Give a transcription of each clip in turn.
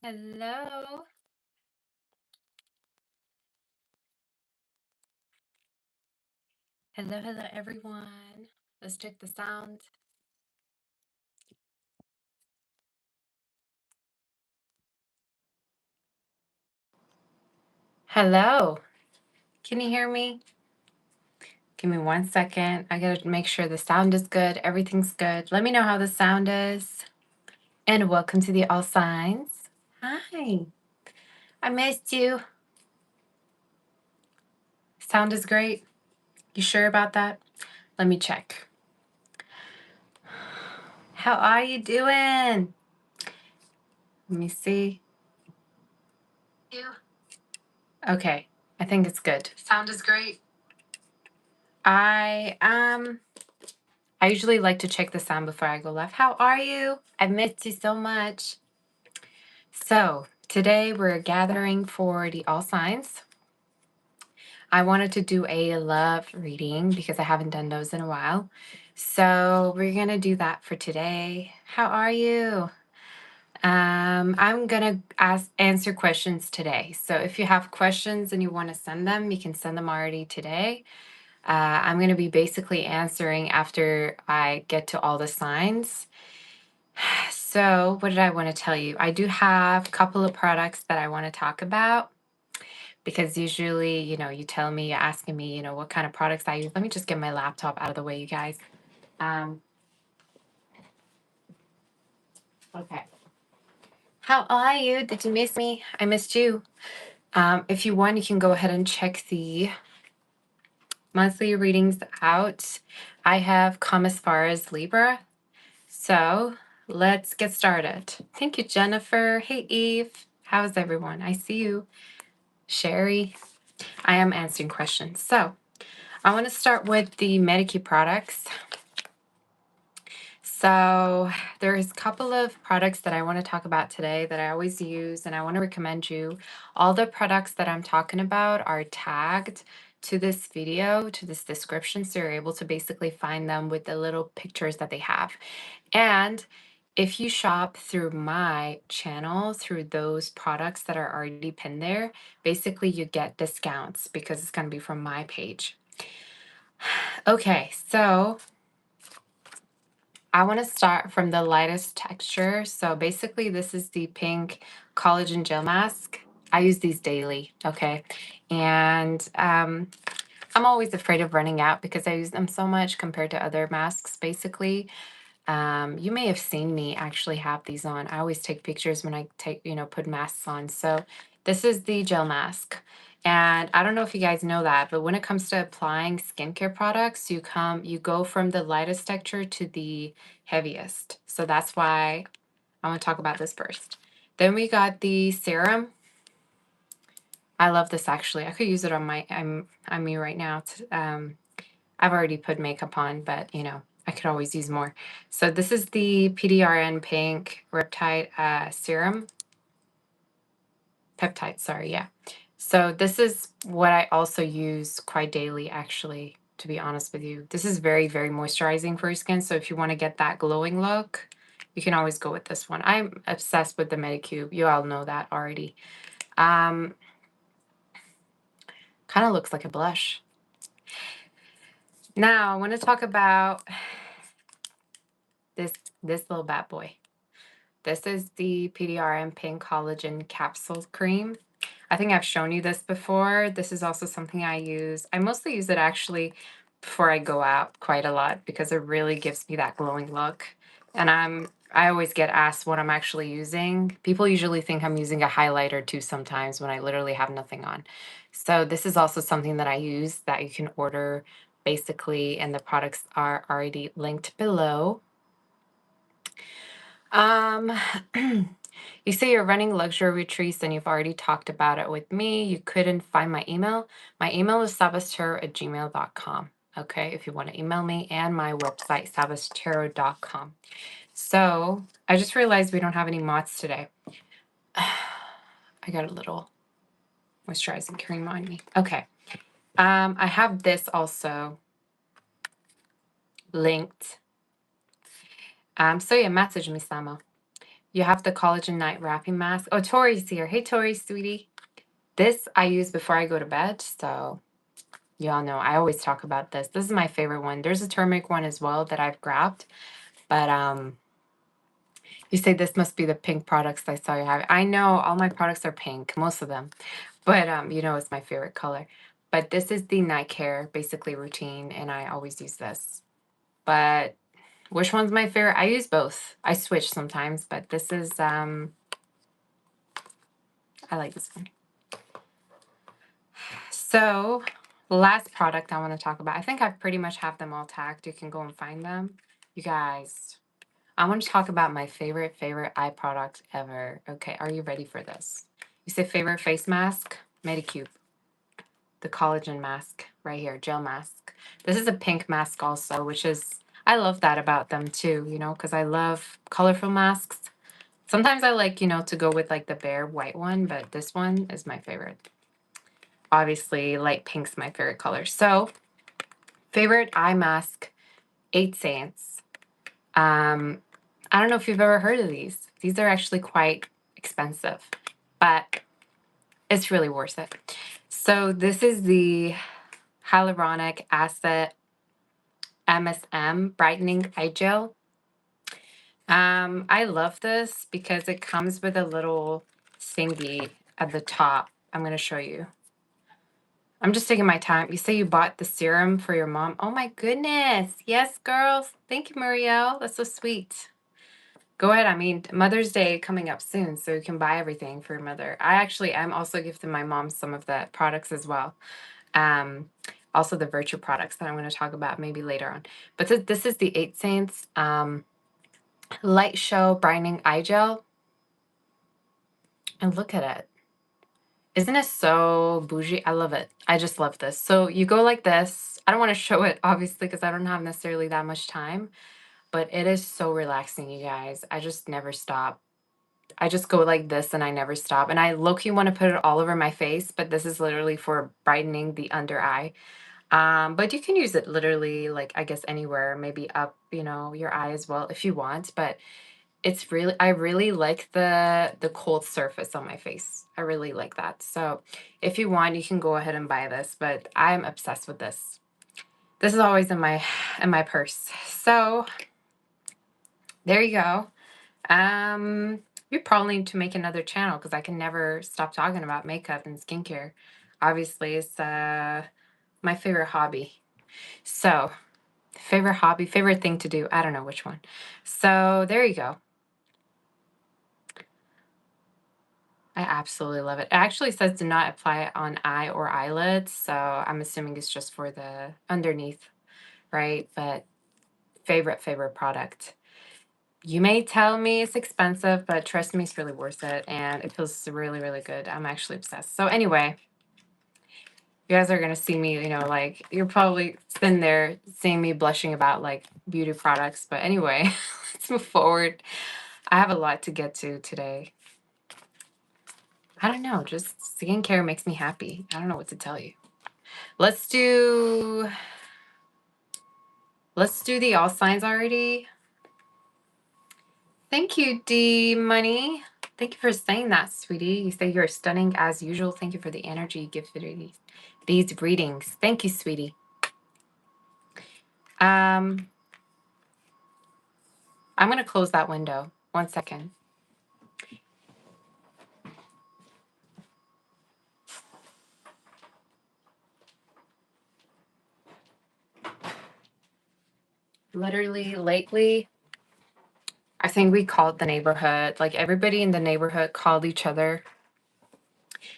Hello. Hello, everyone. Let's check the sound. Hello. Can you hear me? Give me 1 second. I gotta make sure the sound is good. Everything's good. Let me know how the sound is. And welcome to the All Signs. Hi. I missed you. Sound is great. You sure about that? Let me check. How are you doing? Let me see. Okay. I think it's good. Sound is great. I usually like to check the sound before I go live. How are you? I've missed you so much. So today we're gathering for the All Signs. I wanted to do a love reading because I haven't done those in a while. So we're gonna do that for today. How are you? I'm gonna answer questions today. So if you have questions and you want to send them, you can send them already today. I'm going to be basically answering after I get to all the signs. So what did I want to tell you? I do have a couple of products that I want to talk about because usually, you tell me, you're asking me, what kind of products I use. Let me just get my laptop out of the way, you guys. Okay. How are you? Did you miss me? I missed you. If you want, you can go ahead and check the monthly readings out. I have come as far as Libra. So let's get started. Thank you, Jennifer. Hey, Eve. How's everyone? I see you. Sherry. I am answering questions. So I want to start with the Medicare products. So there's a couple of products that I want to talk about today that I always use, and I want to recommend you. All the products that I'm talking about are tagged to this video, to this description, so you're able to basically find them with the little pictures that they have. And if you shop through my channel, through those products that are already pinned there, basically you get discounts because it's going to be from my page. Okay, so I want to start from the lightest texture. So basically this is the pink collagen gel mask. I use these daily, okay? And I'm always afraid of running out because I use them so much compared to other masks, basically. You may have seen me actually have these on. I always take pictures when I put masks on. So this is the gel mask. And I don't know if you guys know that, but when it comes to applying skincare products, you go from the lightest texture to the heaviest. So that's why I want to talk about this first. Then we got the serum. I love this actually. I could use it on me right now. I've already put makeup on, but I could always use more. So this is the PDRN Pink Riptide Serum. Peptide, sorry, yeah. So this is what I also use quite daily, actually, to be honest with you. This is very, very moisturizing for your skin. So if you want to get that glowing look, you can always go with this one. I'm obsessed with the Medicube. You all know that already. Kind of looks like a blush. Now, I want to talk about this little bad boy. This is the PDRN Pink Collagen Capsule Cream. I think I've shown you this before. This is also something I use. I mostly use it actually before I go out quite a lot because it really gives me that glowing look. And I always get asked what I'm actually using. People usually think I'm using a highlighter too sometimes when I literally have nothing on. So this is also something that I use that you can order basically, and the products are already linked below. You say you're running luxury retreats and you've already talked about it with me. You couldn't find my email. My email is sabastero@gmail.com. Okay, if you want to email me, and my website, sabastero.com. So I just realized we don't have any mods today. I got a little moisturizing cream on me. Okay. I have this also linked. So yeah, message me, Samo. You have the collagen night wrapping mask. Oh, Tori's here. Hey, Tori, sweetie. This I use before I go to bed, so y'all know I always talk about this. This is my favorite one. There's a turmeric one as well that I've grabbed, but you say this must be the pink products I saw you have. I know all my products are pink, most of them, but you know it's my favorite color. But this is the night care basically routine, and I always use this. But which one's my favorite? I use both. I switch sometimes, but this is I like this one. So, last product I want to talk about. I think I pretty much have them all tagged. You can go and find them. You guys, I want to talk about my favorite eye product ever. Okay, are you ready for this? You say favorite face mask? Medicube. The collagen mask right here, gel mask. This is a pink mask also, which is, I love that about them too, you know, because I love colorful masks. Sometimes I like, you know, to go with like the bare white one, but this one is my favorite. Obviously, light pink's my favorite color. So, favorite eye mask, 8 cents. I don't know if you've ever heard of these. These are actually quite expensive, but it's really worth it. So, this is the Hyaluronic Acid MSM Brightening Eye Gel. I love this because it comes with a little thingy at the top. I'm going to show you. I'm just taking my time. You say you bought the serum for your mom. Oh my goodness. Yes, girls. Thank you, Muriel. That's so sweet. Go ahead. I mean, Mother's Day coming up soon, so you can buy everything for your mother. I'm also gifting my mom some of the products as well. Also the Virtue products that I'm going to talk about maybe later on. But this is the 8 Saints Light Show Brightening Eye Gel. And look at it. Isn't it so bougie? I love it. I just love this. So you go like this. I don't want to show it, obviously, because I don't have necessarily that much time. But it is so relaxing, you guys. I just never stop. I just go like this and I never stop. And I low-key want to put it all over my face, but this is literally for brightening the under eye. But you can use it literally, like, I guess anywhere, maybe up, you know, your eye as well if you want. But I really like the cold surface on my face. I really like that. So if you want, you can go ahead and buy this, but I'm obsessed with this. This is always in my purse. So there you go. We probably need to make another channel because I can never stop talking about makeup and skincare. Obviously, it's my favorite hobby. So, favorite hobby, favorite thing to do. I don't know which one. So there you go. I absolutely love it. It actually says do not apply on eye or eyelids, so I'm assuming it's just for the underneath, right? But favorite product. You may tell me it's expensive, but trust me, it's really worth it, and it feels really, really good. I'm actually obsessed. So anyway, you guys are gonna see me, you know, like you're probably sitting there seeing me blushing about like beauty products. But anyway, let's move forward. I have a lot to get to today. I don't know, just skincare makes me happy. I don't know what to tell you. Let's do the all signs already. Thank you, D Money. Thank you for saying that, sweetie. You say you're stunning as usual. Thank you for the energy you give for these readings. Thank you, sweetie. I'm gonna close that window. 1 second. Literally, lately, I think we called the neighborhood, like everybody in the neighborhood called each other,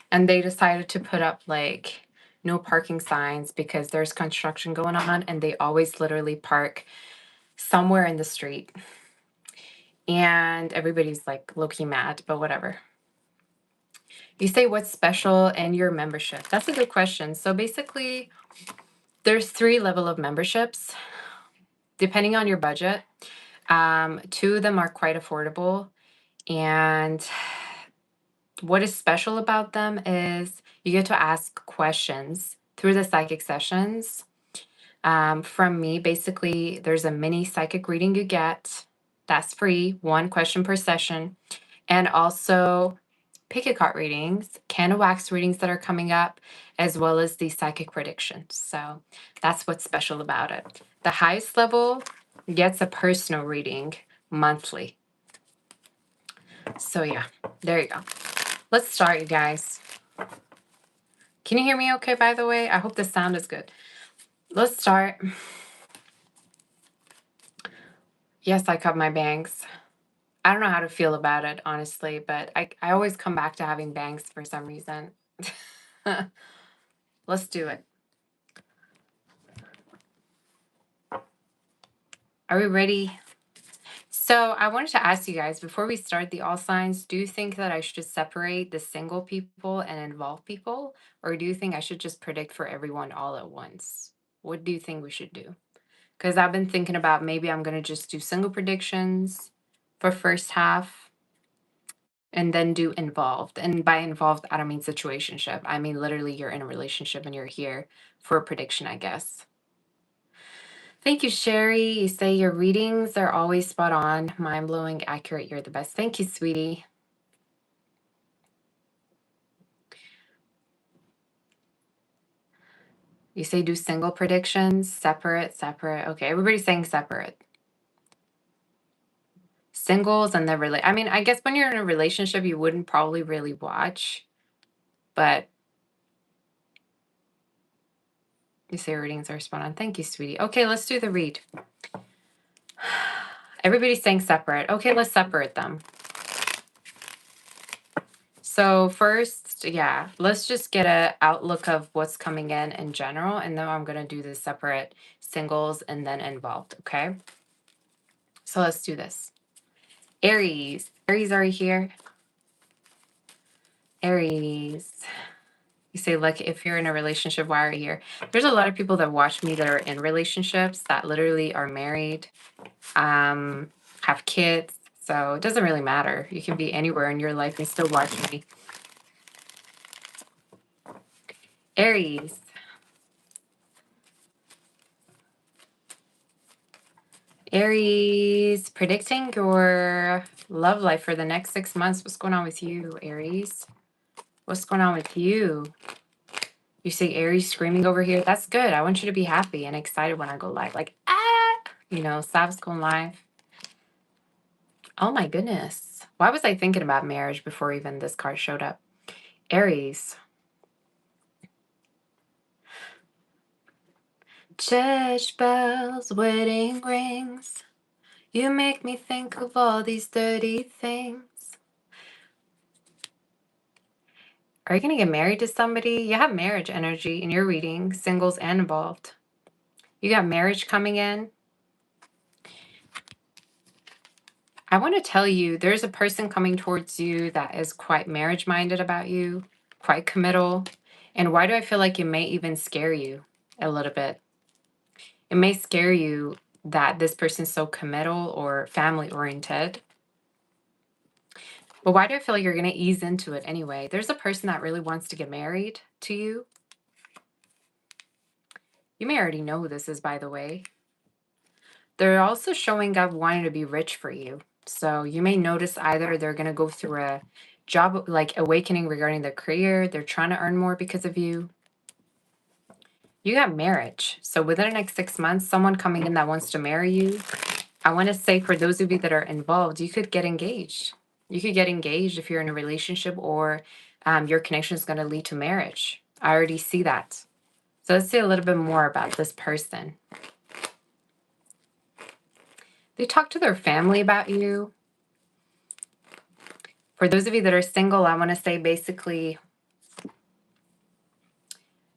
and they decided to put up like no parking signs because there's construction going on, and they always literally park somewhere in the street. And everybody's like low-key mad, but whatever. You say what's special in your membership? That's a good question. So basically, there's 3 level of memberships, depending on your budget. 2 of them are quite affordable. And what is special about them is you get to ask questions through the psychic sessions. From me, basically, there's a mini psychic reading you get. That's free, 1 question per session. And also pick a card readings, candle wax readings that are coming up, as well as the psychic predictions. So that's what's special about it. The highest level gets a personal reading monthly. So yeah, there you go. Let's start, you guys. Can you hear me okay, by the way? I hope the sound is good. Let's start. Yes, I cut my bangs. I don't know how to feel about it, honestly, but I always come back to having bangs for some reason. Let's do it. Are we ready? So I wanted to ask you guys, before we start the all signs, do you think that I should separate the single people and involved people? Or do you think I should just predict for everyone all at once? What do you think we should do? Because I've been thinking about maybe I'm going to just do single predictions for first half and then do involved. And by involved, I don't mean situationship. I mean literally you're in a relationship and you're here for a prediction, I guess. Thank you, Sherry. You say your readings are always spot on, mind blowing, accurate. You're the best. Thank you, sweetie. You say do single predictions, separate, separate. Okay, everybody's saying separate. Singles and then I mean, I guess when you're in a relationship, you wouldn't probably really watch, but you say readings are spot on. Thank you, sweetie. Okay, let's do the read. Everybody's saying separate. Okay, let's separate them. So first, yeah, let's just get a outlook of what's coming in general, and then I'm going to do the separate singles and then involved, okay? So let's do this. Aries. Aries, are you here? Aries. You say, look, if you're in a relationship, why are you here? There's a lot of people that watch me that are in relationships that literally are married, have kids. So it doesn't really matter. You can be anywhere in your life and still watch me. Aries. Aries, predicting your love life for the next 6 months. What's going on with you, Aries? What's going on with you? You see Aries screaming over here. That's good. I want you to be happy and excited when I go live. Like, you know, Sav's going live. Oh my goodness. Why was I thinking about marriage before even this card showed up? Aries. Church bells, wedding rings. You make me think of all these dirty things. Are you going to get married to somebody? You have marriage energy in your reading, singles and involved. You got marriage coming in. I want to tell you, there's a person coming towards you that is quite marriage-minded about you, quite committal. And why do I feel like it may even scare you a little bit? It may scare you that this person's so committal or family-oriented. But why do I feel like you're going to ease into it anyway? There's a person that really wants to get married to you. You may already know who this is, by the way. They're also showing up wanting to be rich for you. So you may notice either they're going to go through a job, like awakening regarding their career. They're trying to earn more because of you. You got marriage. So within the next 6 months, someone coming in that wants to marry you. I want to say for those of you that are involved, you could get engaged. You could get engaged if you're in a relationship, or your connection is going to lead to marriage. I already see that. So let's say a little bit more about this person. They talk to their family about you. For those of you that are single, I want to say basically,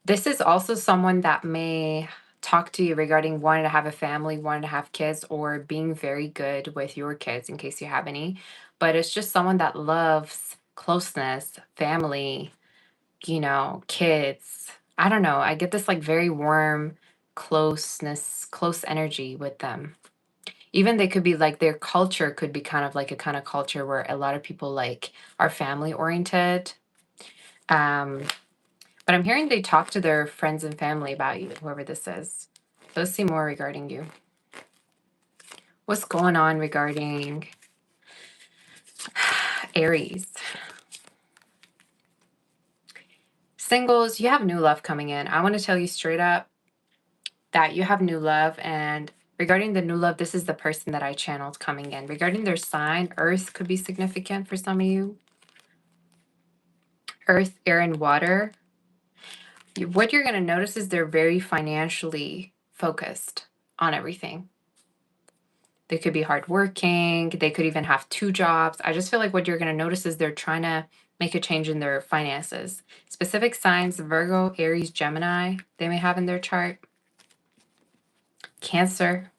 this is also someone that may talk to you regarding wanting to have a family, wanting to have kids, or being very good with your kids in case you have any. But it's just someone that loves closeness, family, you know, kids. I don't know. I get this like very warm closeness, close energy with them. Even they could be like, their culture could be kind of like a kind of culture where a lot of people like are family oriented. But I'm hearing they talk to their friends and family about you, whoever this is. Let's see more regarding you. What's going on regarding Aries? Singles, you have new love coming in. I want to tell you straight up that you have new love. And regarding the new love, this is the person that I channeled coming in. Regarding their sign, Earth could be significant for some of you. Earth, air, and water. What you're going to notice is they're very financially focused on everything. They could be hardworking. They could even have 2 jobs. I just feel like what you're going to notice is they're trying to make a change in their finances. Specific signs, Virgo, Aries, Gemini, they may have in their chart. Cancer,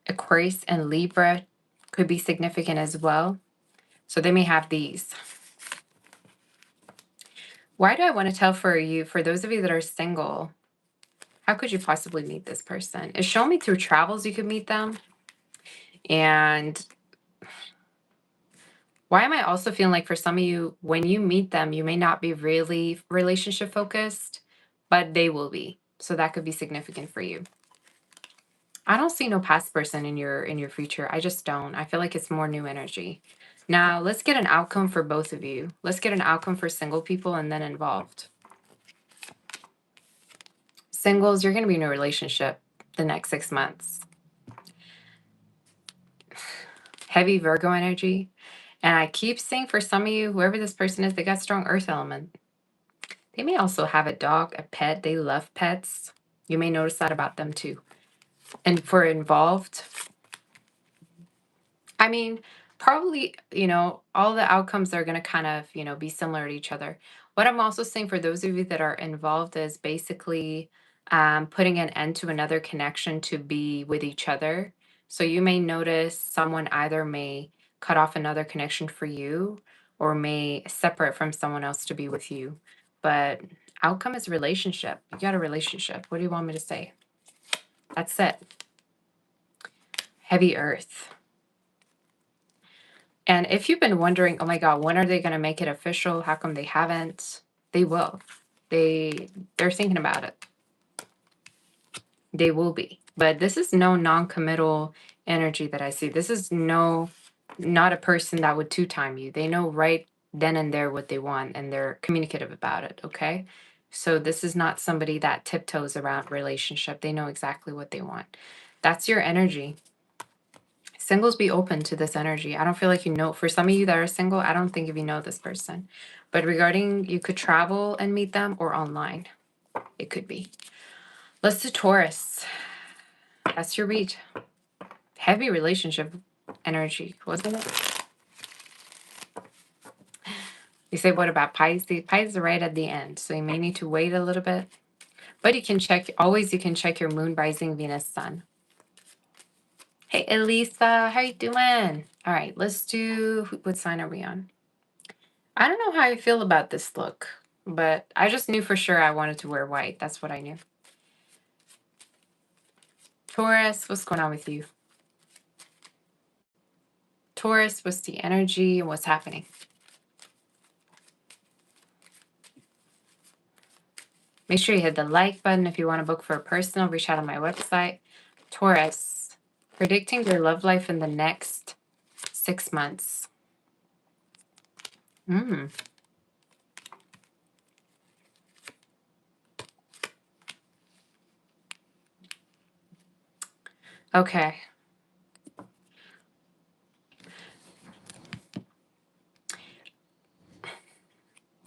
Aquarius, and Libra could be significant as well. So they may have these. Why do I want to tell for you, for those of you that are single, how could you possibly meet this person? It's showing me through travels you could meet them. And why am I also feeling like for some of you, when you meet them, you may not be really relationship focused, but they will be. So that could be significant for you. I don't see no past person in your future. I just don't. I feel like it's more new energy. Now, let's get an outcome for both of you. Let's get an outcome for single people and then involved. Singles, you're going to be in a relationship the next 6 months. Heavy Virgo energy. And I keep saying for some of you, whoever this person is, they got strong earth element. They may also have a dog, a pet. They love pets. You may notice that about them too. And for involved, I mean, probably, all the outcomes are going to kind of, be similar to each other. What I'm also saying for those of you that are involved is basically putting an end to another connection to be with each other. So you may notice someone either may cut off another connection for you or may separate from someone else to be with you. But outcome is relationship. You got a relationship. What do you want me to say? That's it. Heavy earth. And if you've been wondering, oh my God, when are they going to make it official? How come they haven't? They will. They're thinking about it. They will be. But this is no non-committal energy that I see. This is not a person that would two-time you. They know right then and there what they want, and they're communicative about it, okay? So this is not somebody that tiptoes around relationship. They know exactly what they want. That's your energy. Singles, be open to this energy. I don't feel like for some of you that are single, I don't think if you know this person. But regarding, you could travel and meet them or online. It could be. Let's do Taurus. That's your read. Heavy relationship energy, wasn't it? You say, what about Pisces? Pisces are right at the end, so you may need to wait a little bit. But you can check your moon, rising, Venus, sun. Hey, Elisa, how you doing? All right, let's do, what sign are we on? I don't know how I feel about this look, but I just knew for sure I wanted to wear white. That's what I knew. Taurus, what's going on with you? Taurus, what's the energy and what's happening? Make sure you hit the like button if you want to book for a personal. Reach out on my website. Taurus, predicting your love life in the next 6 months. Okay.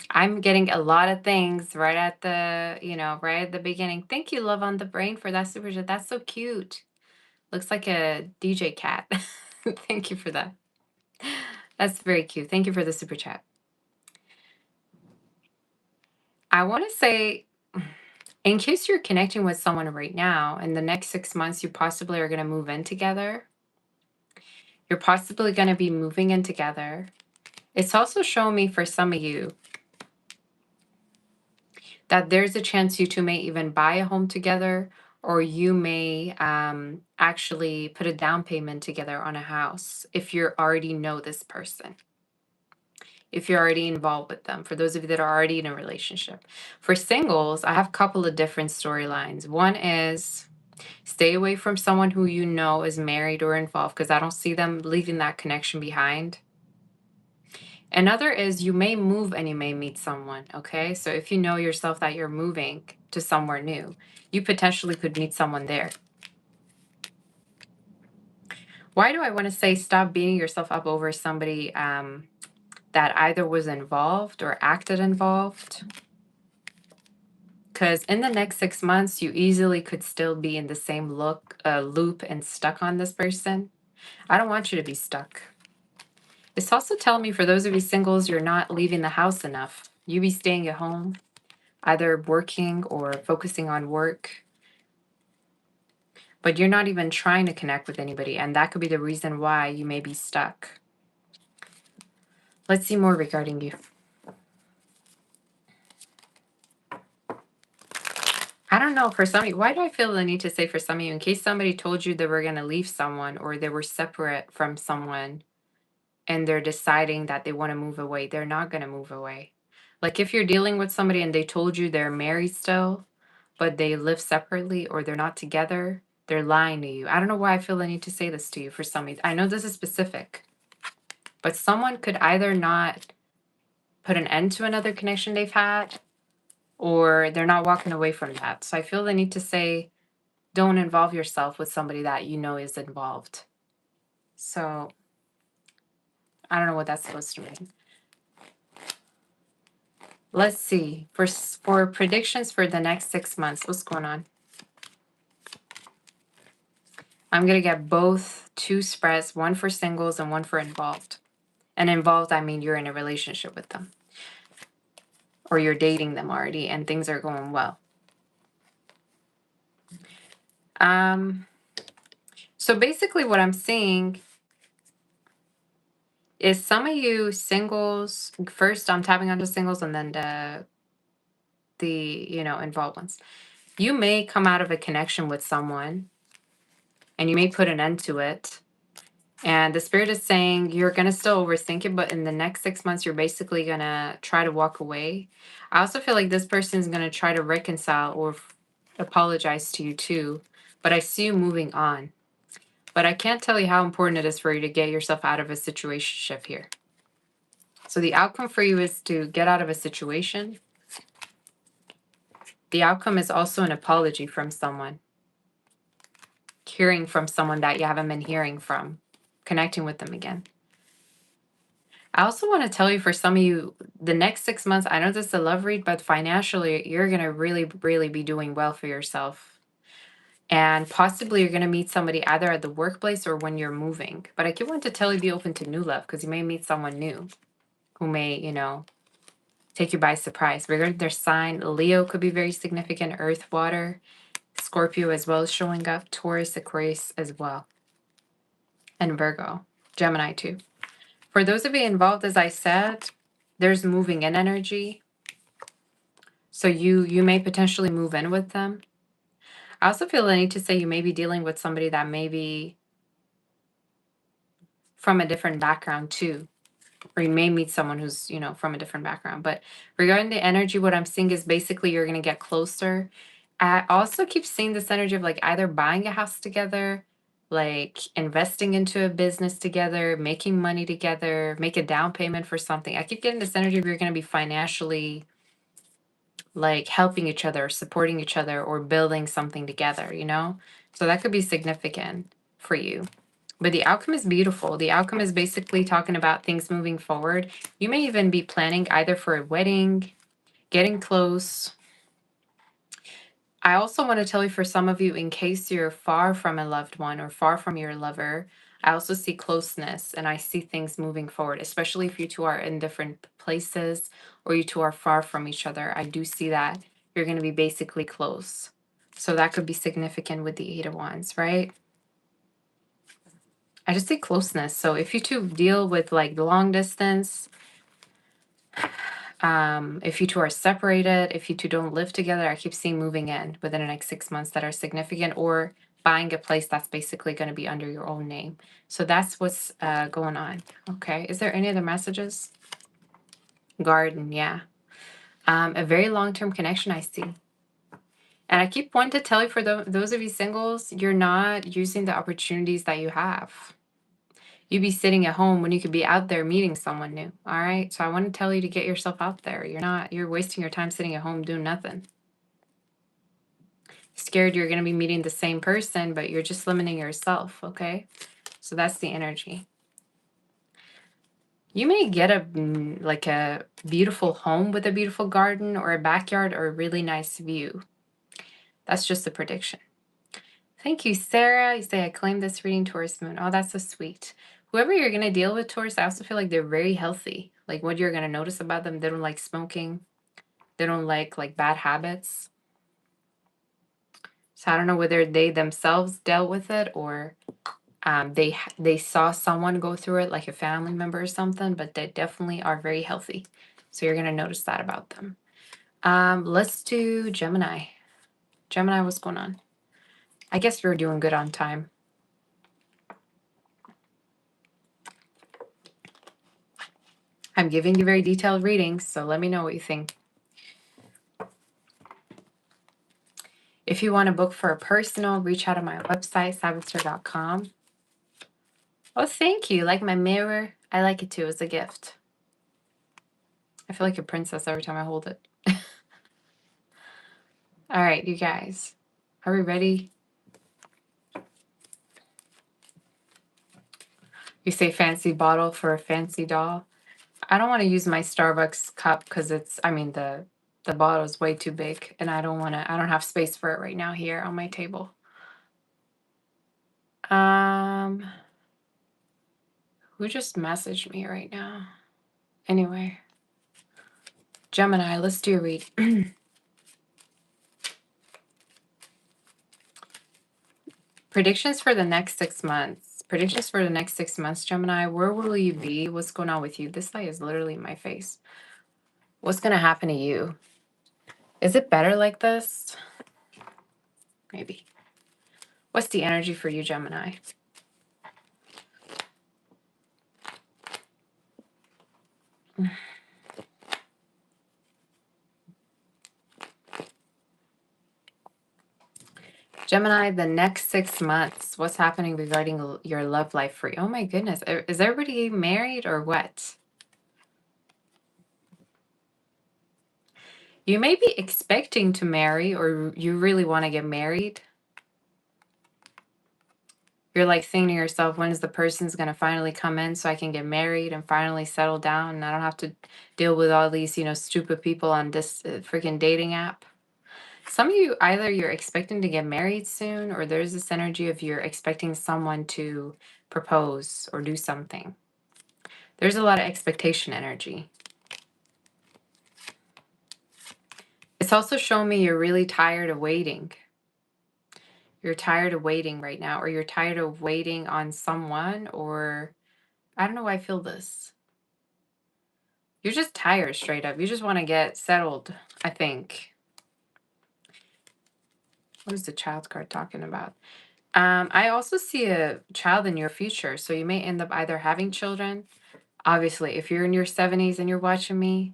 I'm getting a lot of things right at the beginning. Thank you, Love on the Brain, for that super chat. That's so cute. Looks like a DJ cat. Thank you for that. That's very cute. Thank you for the super chat. I want to say, in case you're connecting with someone right now, in the next 6 months, you possibly are going to move in together. You're possibly going to be moving in together. It's also showing me for some of you that there's a chance you two may even buy a home together, or you may actually put a down payment together on a house if you already know this person, if you're already involved with them, for those of you that are already in a relationship. For singles, I have a couple of different storylines. One is Stay away from someone who you know is married or involved, because I don't see them leaving that connection behind. Another is you may move and you may meet someone, okay? So if you know yourself that you're moving to somewhere new, you potentially could meet someone there. Why do I want to say stop beating yourself up over somebody that either was involved or acted involved? Because in the next 6 months, you easily could still be in the same loop and stuck on this person. I don't want you to be stuck. It's also telling me for those of you singles, you're not leaving the house enough. You be staying at home, either working or focusing on work. But you're not even trying to connect with anybody. And that could be the reason why you may be stuck. Let's see more regarding you. I don't know, for some of you, why do I feel the need to say for some of you, in case somebody told you they were going to leave someone or they were separate from someone and they're deciding that they want to move away, they're not going to move away. Like if you're dealing with somebody and they told you they're married still, but they live separately or they're not together, they're lying to you. I don't know why I feel the need to say this to you for some reason. I know this is specific, but someone could either not put an end to another connection they've had or they're not walking away from that. So I feel the need to say, don't involve yourself with somebody that you know is involved. So I don't know what that's supposed to mean. Let's see. For predictions for the next 6 months, what's going on? I'm going to get both two spreads, one for singles and one for involved. And involved, I mean you're in a relationship with them. Or you're dating them already and things are going well. So basically what I'm seeing is some of you singles, first I'm tapping onto singles and then the involved ones. You may come out of a connection with someone and you may put an end to it. And the spirit is saying you're going to still overthink it, but in the next 6 months, you're basically going to try to walk away. I also feel like this person is going to try to reconcile or apologize to you too, but I see you moving on. But I can't tell you how important it is for you to get yourself out of a situationship here. So the outcome for you is to get out of a situation. The outcome is also an apology from someone. Hearing from someone that you haven't been hearing from. Connecting with them again. I also want to tell you for some of you, the next 6 months, I know this is a love read, but financially, you're going to really, really be doing well for yourself. And possibly you're going to meet somebody either at the workplace or when you're moving. But I want to tell you, be open to new love because you may meet someone new who may, take you by surprise. Regarding their sign, Leo could be very significant, earth, water, Scorpio as well as showing up, Taurus, Aquarius as well, and Virgo, Gemini too. For those of you involved, as I said, there's moving in energy. So you may potentially move in with them. I also feel the need to say you may be dealing with somebody that may be from a different background too. Or you may meet someone who's, from a different background. But regarding the energy, what I'm seeing is basically you're going to get closer. I also keep seeing this energy of like either buying a house together, like investing into a business together, making money together, make a down payment for something. I keep getting this energy of you're going to be financially like helping each other, supporting each other, or building something together, So that could be significant for you. But the outcome is beautiful. The outcome is basically talking about things moving forward. You may even be planning either for a wedding, getting close. I also want to tell you for some of you, in case you're far from a loved one or far from your lover, I also see closeness and I see things moving forward, especially if you two are in different places or you two are far from each other. I do see that you're going to be basically close. So that could be significant with the Eight of Wands, right? I just see closeness. So if you two deal with like the long distance, if you two are separated, if you two don't live together, I keep seeing moving in within the next 6 months that are significant, or buying a place that's basically going to be under your own name. So that's what's going on. Okay. Is there any other messages? Garden, yeah. A very long-term connection I see. And I keep wanting to tell you, for those of you singles, you're not using the opportunities that you have. You be sitting at home when you could be out there meeting someone new. All right. So I want to tell you to get yourself out there. You're wasting your time sitting at home doing nothing. Scared you're going to be meeting the same person, but you're just limiting yourself. Okay. So that's the energy. You may get like a beautiful home with a beautiful garden or a backyard or a really nice view. That's just a prediction. Thank you, Sarah. You say, I claim this reading, Taurus moon. Oh, that's so sweet. Whoever you're going to deal with, Taurus, I also feel like they're very healthy. Like what you're going to notice about them, they don't like smoking. They don't like bad habits. So I don't know whether they themselves dealt with it or they saw someone go through it, like a family member or something, but they definitely are very healthy. So you're going to notice that about them. Let's do Gemini. Gemini, what's going on? I guess you're doing good on time. I'm giving you very detailed readings, so let me know what you think. If you want to book for a personal, reach out on my website, sagittarius.com. Oh, thank you. Like my mirror? I like it too. It's a gift. I feel like a princess every time I hold it. All right, you guys. Are we ready? You say fancy bottle for a fancy doll. I don't want to use my Starbucks cup because the bottle is way too big and I don't have space for it right now here on my table. Who just messaged me right now? Anyway, Gemini, let's do a read. Predictions for the next 6 months. Predictions for the next 6 months, Gemini. Where will you be? What's going on with you? This light is literally in my face. What's going to happen to you? Is it better like this? Maybe. What's the energy for you, Gemini? Gemini, the next 6 months, what's happening regarding your love life for you? Oh my goodness. Is everybody married or what? You may be expecting to marry or you really want to get married. You're like thinking to yourself, when is the person's going to finally come in so I can get married and finally settle down and I don't have to deal with all these, stupid people on this freaking dating app. Some of you, either you're expecting to get married soon or there's this energy of you're expecting someone to propose or do something. There's a lot of expectation energy. It's also showing me you're really tired of waiting. You're tired of waiting right now, or you're tired of waiting on someone, or I don't know why I feel this. You're just tired straight up. You just want to get settled, I think. What is the child card talking about? I also see a child in your future. So you may end up either having children. Obviously, if you're in your 70s and you're watching me,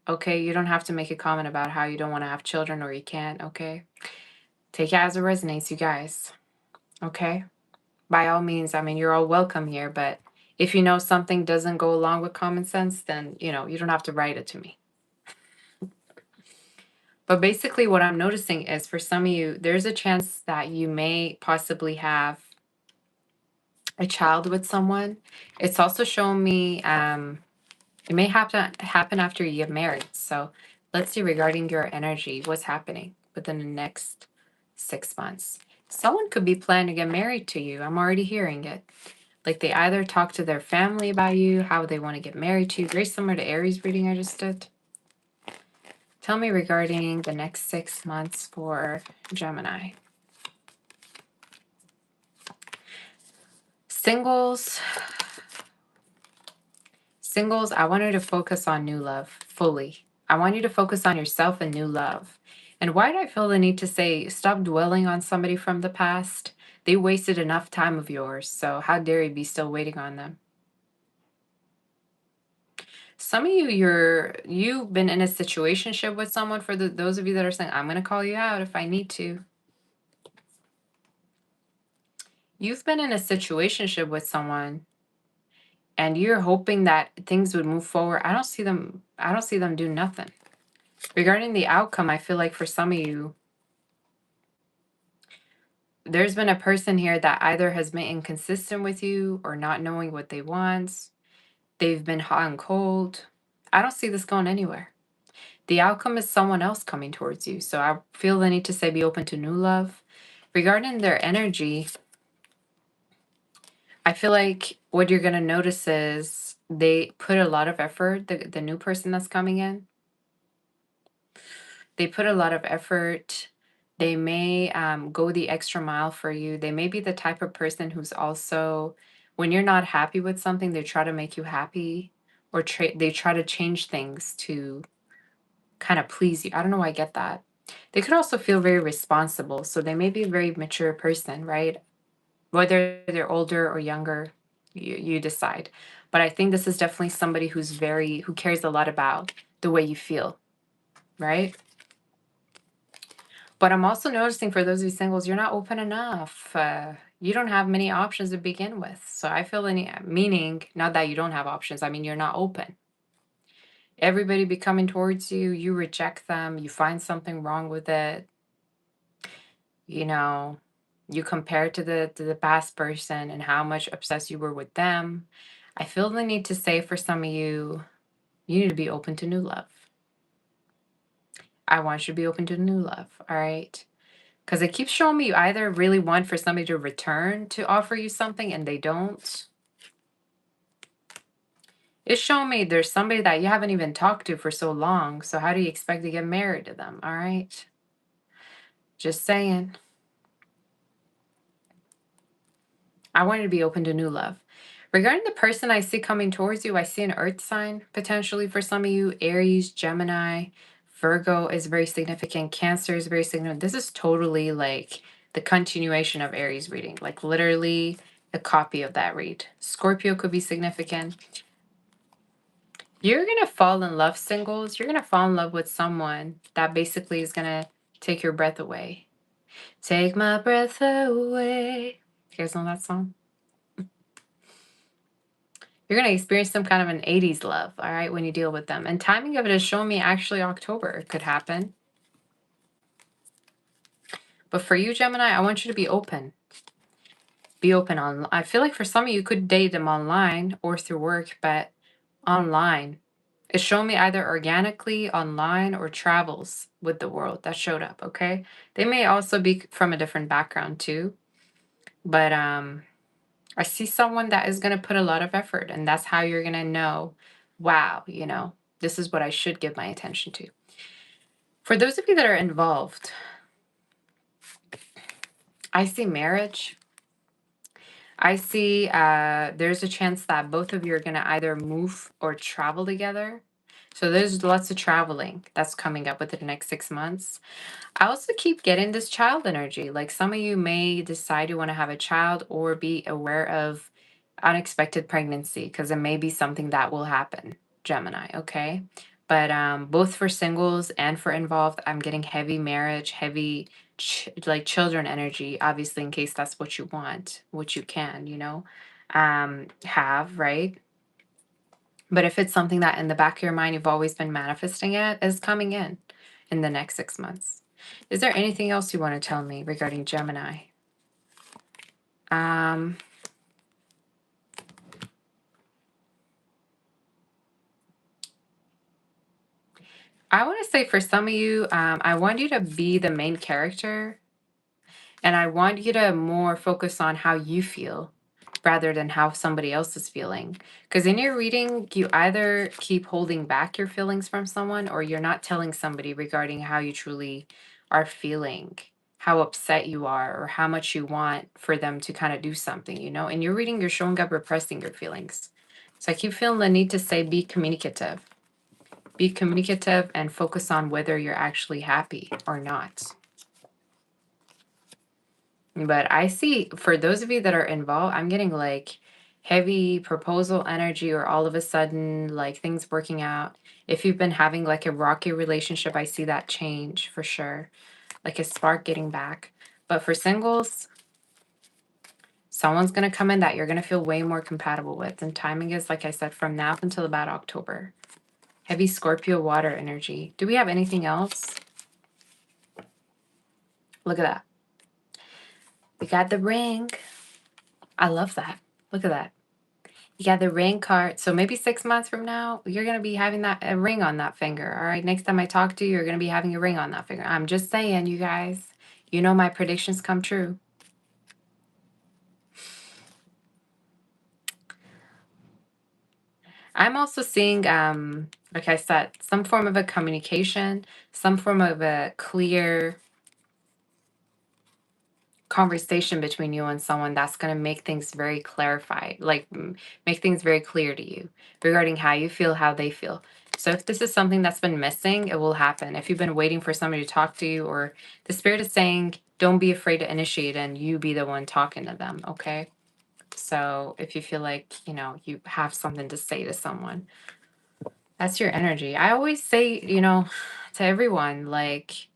okay, you don't have to make a comment about how you don't want to have children or you can't, okay? Take it as it resonates, you guys. Okay? By all means, you're all welcome here, but if you know something doesn't go along with common sense, then, you don't have to write it to me. But basically what I'm noticing is for some of you, there's a chance that you may possibly have a child with someone. It's also showing me it may happen after you get married. So let's see regarding your energy, what's happening within the next 6 months. Someone could be planning to get married to you. I'm already hearing it. Like they either talk to their family about you, how they want to get married to you. Very similar to Aries reading I just did. Tell me regarding the next 6 months for Gemini. Singles, I want you to focus on new love fully. I want you to focus on yourself and new love. And why do I feel the need to say, stop dwelling on somebody from the past? They wasted enough time of yours, so how dare you be still waiting on them? Some of you, you've been in a situationship with someone. For those of you that are saying, I'm going to call you out if I need to. You've been in a situationship with someone and you're hoping that things would move forward. I don't see them do nothing. Regarding the outcome, I feel like for some of you, there's been a person here that either has been inconsistent with you or not knowing what they want. They've been hot and cold. I don't see this going anywhere. The outcome is someone else coming towards you. So I feel the need to say be open to new love. Regarding their energy, I feel like what you're going to notice is they put a lot of effort, the new person that's coming in. They put a lot of effort. They may go the extra mile for you. They may be the type of person who's also, when you're not happy with something, they try to make you happy, or they try to change things to kind of please you. I don't know why I get that. They could also feel very responsible. So they may be a very mature person, right? Whether they're older or younger, you decide. But I think this is definitely somebody who cares a lot about the way you feel, right? But I'm also noticing for those of you singles, you're not open enough. You don't have many options to begin with. So I feel meaning, not that you don't have options, I mean, you're not open. Everybody be coming towards you, you reject them, you find something wrong with it. You know, you compare to the past person and how much obsessed you were with them. I feel the need to say for some of you, you need to be open to new love. I want you to be open to new love, all right? Because it keeps showing me you either really want for somebody to return to offer you something and they don't. It's showing me there's somebody that you haven't even talked to for so long. So how do you expect to get married to them? All right. Just saying. I want you to be open to new love. Regarding the person I see coming towards you, I see an earth sign potentially for some of you. Aries, Gemini, Virgo is very significant. Cancer is very significant. This is totally like the continuation of Aries reading, like literally a copy of that read. Scorpio could be significant. You're going to fall in love, singles. You're going to fall in love with someone that basically is going to take your breath away. Take my breath away. You guys know that song? You're going to experience some kind of an 80s love, all right, when you deal with them. And timing of it is showing me actually October. It could happen. But for you, Gemini, I want you to be open. Be open on. I feel like for some of you could date them online or through work, but online. It's showing me either organically, online, or travels with the world that showed up, okay? They may also be from a different background too. But I see someone that is going to put a lot of effort, and that's how you're going to know, wow, this is what I should give my attention to. For those of you that are involved, I see marriage. I see there's a chance that both of you are going to either move or travel together. So there's lots of traveling that's coming up within the next 6 months. I also keep getting this child energy. Like some of you may decide you want to have a child or be aware of unexpected pregnancy because it may be something that will happen, Gemini, okay? But both for singles and for involved, I'm getting heavy marriage, heavy like children energy, obviously in case that's what you want, what you can, have, right? But if it's something that in the back of your mind you've always been manifesting it, is coming in the next 6 months. Is there anything else you want to tell me regarding Gemini? I want to say for some of you, I want you to be the main character, and I want you to more focus on how you feel rather than how somebody else is feeling. Because in your reading, you either keep holding back your feelings from someone or you're not telling somebody regarding how you truly are feeling, how upset you are, or how much you want for them to kind of do something, In your reading, you're showing up repressing your feelings. So I keep feeling the need to say be communicative. Be communicative and focus on whether you're actually happy or not. But I see for those of you that are involved, I'm getting like heavy proposal energy, or all of a sudden like things working out. If you've been having like a rocky relationship, I see that change for sure, like a spark getting back. But for singles, someone's going to come in that you're going to feel way more compatible with. And timing is, like I said, from now until about October. Heavy Scorpio water energy. Do we have anything else? Look at that. We got the ring. I love that. Look at that. You got the ring card. So maybe 6 months from now, you're going to be having a ring on that finger. All right. Next time I talk to you, you're going to be having a ring on that finger. I'm just saying, you guys, you know, my predictions come true. I'm also seeing, like I said, some form of a communication, some form of a clear conversation between you and someone that's going to make things very clarified, like make things very clear to you regarding how you feel, how they feel. So if this is something that's been missing, it will happen. If you've been waiting for somebody to talk to you, or the spirit is saying, don't be afraid to initiate and you be the one talking to them, okay? So if you feel like, you know, you have something to say to someone, that's your energy. I always say, you know, to everyone, like,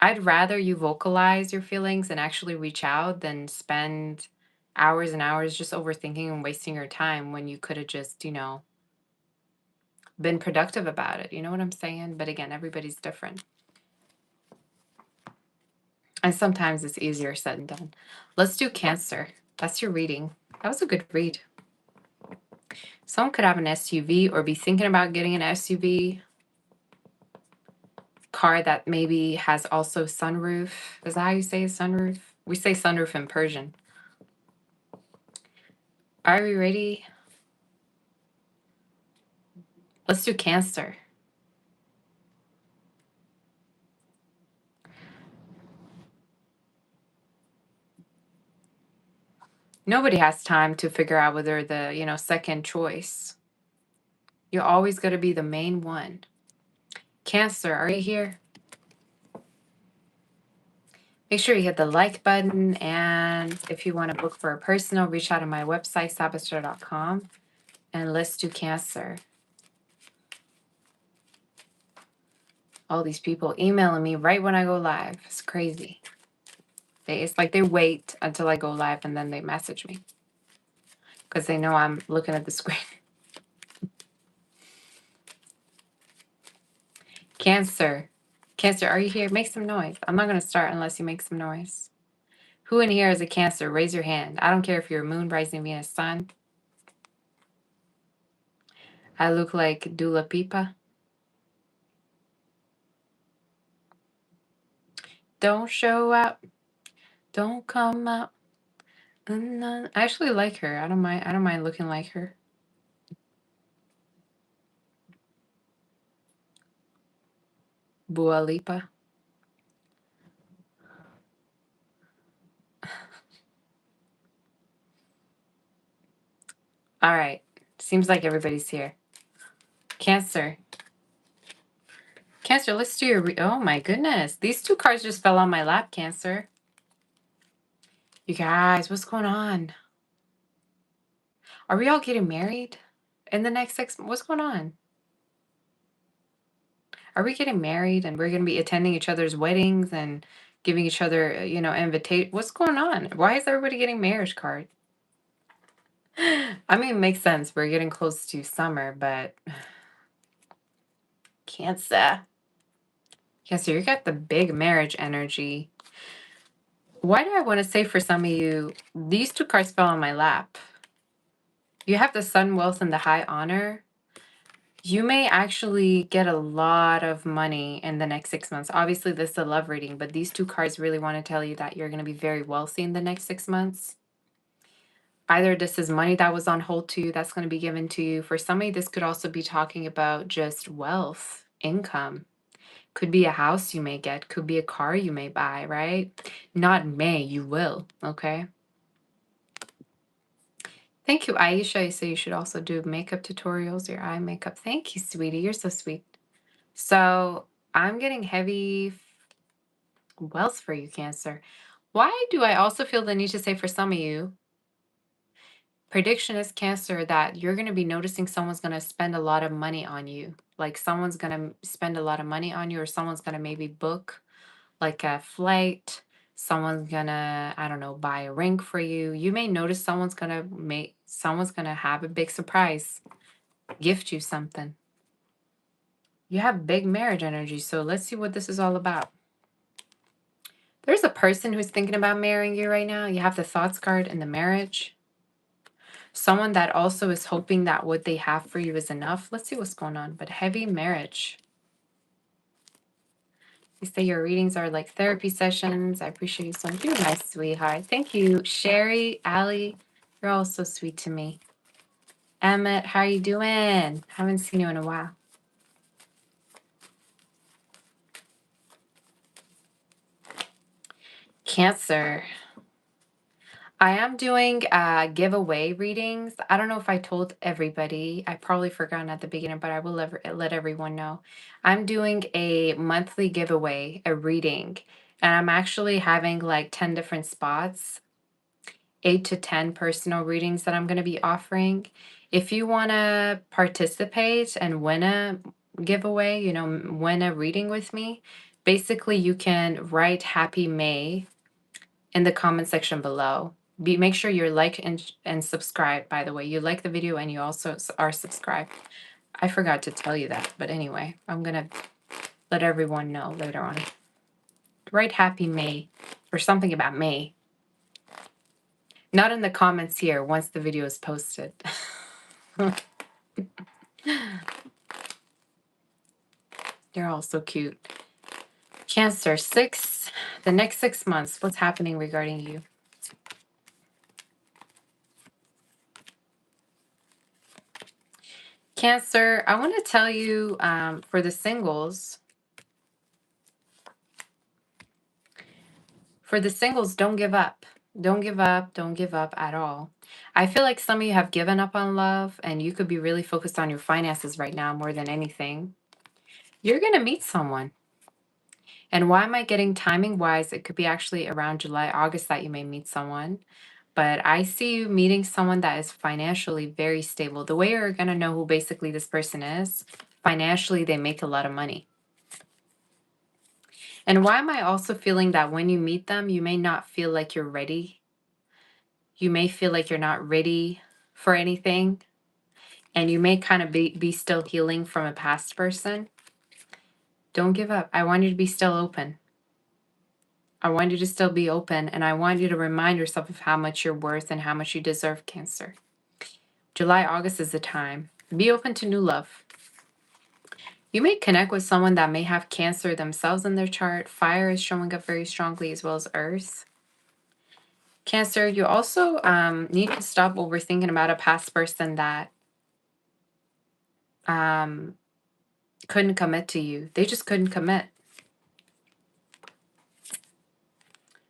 I'd rather you vocalize your feelings and actually reach out than spend hours and hours just overthinking and wasting your time when you could have just, you know, been productive about it. You know what I'm saying? But again, everybody's different. And sometimes it's easier said than done. Let's do Cancer. That's your reading. That was a good read. Someone could have an SUV or be thinking about getting an SUV. Car that maybe has also sunroof. Is that how you say sunroof? We say sunroof in Persian. Are we ready? Let's do Cancer. Nobody has time to figure out whether the, you know, second choice. You're always going to be the main one. Cancer, are you here? Make sure you hit the like button. And if you want to book for a personal, reach out on my website, sabaster.com. And let's do Cancer. All these people emailing me right when I go live. It's crazy. It's like they wait until I go live and then they message me, because they know I'm looking at the screen. Cancer. Cancer, are you here? Make some noise. I'm not going to start unless you make some noise. Who in here is a Cancer? Raise your hand. I don't care if you're moon, rising, Venus, sun. I look like Dula Pipa. Don't show up. Don't come out. I actually like her. I don't mind looking like her. Dua Lipa. All right. Seems like everybody's here. Cancer. Cancer, let's do your... Oh, my goodness. These two cards just fell on my lap, Cancer. You guys, what's going on? Are we all getting married in the next 6 months? What's going on? Are we getting married and we're going to be attending each other's weddings and giving each other, you know, invitation? What's going on? Why is everybody getting marriage card? I mean, it makes sense. We're getting close to summer, but Cancer. Cancer, you got the big marriage energy. Why do I want to say for some of you, these two cards fell on my lap. You have the Sun, Wealth, and the High Honor. You may actually get a lot of money in the next 6 months. Obviously, this is a love reading, but these two cards really want to tell you that you're going to be very wealthy in the next 6 months. Either this is money that was on hold to you that's going to be given to you. For somebody, this could also be talking about just wealth, income. Could be a house you may get, could be a car you may buy, right? Not may, you will, okay? Thank you, Aisha. You say you should also do makeup tutorials, your eye makeup. Thank you, sweetie. You're so sweet. So I'm getting heavy wealth for you, Cancer. Why do I also feel the need to say for some of you, Prediction is Cancer that you're going to be noticing someone's going to spend a lot of money on you. Like someone's going to spend a lot of money on you, or someone's going to maybe book like a flight. Someone's going to, I don't know, buy a ring for you. You may notice someone's going to have a big surprise, gift you something. You have big marriage energy, so let's see what this is all about. There's a person who's thinking about marrying you right now. You have the thoughts card and the marriage. Someone that also is hoping that what they have for you is enough. Let's see what's going on. But heavy marriage. You say your readings are like therapy sessions. I appreciate you so much. You're my sweetheart. Thank you. Sherry, Allie, you're all so sweet to me. Emmett, how are you doing? Haven't seen you in a while. Cancer. I am doing giveaway readings. I don't know if I told everybody. I probably forgot at the beginning, but I will let everyone know. I'm doing a monthly giveaway, a reading, and I'm actually having like 10 different spots, 8 to 10 personal readings that I'm going to be offering. If you want to participate and win a giveaway, win a reading with me, basically you can write Happy May in the comment section below. Make sure you're like and subscribe, by the way. You like the video and you also are subscribed. I forgot to tell you that, but anyway, I'm going to let everyone know later on. Write Happy May or something about May. Not in the comments here once the video is posted. They're all so cute. Cancer, the next 6 months, what's happening regarding you? Cancer, I want to tell you for the singles, don't give up. Don't give up. Don't give up at all. I feel like some of you have given up on love and you could be really focused on your finances right now more than anything. You're going to meet someone. And why am I getting timing wise? It could be actually around July, August that you may meet someone. But I see you meeting someone that is financially very stable. The way you're going to know who basically this person is, financially, they make a lot of money. And why am I also feeling that when you meet them, you may not feel like you're ready? You may feel like you're not ready for anything. And you may kind of be still healing from a past person. Don't give up. I want you to be still open. I want you to still be open, and I want you to remind yourself of how much you're worth and how much you deserve, Cancer. July, August is the time. Be open to new love. You may connect with someone that may have Cancer themselves in their chart. Fire is showing up very strongly, as well as Earth. Cancer, you also need to stop overthinking about a past person that couldn't commit to you. They just couldn't commit.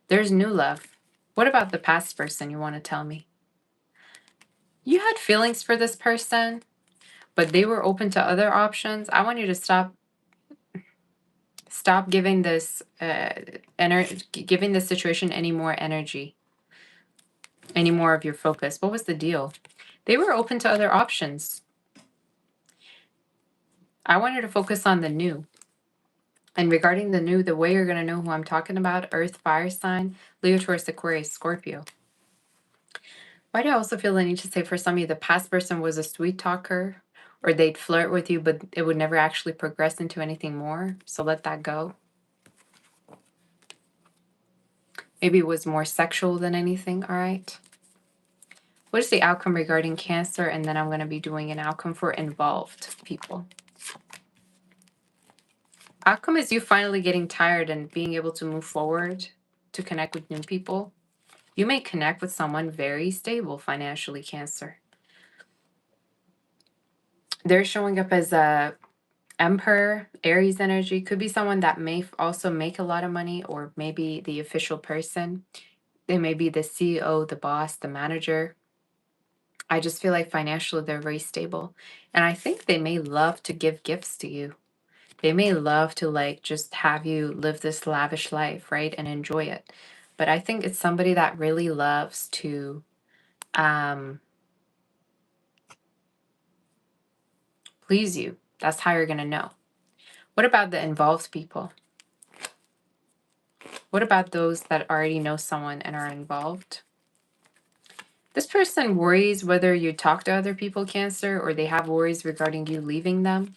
There's new love. What about the past person you want to tell me? You had feelings for this person, but they were open to other options. I want you to stop giving this giving this situation any more energy, any more of your focus. What was the deal? They were open to other options. I want you to focus on the new. And regarding the new, the way you're going to know who I'm talking about, Earth, fire sign, Leo, Taurus, Aquarius, Scorpio. Why do I also feel the need to say for some of you, the past person was a sweet talker, or they'd flirt with you, but it would never actually progress into anything more. So let that go. Maybe it was more sexual than anything. All right. What is the outcome regarding Cancer? And then I'm going to be doing an outcome for involved people. Outcome is you finally getting tired and being able to move forward to connect with new people. You may connect with someone very stable financially, Cancer. They're showing up as a Emperor, Aries energy. Could be someone that may also make a lot of money, or maybe the official person. They may be the CEO, the boss, the manager. I just feel like financially they're very stable. And I think they may love to give gifts to you. They may love to like just have you live this lavish life, right? And enjoy it. But I think it's somebody that really loves to please you. That's how you're going to know. What about the involved people? What about those that already know someone and are involved? This person worries whether you talk to other people, Cancer, or they have worries regarding you leaving them.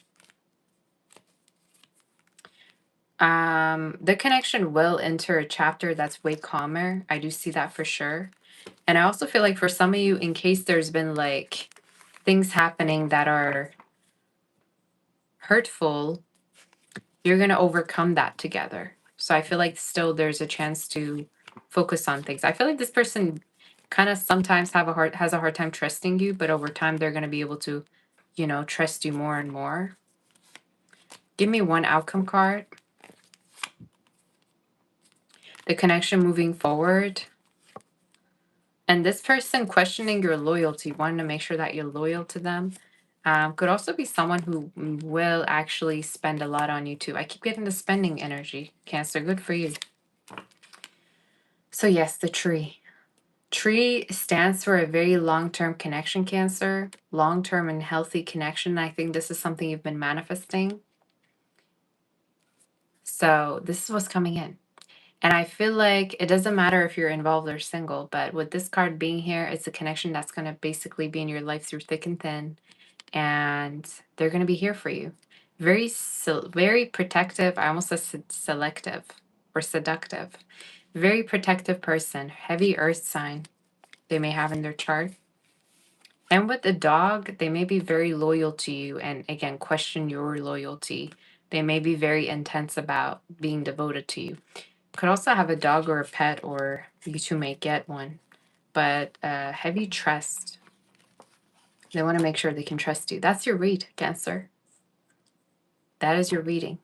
The connection will enter a chapter that's way calmer. I do see that for sure. And I also feel like for some of you, in case there's been like things happening that are hurtful, you're going to overcome that together. So I feel like still there's a chance to focus on things. I feel like this person kind of sometimes has a hard time trusting you, but over time they're going to be able to, you know, trust you more and more. Give me one outcome card. The connection moving forward. And this person questioning your loyalty, wanting to make sure that you're loyal to them. Could also be someone who will actually spend a lot on you too. I keep getting the spending energy, Cancer. Good for you. So yes, the tree. Tree stands for a very long-term connection, Cancer. Long-term and healthy connection. I think this is something you've been manifesting. So this is what's coming in. And I feel like it doesn't matter if you're involved or single, but with this card being here, it's a connection that's going to basically be in your life through thick and thin. And they're going to be here for you. Very protective. I almost said selective or seductive. Very protective person. Heavy earth sign they may have in their chart. And with the dog, they may be very loyal to you and, again, question your loyalty. They may be very intense about being devoted to you. Could also have a dog or a pet, or you two may get one. But heavy trust. They want to make sure they can trust you. That's your read, Cancer. That is your reading.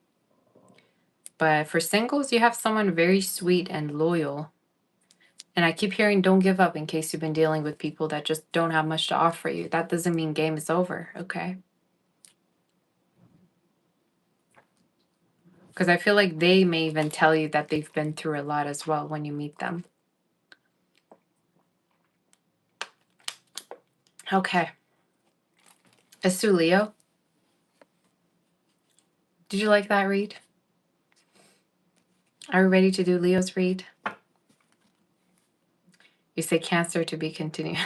But for singles, you have someone very sweet and loyal. And I keep hearing don't give up in case you've been dealing with people that just don't have much to offer you. That doesn't mean game is over, okay? Because I feel like they may even tell you that they've been through a lot as well when you meet them. Okay. Let's do Leo. Did you like that read? Are we ready to do Leo's read? You say Cancer to be continued.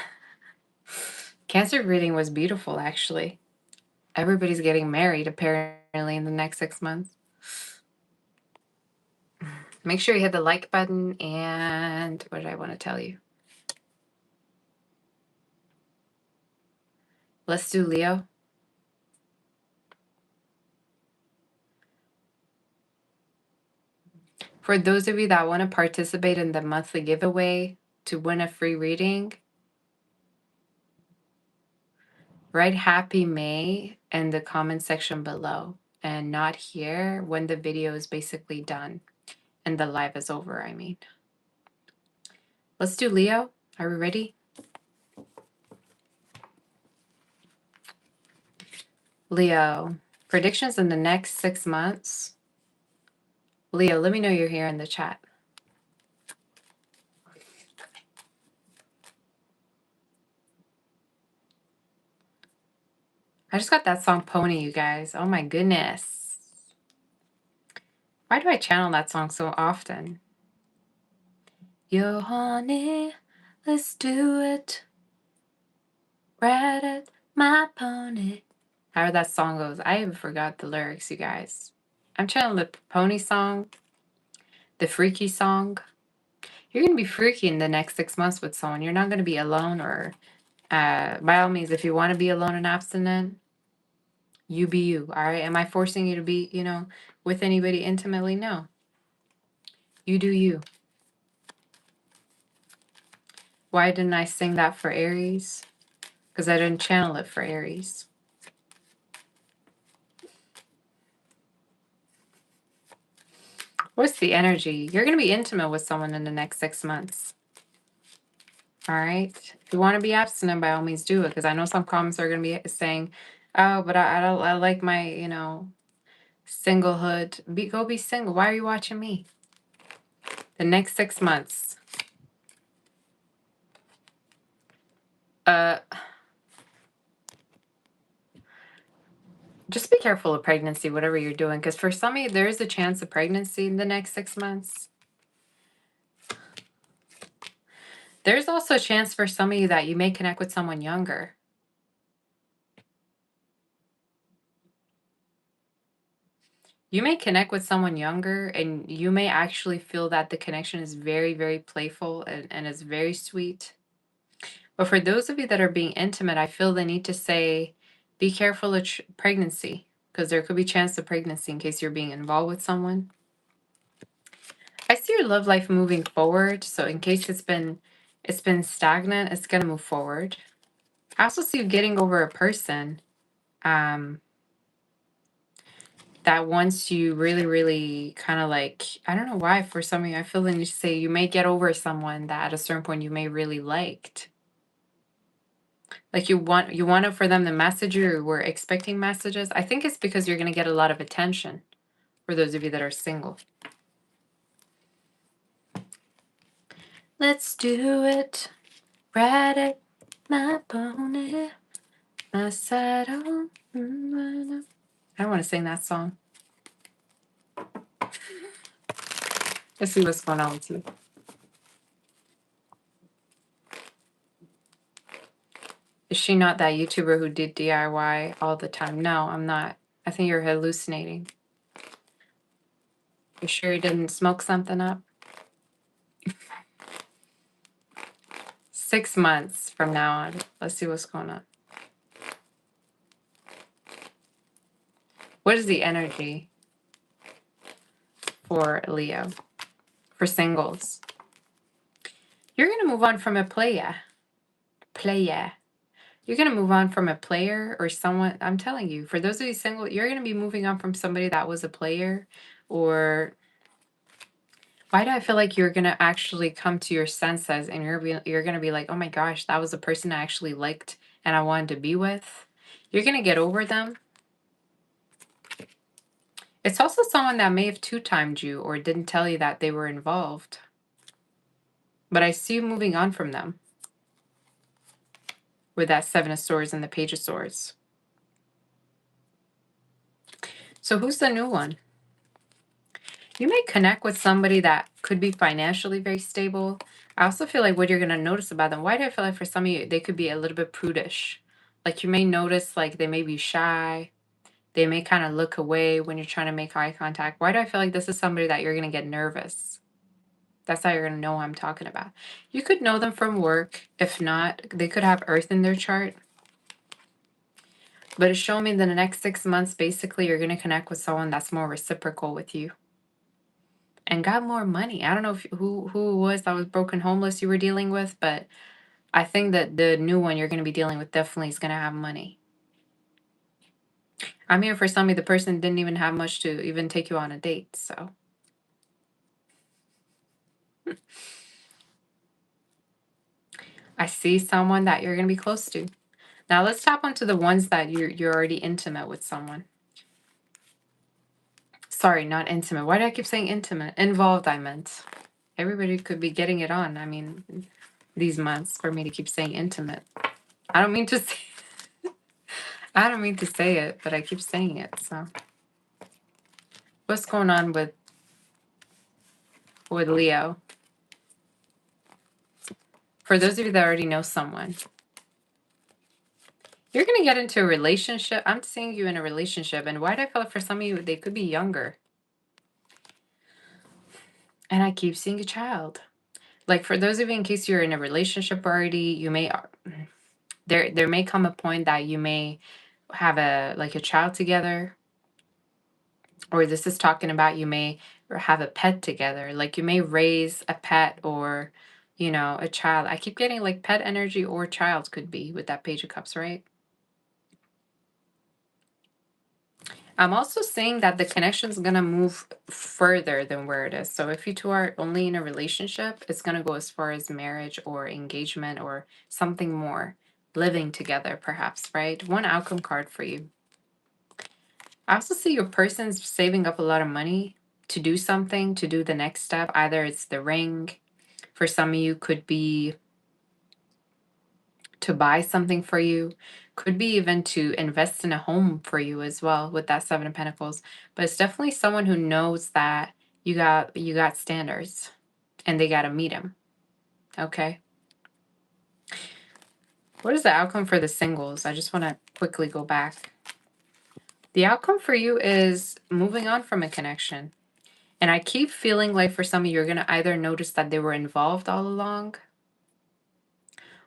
Cancer reading was beautiful, actually. Everybody's getting married, apparently, in the next 6 months. Make sure you hit the like button, and what did I want to tell you? Let's do Leo. For those of you that want to participate in the monthly giveaway to win a free reading, write Happy May in the comment section below, and not here when the video is basically done and the live is over, I mean. Let's do Leo. Are we ready? Leo, predictions in the next 6 months. Leo, let me know you're here in the chat. I just got that song Pony, you guys. Oh my goodness. Why do I channel that song so often? Yo, honey, let's do it. Ride it, my pony. However that song goes. I even forgot the lyrics, you guys. I'm channeling the pony song, the freaky song. You're going to be freaky in the next 6 months with someone. You're not going to be alone, or by all means, if you want to be alone and abstinent, you be you, all right? Am I forcing you to be, you know, with anybody intimately? No. You do you. Why didn't I sing that for Aries? Because I didn't channel it for Aries. What's the energy? You're going to be intimate with someone in the next 6 months. All right? If you want to be abstinent, by all means do it. Because I know some comments are going to be saying, oh, but I like my, you know, singlehood. Go be single. Why are you watching me? The next 6 months. Just be careful of pregnancy, whatever you're doing, because for some of you, there is a chance of pregnancy in the next 6 months. There's also a chance for some of you that you may connect with someone younger. You may connect with someone younger, and you may actually feel that the connection is very, very playful and is very sweet. But for those of you that are being intimate, I feel the need to say, be careful of pregnancy, because there could be chance of pregnancy in case you're being involved with someone. I see your love life moving forward. So in case it's been stagnant, it's gonna move forward. I also see you getting over a person that wants you really, really kind of like, I don't know why, for some of you, I feel the need to say you may get over someone that at a certain point you may really liked. Like you want it for them to message you, or were expecting messages. I think it's because you're gonna get a lot of attention for those of you that are single. Let's do it. Ride it, my pony, my saddle. I don't want to sing that song. Let's see what's going on with you. Is she not that YouTuber who did DIY all the time? No, I'm not. I think you're hallucinating. You sure you didn't smoke something up? 6 months from now on. Let's see what's going on. What is the energy for Leo? For singles? You're going to move on from a player. You're going to move on from a player or someone. I'm telling you, for those of you single, you're going to be moving on from somebody that was a player. Or why do I feel like you're going to actually come to your senses and you're going to be like, oh my gosh, that was a person I actually liked and I wanted to be with. You're going to get over them. It's also someone that may have two-timed you or didn't tell you that they were involved. But I see you moving on from them with that Seven of Swords and the Page of Swords. So who's the new one? You may connect with somebody that could be financially very stable. I also feel like what you're going to notice about them, why do I feel like for some of you, they could be a little bit prudish. Like you may notice like they may be shy. They may kind of look away when you're trying to make eye contact. Why do I feel like this is somebody that you're going to get nervous? That's how you're going to know who I'm talking about. You could know them from work. If not, they could have Earth in their chart. But it's showing me that in the next 6 months, basically, you're going to connect with someone that's more reciprocal with you and got more money. I don't know if who it was that was broken homeless you were dealing with, but I think that the new one you're going to be dealing with definitely is going to have money. I'm here for somebody, the person didn't even have much to even take you on a date, so. I see someone that you're going to be close to. Now let's tap onto the ones that you're already intimate with someone. Sorry, not intimate. Why do I keep saying intimate? Involved, I meant. Everybody could be getting it on. I mean, these months for me to keep saying intimate. I don't mean to say I don't mean to say it, but I keep saying it. So what's going on with Leo? For those of you that already know someone, you're going to get into a relationship. I'm seeing you in a relationship. And why do I feel like for some of you, they could be younger? And I keep seeing a child. Like for those of you, in case you're in a relationship already, you may, there may come a point that you may have a child together. Or this is talking about you may have a pet together. Like you may raise a pet or, a child. I keep getting like pet energy or child could be with that Page of Cups, right? I'm also saying that the connection is going to move further than where it is. So if you two are only in a relationship, it's going to go as far as marriage or engagement or something more. Living together, perhaps, right? One outcome card for you. I also see your person's saving up a lot of money to do something, to do the next step. Either it's the ring. For some of you, could be to buy something for you. Could be even to invest in a home for you as well with that Seven of Pentacles. But it's definitely someone who knows that you got standards and they got to meet them. Okay. What is the outcome for the singles? I just want to quickly go back. The outcome for you is moving on from a connection. And I keep feeling like for some of you, you're going to either notice that they were involved all along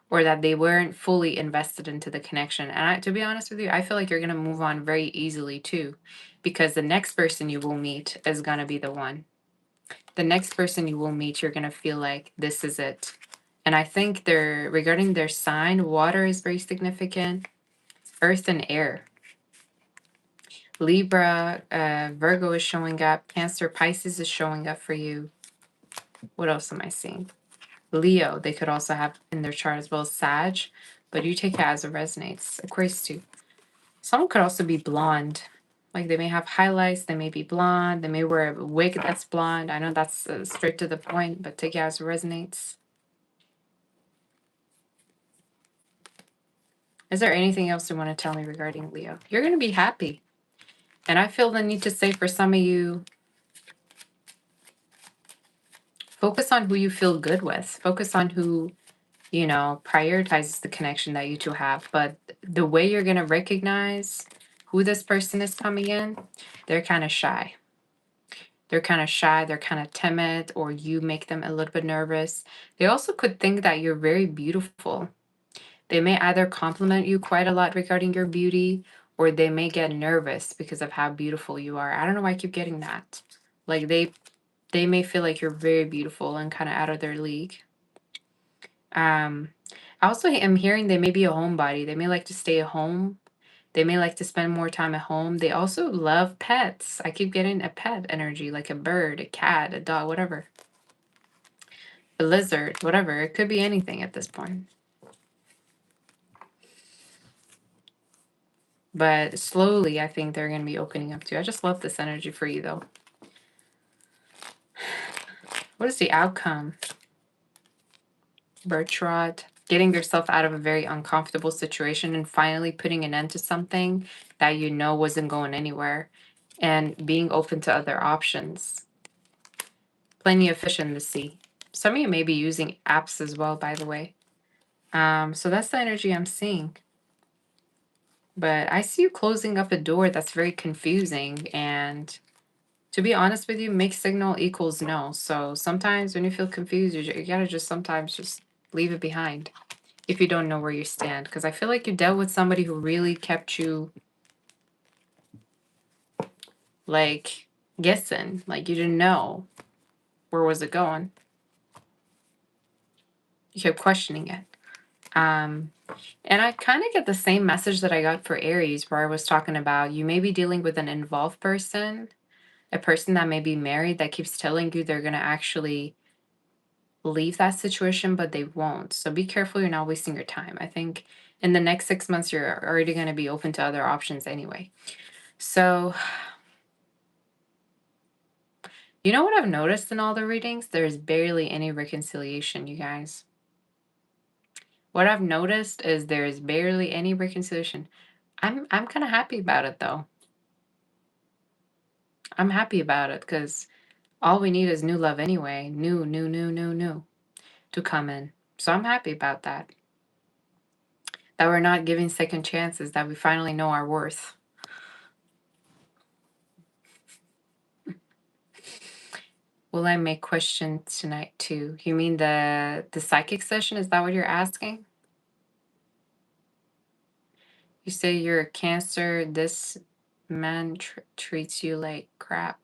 or that they weren't fully invested into the connection. And to be honest with you, I feel like you're going to move on very easily too, because the next person you will meet is going to be the one. The next person you will meet, you're going to feel like this is it. And I think regarding their sign, water is very significant, earth and air. Libra, Virgo is showing up. Cancer, Pisces is showing up for you. What else am I seeing? Leo, they could also have in their chart as well as Sag, but you take it as it resonates. Aquarius too. Someone could also be blonde. Like they may have highlights, they may be blonde, they may wear a wig that's blonde. I know that's straight to the point, but take it as it resonates. Is there anything else you want to tell me regarding Leo? You're going to be happy. And I feel the need to say for some of you, focus on who you feel good with. Focus on who, prioritizes the connection that you two have. But the way you're going to recognize who this person is coming in, they're kind of shy. They're kind of shy, they're kind of timid, or you make them a little bit nervous. They also could think that you're very beautiful. They may either compliment you quite a lot regarding your beauty, or they may get nervous because of how beautiful you are. I don't know why I keep getting that. Like they may feel like you're very beautiful and kind of out of their league. I also am hearing they may be a homebody. They may like to stay at home. They may like to spend more time at home. They also love pets. I keep getting a pet energy, like a bird, a cat, a dog, whatever. A lizard, whatever. It could be anything at this point. But slowly, I think they're going to be opening up to. I just love this energy for you, though. What is the outcome? Birchrod. Getting yourself out of a very uncomfortable situation and finally putting an end to something that you know wasn't going anywhere. And being open to other options. Plenty of fish in the sea. Some of you may be using apps as well, by the way. So that's the energy I'm seeing. But I see you closing up a door that's very confusing. And to be honest with you, mixed signal equals no. So sometimes when you feel confused, you gotta just sometimes just leave it behind if you don't know where you stand. Because I feel like you dealt with somebody who really kept you like guessing. Like you didn't know where was it going. You kept questioning it. And I kind of get the same message that I got for Aries, where I was talking about you may be dealing with an involved person, a person that may be married that keeps telling you they're going to actually leave that situation, but they won't. So be careful you're not wasting your time. I think in the next 6 months, you're already going to be open to other options anyway. So, you know what I've noticed in all the readings? There's barely any reconciliation, you guys. What I've noticed is there's barely any reconciliation. I'm kind of happy about it though. I'm happy about it because all we need is new love anyway. New to come in. So I'm happy about that. That we're not giving second chances, that we finally know our worth. Will I make questions tonight too? You mean the psychic session? Is that what you're asking? You say you're a Cancer. This man treats you like crap.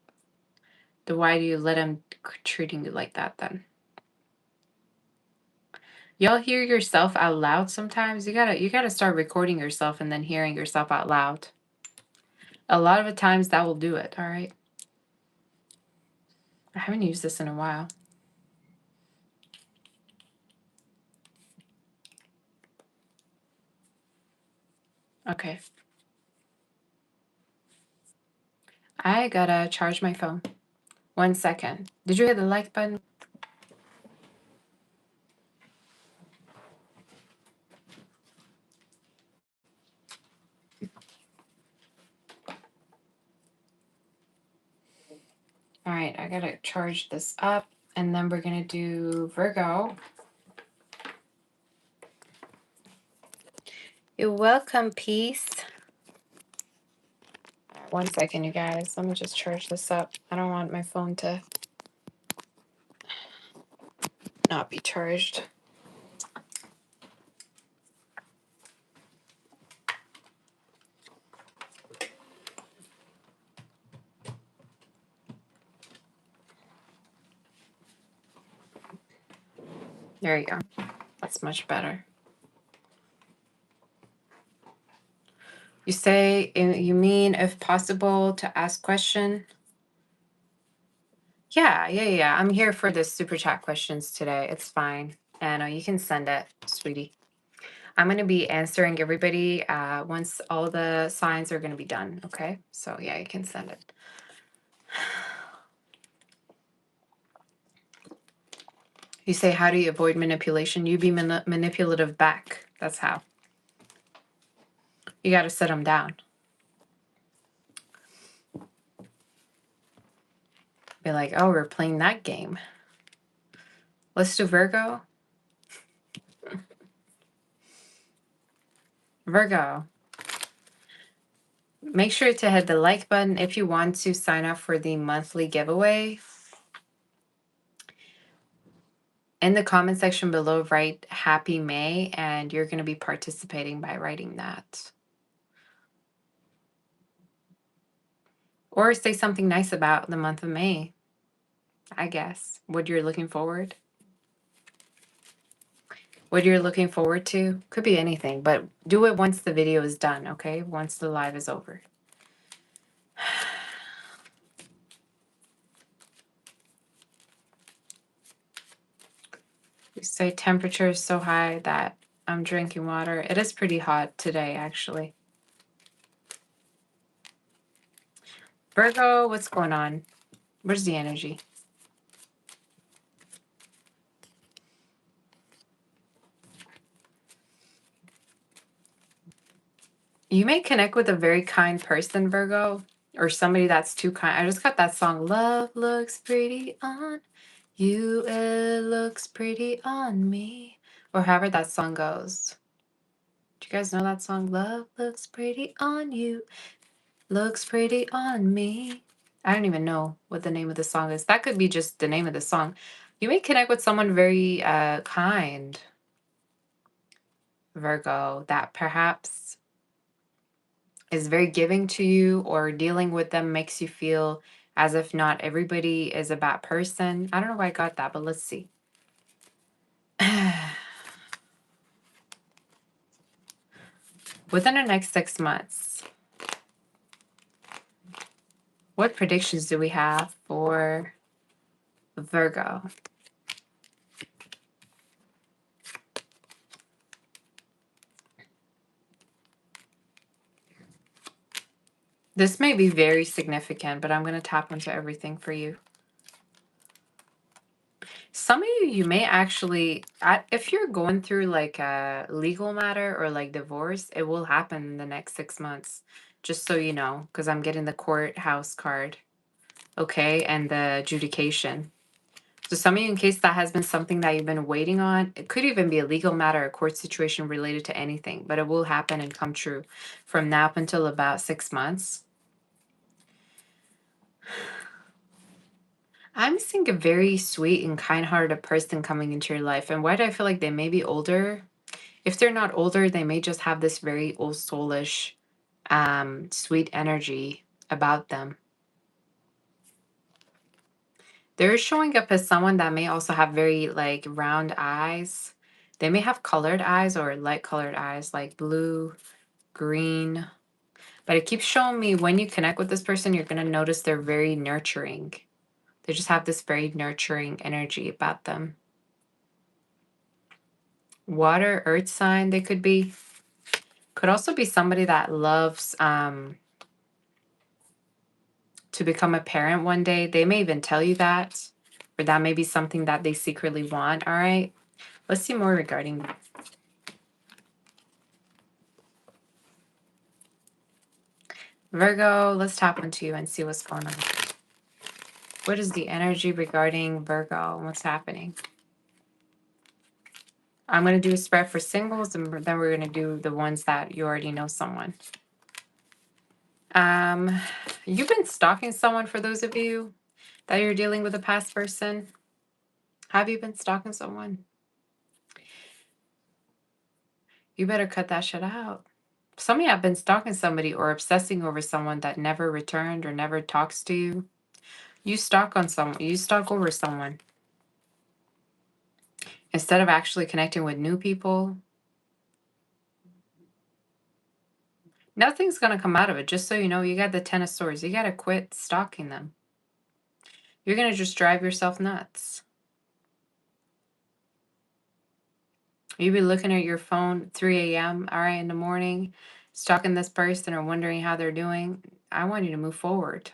Then why do you let him treating you like that then? Y'all hear yourself out loud sometimes? You gotta start recording yourself and then hearing yourself out loud. A lot of the times that will do it, all right? I haven't used this in a while. Okay. I gotta charge my phone. 1 second. Did you hit the like button? All right, I gotta charge this up, and then we're gonna do Virgo. You're welcome, peace. 1 second, you guys. Let me just charge this up. I don't want my phone to not be charged. There you go. That's much better. You say, you mean if possible to ask question? Yeah. I'm here for the super chat questions today. It's fine. And you can send it, sweetie. I'm going to be answering everybody once all the signs are going to be done. Okay. So yeah, you can send it. You say, how do you avoid manipulation? You be manipulative back. That's how. You got to sit them down. Be like, oh, we're playing that game. Let's do Virgo. Virgo. Make sure to hit the like button if you want to sign up for the monthly giveaway. In the comment section below, write Happy May, and you're going to be participating by writing that. Or say something nice about the month of May, I guess. What you're looking forward. What you're looking forward to. Could be anything, but do it once the video is done, okay? Once the live is over. You say temperature is so high that I'm drinking water. It is pretty hot today, actually. Virgo, what's going on? Where's the energy? You may connect with a very kind person, Virgo, or somebody that's too kind. I just got that song, Love Looks Pretty on You, It Looks Pretty on Me, or however that song goes. Do you guys know that song? Love looks pretty on you, looks pretty on me. I don't even know what the name of the song is. That could be just the name of the song. You may connect with someone very kind, Virgo, that perhaps is very giving to you, or dealing with them makes you feel as if not everybody is a bad person. I don't know why I got that, but let's see. Within the next 6 months, what predictions do we have for Virgo? This may be very significant, but I'm going to tap into everything for you. Some of you may actually, if you're going through like a legal matter or like divorce, it will happen in the next 6 months. Just so you know, because I'm getting the courthouse card. Okay, and the adjudication. So some of you, in case that has been something that you've been waiting on, it could even be a legal matter, a court situation related to anything, but it will happen and come true from now up until about 6 months. I'm seeing a very sweet and kind-hearted person coming into your life. And why do I feel like they may be older? If they're not older, they may just have this very old soulish, sweet energy about them. They're showing up as someone that may also have very like round eyes. They may have colored eyes or light colored eyes, like blue, green. But it keeps showing me when you connect with this person, you're going to notice they're very nurturing. They just have this very nurturing energy about them. Water, earth sign, they could be. Could also be somebody that loves to become a parent one day. They may even tell you that, or that may be something that they secretly want. All right, let's see more regarding that. Virgo, let's tap into you and see what's going on. What is the energy regarding Virgo? What's happening? I'm going to do a spread for singles, and then we're going to do the ones that you already know someone. You've been stalking someone, for those of you that you're dealing with a past person. Have you been stalking someone? You better cut that shit out. Some of you have been stalking somebody or obsessing over someone that never returned or never talks to you. You stalk on someone, you stalk over someone. Instead of actually connecting with new people, nothing's going to come out of it. Just so you know, you got the Ten of Swords. You got to quit stalking them. You're going to just drive yourself nuts. You be looking at your phone 3 a.m., all right, in the morning, stalking this person or wondering how they're doing. I want you to move forward.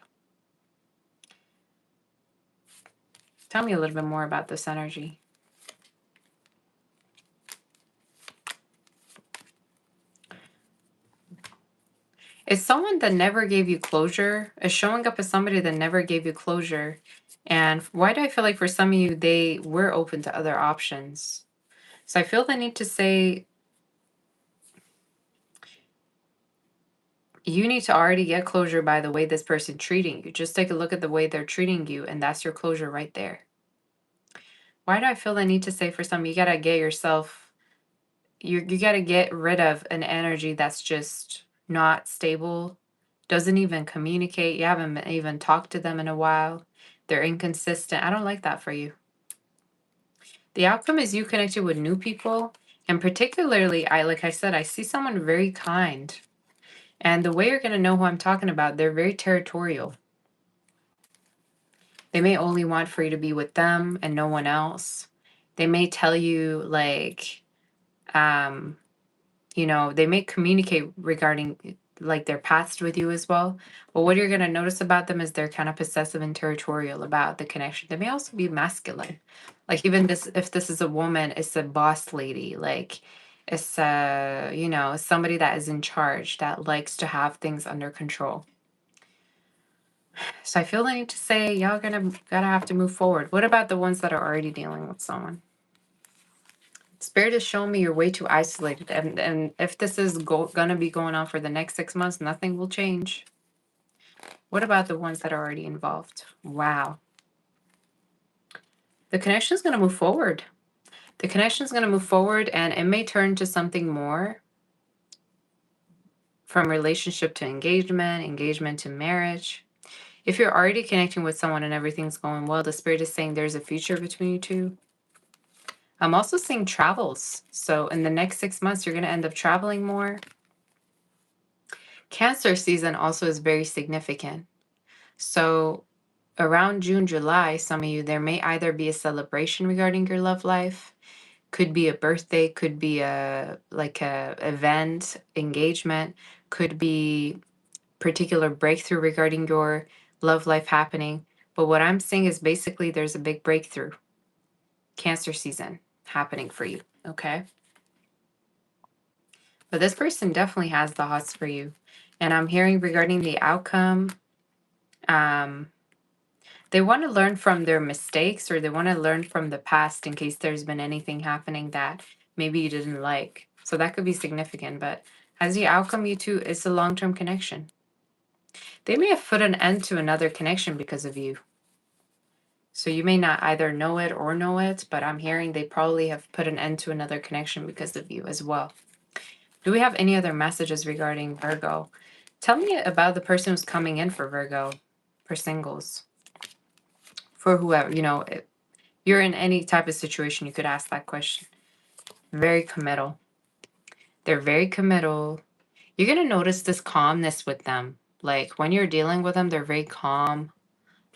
Tell me a little bit more about this energy. It's someone that never gave you closure. It's showing up as somebody that never gave you closure. And why do I feel like for some of you, they were open to other options? So I feel the need to say, you need to already get closure by the way this person treating you. Just take a look at the way they're treating you, and that's your closure right there. Why do I feel the need to say for some, you got to get yourself, you got to get rid of an energy that's just not stable, doesn't even communicate. You haven't even talked to them in a while. They're inconsistent. I don't like that for you. The outcome is you connected with new people. And particularly, like I said, I see someone very kind. And the way you're going to know who I'm talking about, they're very territorial. They may only want for you to be with them and no one else. They may tell you, like, they may communicate regarding like their past with you as well. But what you're going to notice about them is they're kind of possessive and territorial about the connection. They may also be masculine. Like even this, if this is a woman, it's a boss lady. Like it's somebody that is in charge, that likes to have things under control. So I feel the need to say y'all gotta have to move forward. What about the ones that are already dealing with someone? Spirit is showing me you're way too isolated. And if this is gonna be going on for the next 6 months, nothing will change. What about the ones that are already involved? Wow. The connection is gonna move forward. The connection is gonna move forward, and it may turn to something more, from relationship to engagement, engagement to marriage. If you're already connecting with someone and everything's going well, the Spirit is saying there's a future between you two. I'm also seeing travels. So in the next 6 months, you're going to end up traveling more. Cancer season also is very significant. So around June, July, some of you, there may either be a celebration regarding your love life, could be a birthday, could be a event, engagement, could be particular breakthrough regarding your love life happening. But what I'm seeing is basically there's a big breakthrough, Cancer season happening for you, okay? But this person definitely has the hots for you. And I'm hearing regarding the outcome, they want to learn from their mistakes, or they want to learn from the past in case there's been anything happening that maybe you didn't like. So that could be significant. But as the outcome, you two, it's a long-term connection. They may have put an end to another connection because of you. So you may not either know it or know it, but I'm hearing they probably have put an end to another connection because of you as well. Do we have any other messages regarding Virgo? Tell me about the person who's coming in for Virgo, for singles, for whoever, if you're in any type of situation, you could ask that question. Very committal. They're very committal. You're going to notice this calmness with them. Like when you're dealing with them, they're very calm.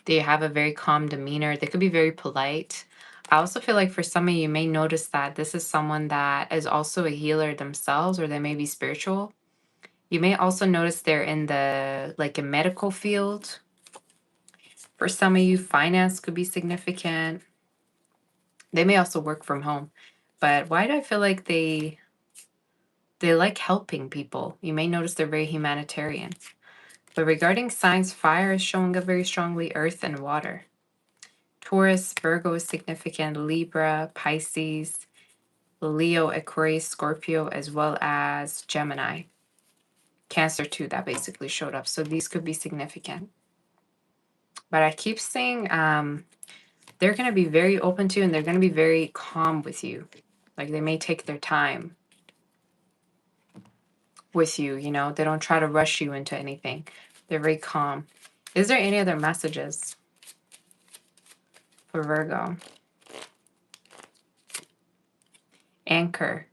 They have a very calm demeanor. They could be very polite. I also feel like for some of you may notice that this is someone that is also a healer themselves, or they may be spiritual. You may also notice they're in a medical field. For some of you, finance could be significant. They may also work from home. But why do I feel like they like helping people? You may notice they're very humanitarian. But regarding signs, fire is showing up very strongly, earth and water. Taurus, Virgo is significant, Libra, Pisces, Leo, Aquarius, Scorpio, as well as Gemini. Cancer too, that basically showed up. So these could be significant. But I keep saying they're going to be very open to you, and they're going to be very calm with you. Like they may take their time with you, you know. They don't try to rush you into anything. They're very calm. Is there any other messages for Virgo? Anchor.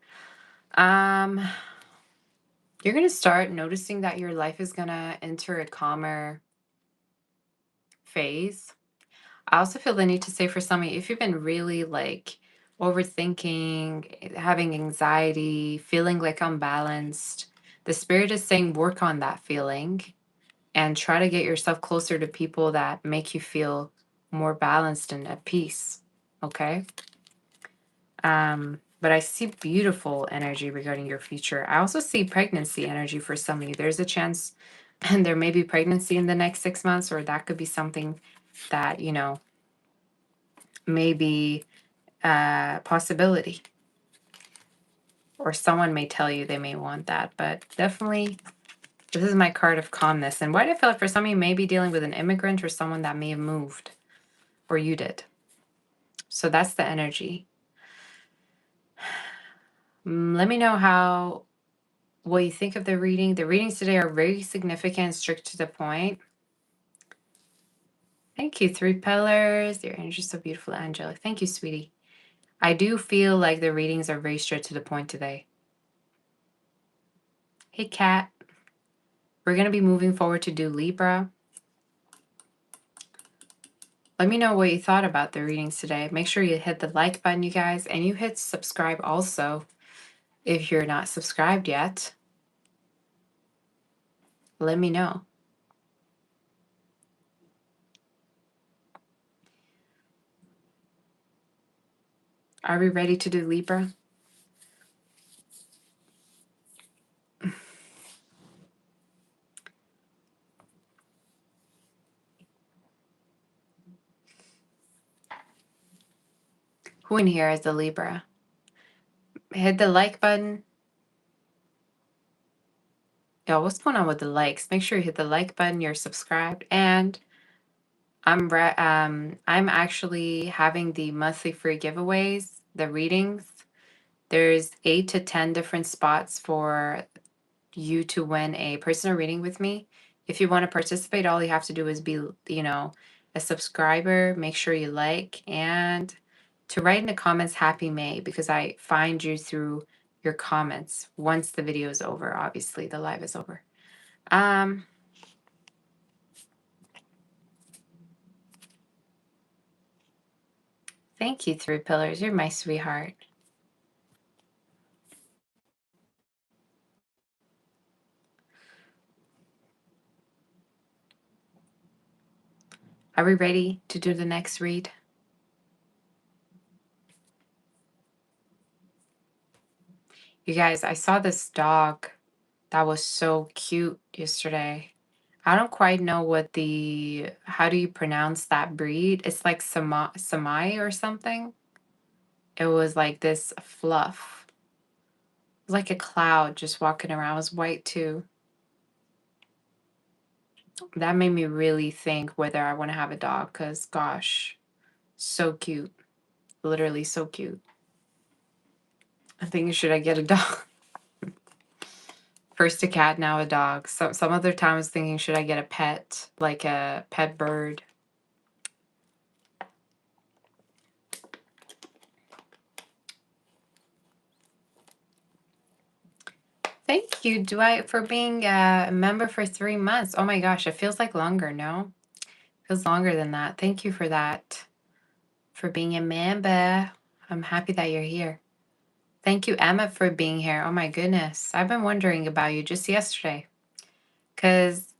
You're going to start noticing that your life is going to enter a calmer phase. I also feel the need to say for some of you, if you've been really like overthinking, having anxiety, feeling like unbalanced, the spirit is saying work on that feeling and try to get yourself closer to people that make you feel more balanced and at peace. Okay? But I see beautiful energy regarding your future. I also see pregnancy energy for some of you. There's a chance and there may be pregnancy in the next 6 months, or that could be something that, you know, maybe a possibility. Or someone may tell you they may want that, but definitely this is my card of calmness. And why do I feel like for some of you may be dealing with an immigrant or someone that may have moved, or you did. So that's the energy. Let me know what you think of the reading. The readings today are very significant, strict to the point. Thank you, Three Pillars. Your energy is so beautiful, angelic. Thank you, sweetie. I do feel like the readings are very straight to the point today. Hey, Kat. We're going to be moving forward to do Libra. Let me know what you thought about the readings today. Make sure you hit the like button, you guys, and you hit subscribe also if you're not subscribed yet. Let me know. Are we ready to do Libra? Who in here is the Libra? Hit the like button. Yo, what's going on with the likes? Make sure you hit the like button, you're subscribed, and I'm actually having the monthly free giveaways, the readings. There's 8 to 10 different spots for you to win a personal reading with me. If you want to participate, all you have to do is be, you know, a subscriber. Make sure you like, and to write in the comments Happy May, because I find you through your comments once the video is over. Obviously, the live is over. Thank you, Three Pillars. You're my sweetheart. Are we ready to do the next read? You guys, I saw this dog that was so cute yesterday. I don't quite know how do you pronounce that breed? It's like Samai or something. It was like this fluff. It was like a cloud just walking around. It was white too. That made me really think whether I want to have a dog, because gosh, so cute. Literally so cute. I think should I get a dog? First a cat, now a dog. Some other time I was thinking, should I get a pet, like a pet bird? Thank you, Dwight, for being a member for 3 months. Oh my gosh, it feels like longer, no? It feels longer than that. Thank you for that, for being a member. I'm happy that you're here. Thank you, Emma, for being here. Oh my goodness. I've been wondering about you just yesterday. Because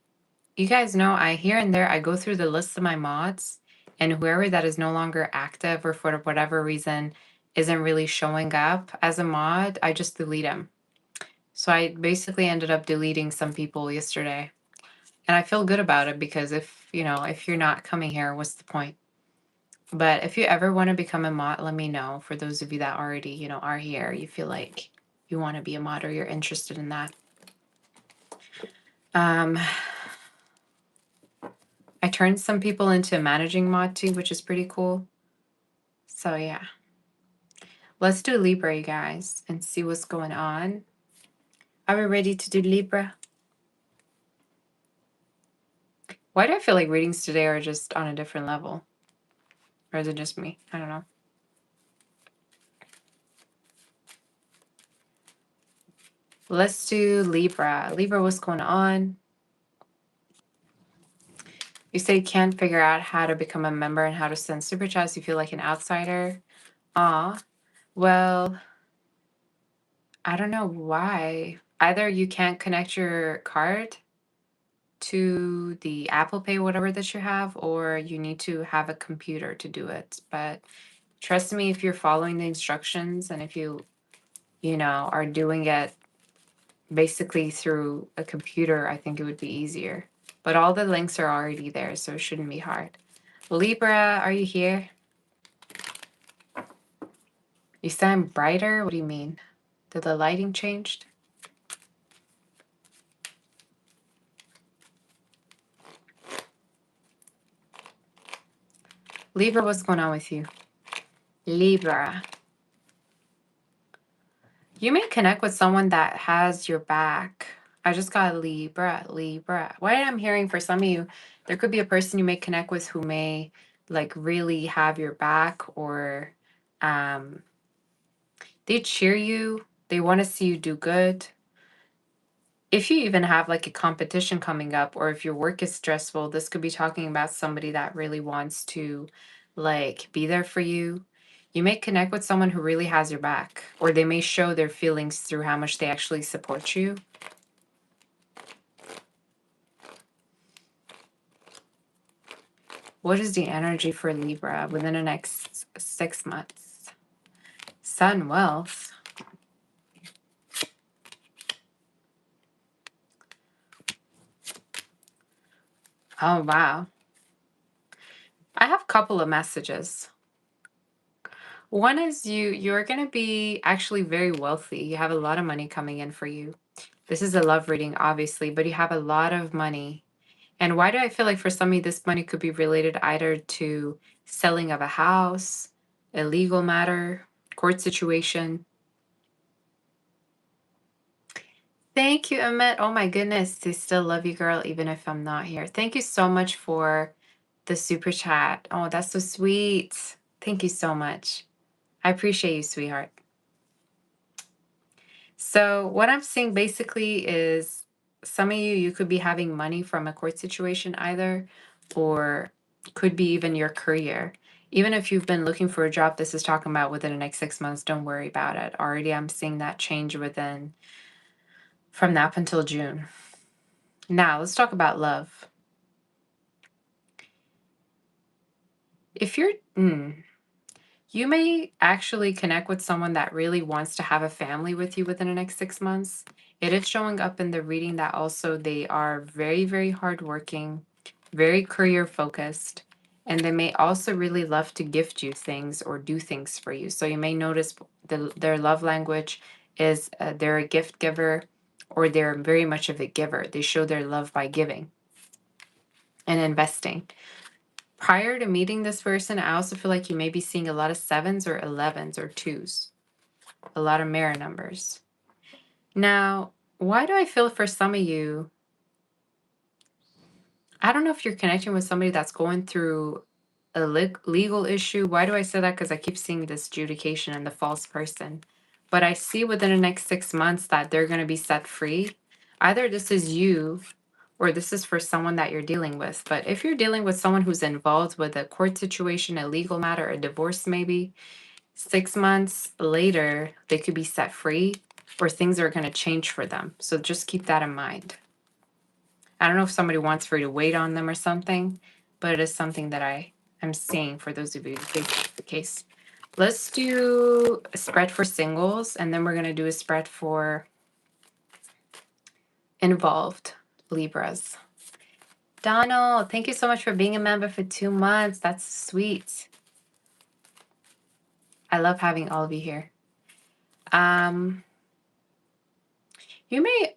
you guys know, here and there, I go through the list of my mods, and whoever that is no longer active or for whatever reason isn't really showing up as a mod, I just delete them. So I basically ended up deleting some people yesterday. And I feel good about it, because if you're not coming here, what's the point? But if you ever want to become a mod, let me know. For those of you that already, are here, you feel like you want to be a mod or you're interested in that. I turned some people into a managing mod too, which is pretty cool. So yeah. Let's do Libra, you guys, and see what's going on. Are we ready to do Libra? Why do I feel like readings today are just on a different level? Or is it just me? I don't know. Let's do Libra. Libra, what's going on? You say you can't figure out how to become a member and how to send super chats. You feel like an outsider. Well, I don't know why. Either you can't connect your card to the Apple Pay, whatever that you have, or you need to have a computer to do it. But trust me, if you're following the instructions and if you are doing it basically through a computer, I think it would be easier. But all the links are already there, so it shouldn't be hard. Libra, are you here? You sound brighter? What do you mean? Did the lighting changed? Libra, what's going on with you? Libra. You may connect with someone that has your back. I just got Libra. What I'm hearing for some of you, there could be a person you may connect with who may like really have your back, or they cheer you. They want to see you do good. If you even have like a competition coming up, or if your work is stressful, this could be talking about somebody that really wants to like be there for you. You may connect with someone who really has your back, or they may show their feelings through how much they actually support you. What is the energy for Libra within the next 6 months? Sun, wealth. Oh, wow. I have a couple of messages. One is you're going to be actually very wealthy. You have a lot of money coming in for you. This is a love reading, obviously, but you have a lot of money. And why do I feel like for some of you, this money could be related either to selling of a house, a legal matter, court situation? Thank you, Amit. Oh my goodness. I still love you, girl, even if I'm not here. Thank you so much for the super chat. Oh, that's so sweet. Thank you so much. I appreciate you, sweetheart. So what I'm seeing basically is some of you could be having money from a court situation either, or could be even your career. Even if you've been looking for a job, this is talking about within the next 6 months, don't worry about it. Already I'm seeing that change from now up until June. Now let's talk about love. If you're, you may actually connect with someone that really wants to have a family with you within the next 6 months. It is showing up in the reading that also they are very, very hardworking, very career focused, and they may also really love to gift you things or do things for you. So you may notice their love language is they're a gift giver, or they're very much of a giver. They show their love by giving and investing. Prior to meeting this person, I also feel like you may be seeing a lot of 7s or 11s or 2s, a lot of mirror numbers. Now, why do I feel for some of you, I don't know if you're connecting with somebody that's going through a legal issue. Why do I say that? Because I keep seeing this adjudication and the false person. But I see within the next 6 months that they're going to be set free. Either this is you, or this is for someone that you're dealing with. But if you're dealing with someone who's involved with a court situation, a legal matter, a divorce maybe, 6 months later, they could be set free, or things are going to change for them. So just keep that in mind. I don't know if somebody wants for you to wait on them or something, but it is something that I'm seeing for those of you who think the case. Let's do a spread for singles, and then we're going to do a spread for involved Libras. Donald, thank you so much for being a member for 2 months. That's sweet. I love having all of you here. Um, you may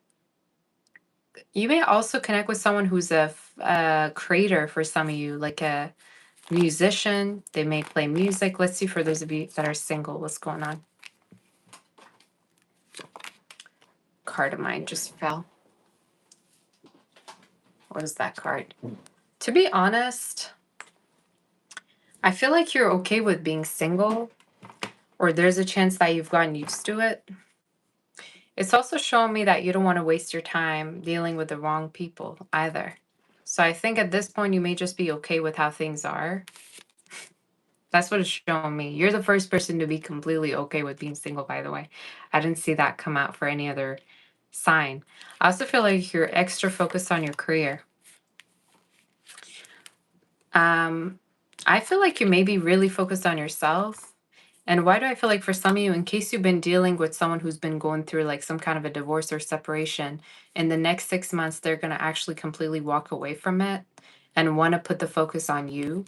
also connect with someone who's a creator for some of you, like a musician. They may play music. Let's see for those of you that are single, what's going on. Card of mine just fell. What is that card? To be honest, I feel like you're okay with being single, or there's a chance that you've gotten used to it. It's also showing me that you don't want to waste your time dealing with the wrong people either. So I think at this point, you may just be okay with how things are. That's what it's showing me. You're the first person to be completely okay with being single, by the way. I didn't see that come out for any other sign. I also feel like you're extra focused on your career. I feel like you may be really focused on yourself. And why do I feel like for some of you, in case you've been dealing with someone who's been going through like some kind of a divorce or separation, in the next 6 months, they're going to actually completely walk away from it and want to put the focus on you.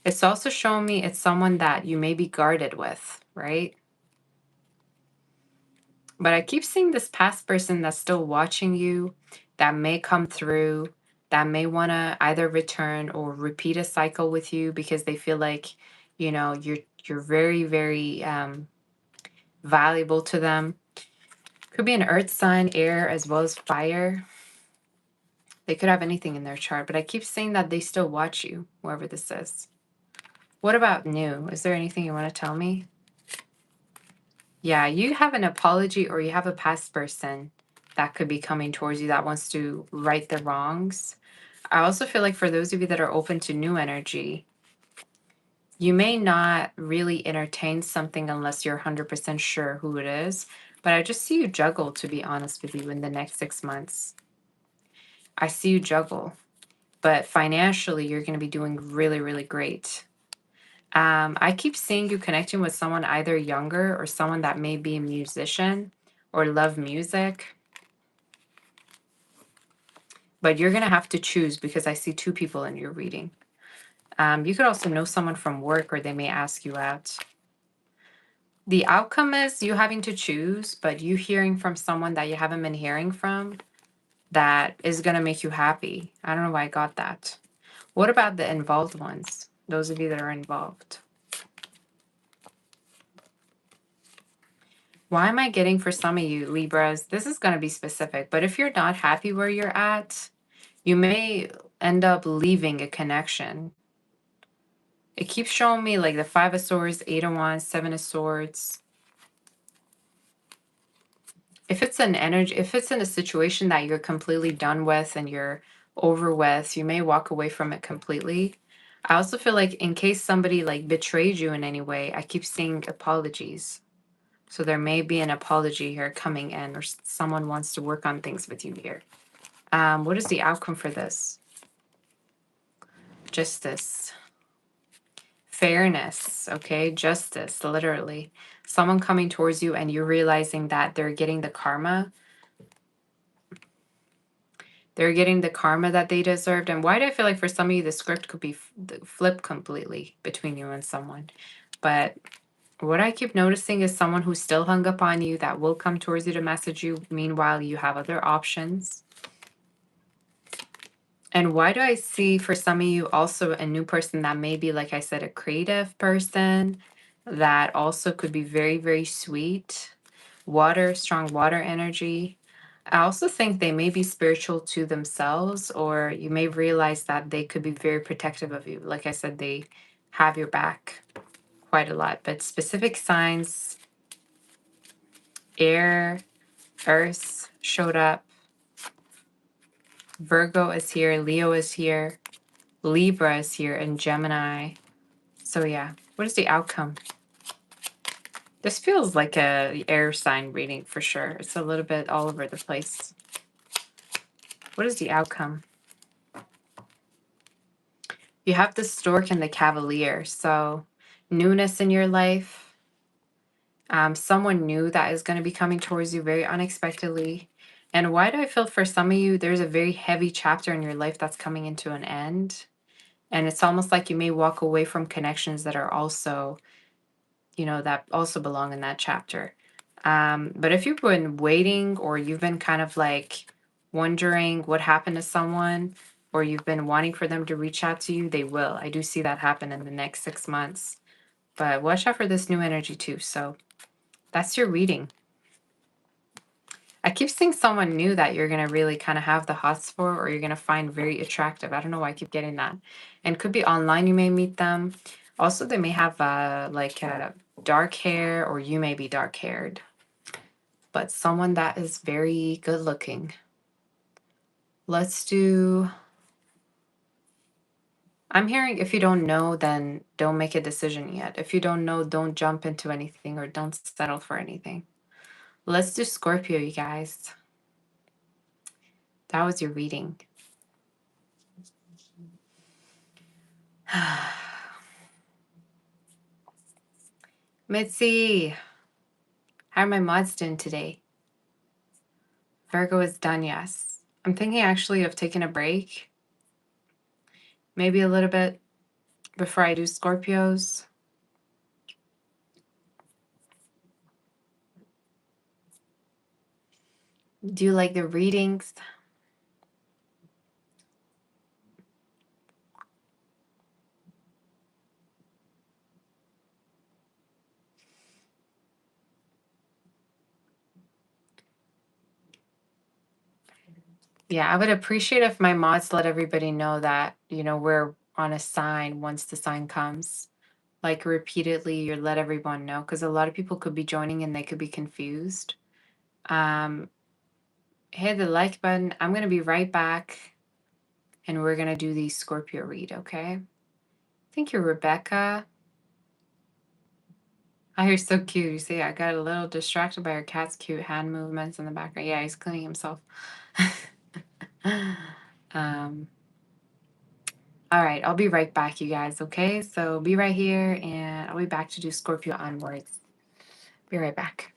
It's also showing me it's someone that you may be guarded with, right? But I keep seeing this past person that's still watching you, that may come through, that may want to either return or repeat a cycle with you because they feel like, you're very, very valuable to them. Could be an earth sign, air, as well as fire. They could have anything in their chart, but I keep saying that they still watch you, whoever this is. What about new? Is there anything you want to tell me? Yeah, you have an apology or you have a past person that could be coming towards you that wants to right the wrongs. I also feel like for those of you that are open to new energy, you may not really entertain something unless you're 100% sure who it is. But I just see you juggle, to be honest with you, in the next 6 months. I see you juggle. But financially, you're going to be doing really, really great. I keep seeing you connecting with someone either younger or someone that may be a musician or love music. But you're going to have to choose because I see two people in your reading. You could also know someone from work or they may ask you out. The outcome is you having to choose, but you hearing from someone that you haven't been hearing from that is going to make you happy. I don't know why I got that. What about the involved ones? Those of you that are involved. Why am I getting for some of you, Libras? This is going to be specific, but if you're not happy where you're at, you may end up leaving a connection. It keeps showing me like the 5 of Swords, 8 of Wands, 7 of Swords. If it's an energy, if it's in a situation that you're completely done with and you're over with, you may walk away from it completely. I also feel like in case somebody like betrayed you in any way, I keep seeing apologies. So there may be an apology here coming in, or someone wants to work on things with you here. What is the outcome for this? Justice. Fairness, okay? Justice, literally. Someone coming towards you and you're realizing that they're getting the karma. They're getting the karma that they deserved. And why do I feel like for some of you, the script could be flipped completely between you and someone? But what I keep noticing is someone who's still hung up on you that will come towards you to message you. Meanwhile, you have other options. And why do I see for some of you also a new person that may be, like I said, a creative person that also could be very, very sweet, water, strong water energy. I also think they may be spiritual to themselves, or you may realize that they could be very protective of you. Like I said, they have your back quite a lot, but specific signs, air, earth showed up. Virgo is here, Leo is here, Libra is here, and Gemini. So yeah, what is the outcome? This feels like a air sign reading for sure. It's a little bit all over the place. What is the outcome? You have the Stork and the Cavalier. So newness in your life. Someone new that is going to be coming towards you very unexpectedly. And why do I feel for some of you, there's a very heavy chapter in your life that's coming into an end. And it's almost like you may walk away from connections that are also, you know, that also belong in that chapter. But if you've been waiting, or you've been kind of like wondering what happened to someone, or you've been wanting for them to reach out to you, they will. I do see that happen in the next 6 months. But watch out for this new energy too. So that's your reading. I keep seeing someone new that you're going to really kind of have the hots for, or you're going to find very attractive. I don't know why I keep getting that. And could be online, you may meet them. Also, they may have like dark hair, or you may be dark haired. But someone that is very good looking. Let's do... I'm hearing, if you don't know, then don't make a decision yet. If you don't know, don't jump into anything, or don't settle for anything. Let's do Scorpio, you guys. That was your reading. Mitzi, how are my mods doing today? Virgo is done, yes. I'm thinking actually of taking a break. Maybe a little bit before I do Scorpios. Do you like the readings? Yeah, I would appreciate if my mods let everybody know that, you know, we're on a sign once the sign comes. Like repeatedly, you let everyone know, because a lot of people could be joining and they could be confused. Hit the like button. I'm going to be right back, and we're going to do the Scorpio read, okay? Thank you, Rebecca. Oh, you're so cute. You see, I got a little distracted by your cat's cute hand movements in the background. Yeah, he's cleaning himself. All right, I'll be right back, you guys, okay? So be right here, and I'll be back to do Scorpio onwards. Be right back.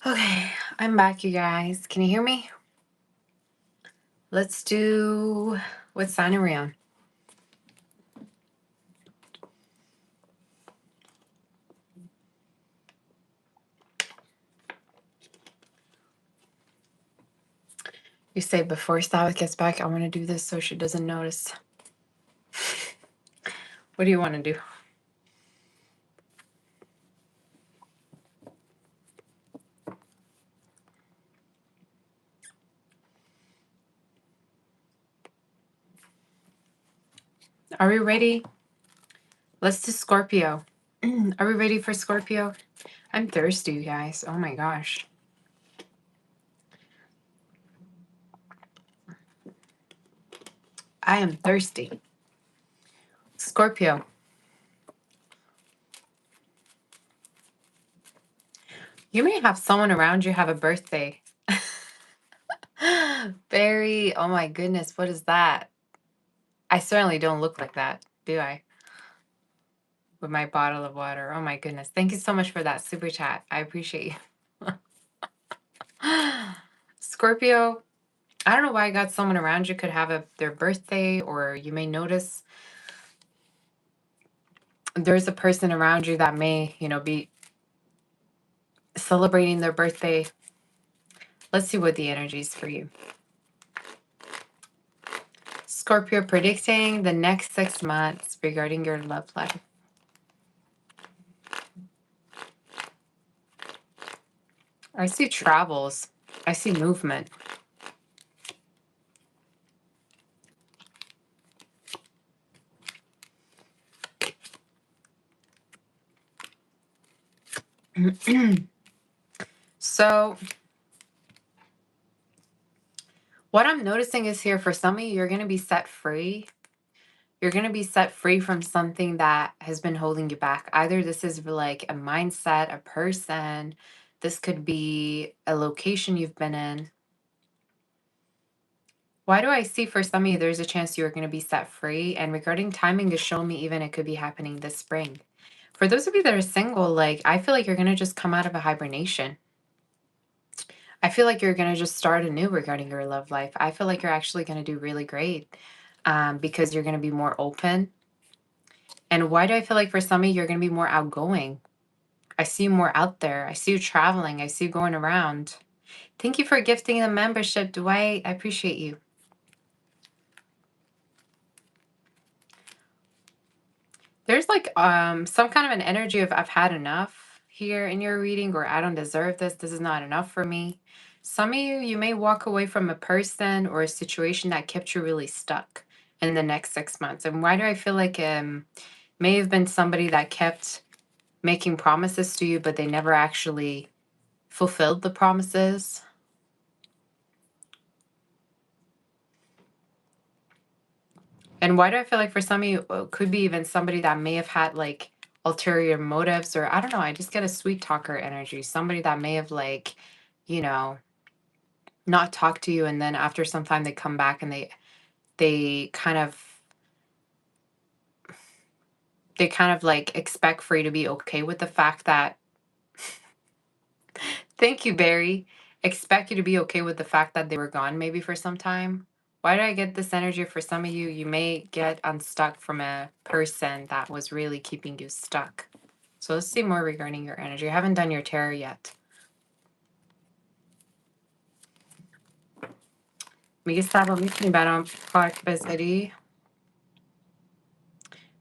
Okay, I'm back, you guys. Can you hear me? Let's do, what sign are we on? You say before Sabbath gets back, I want to do this so she doesn't notice. What do you want to do? Are we ready? Let's do Scorpio. Are we ready for Scorpio? I'm thirsty, you guys. Oh my gosh. I am thirsty. Scorpio. You may have someone around you have a birthday. Very, oh my goodness, what is that? I certainly don't look like that, do I? With my bottle of water. Oh my goodness. Thank you so much for that super chat. I appreciate you. Scorpio, I don't know why I got someone around you could have their birthday, or you may notice there's a person around you that may, be celebrating their birthday. Let's see what the energy is for you. Scorpio, predicting the next 6 months regarding your love life. I see travels. I see movement. So what I'm noticing is here for some of you, you're going to be set free. You're going to be set free from something that has been holding you back. Either this is like a mindset, a person. This could be a location you've been in. Why do I see for some of you, there's a chance you're going to be set free? And regarding timing is showing me even it could be happening this spring. For those of you that are single, I feel like you're going to just come out of a hibernation. I feel like you're going to just start anew regarding your love life. I feel like you're actually going to do really great because you're going to be more open. And why do I feel like for some of you, you're going to be more outgoing? I see you more out there. I see you traveling. I see you going around. Thank you for gifting the membership, Dwight. I appreciate you. There's some kind of an energy of I've had enough here in your reading, or I don't deserve this. This is not enough for me. Some of you may walk away from a person or a situation that kept you really stuck in the next 6 months. And why do I feel like may have been somebody that kept making promises to you, but they never actually fulfilled the promises? And why do I feel like for some of you, it could be even somebody that may have had like ulterior motives, or I don't know, I just get a sweet talker energy. Somebody that may have like, you know, not talked to you, and then after some time they come back and they kind of like expect for you to be okay with the fact that thank you, Barry. Expect you to be okay with the fact that they were gone maybe for some time. Why do I get this energy for some of you? You may get unstuck from a person that was really keeping you stuck. So let's see more regarding your energy. I haven't done your tarot yet. میگه سبا میتونی برام کارت بذاری؟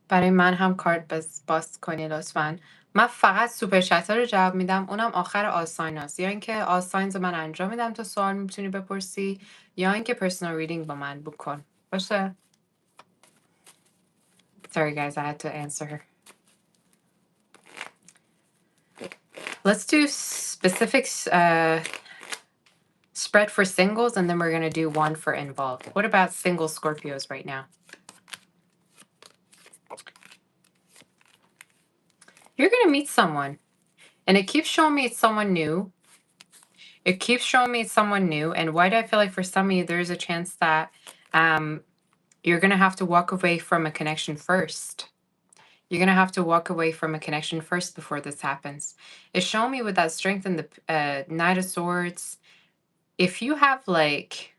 برای من هم کارت باز کنی لطفا. من فقط سوپر چت رو جواب میدم، اونم آخر آساین هست. یا اینکه آساینز من انجام میدم تا سوال میتونی بپرسی، یا اینکه پرسونال ریدینگ با من بوک کن. باشه؟ Sorry guys, I had to answer her. Let's do specific spread for singles, and then we're going to do one for involved. What about single Scorpios right now? You're going to meet someone, and it keeps showing me it's someone new. It keeps showing me it's someone new. And why do I feel like for some of you, there's a chance that you're going to have to walk away from a connection first. You're going to have to walk away from a connection first before this happens. It's showing me with that strength in the Knight of Swords. If you have like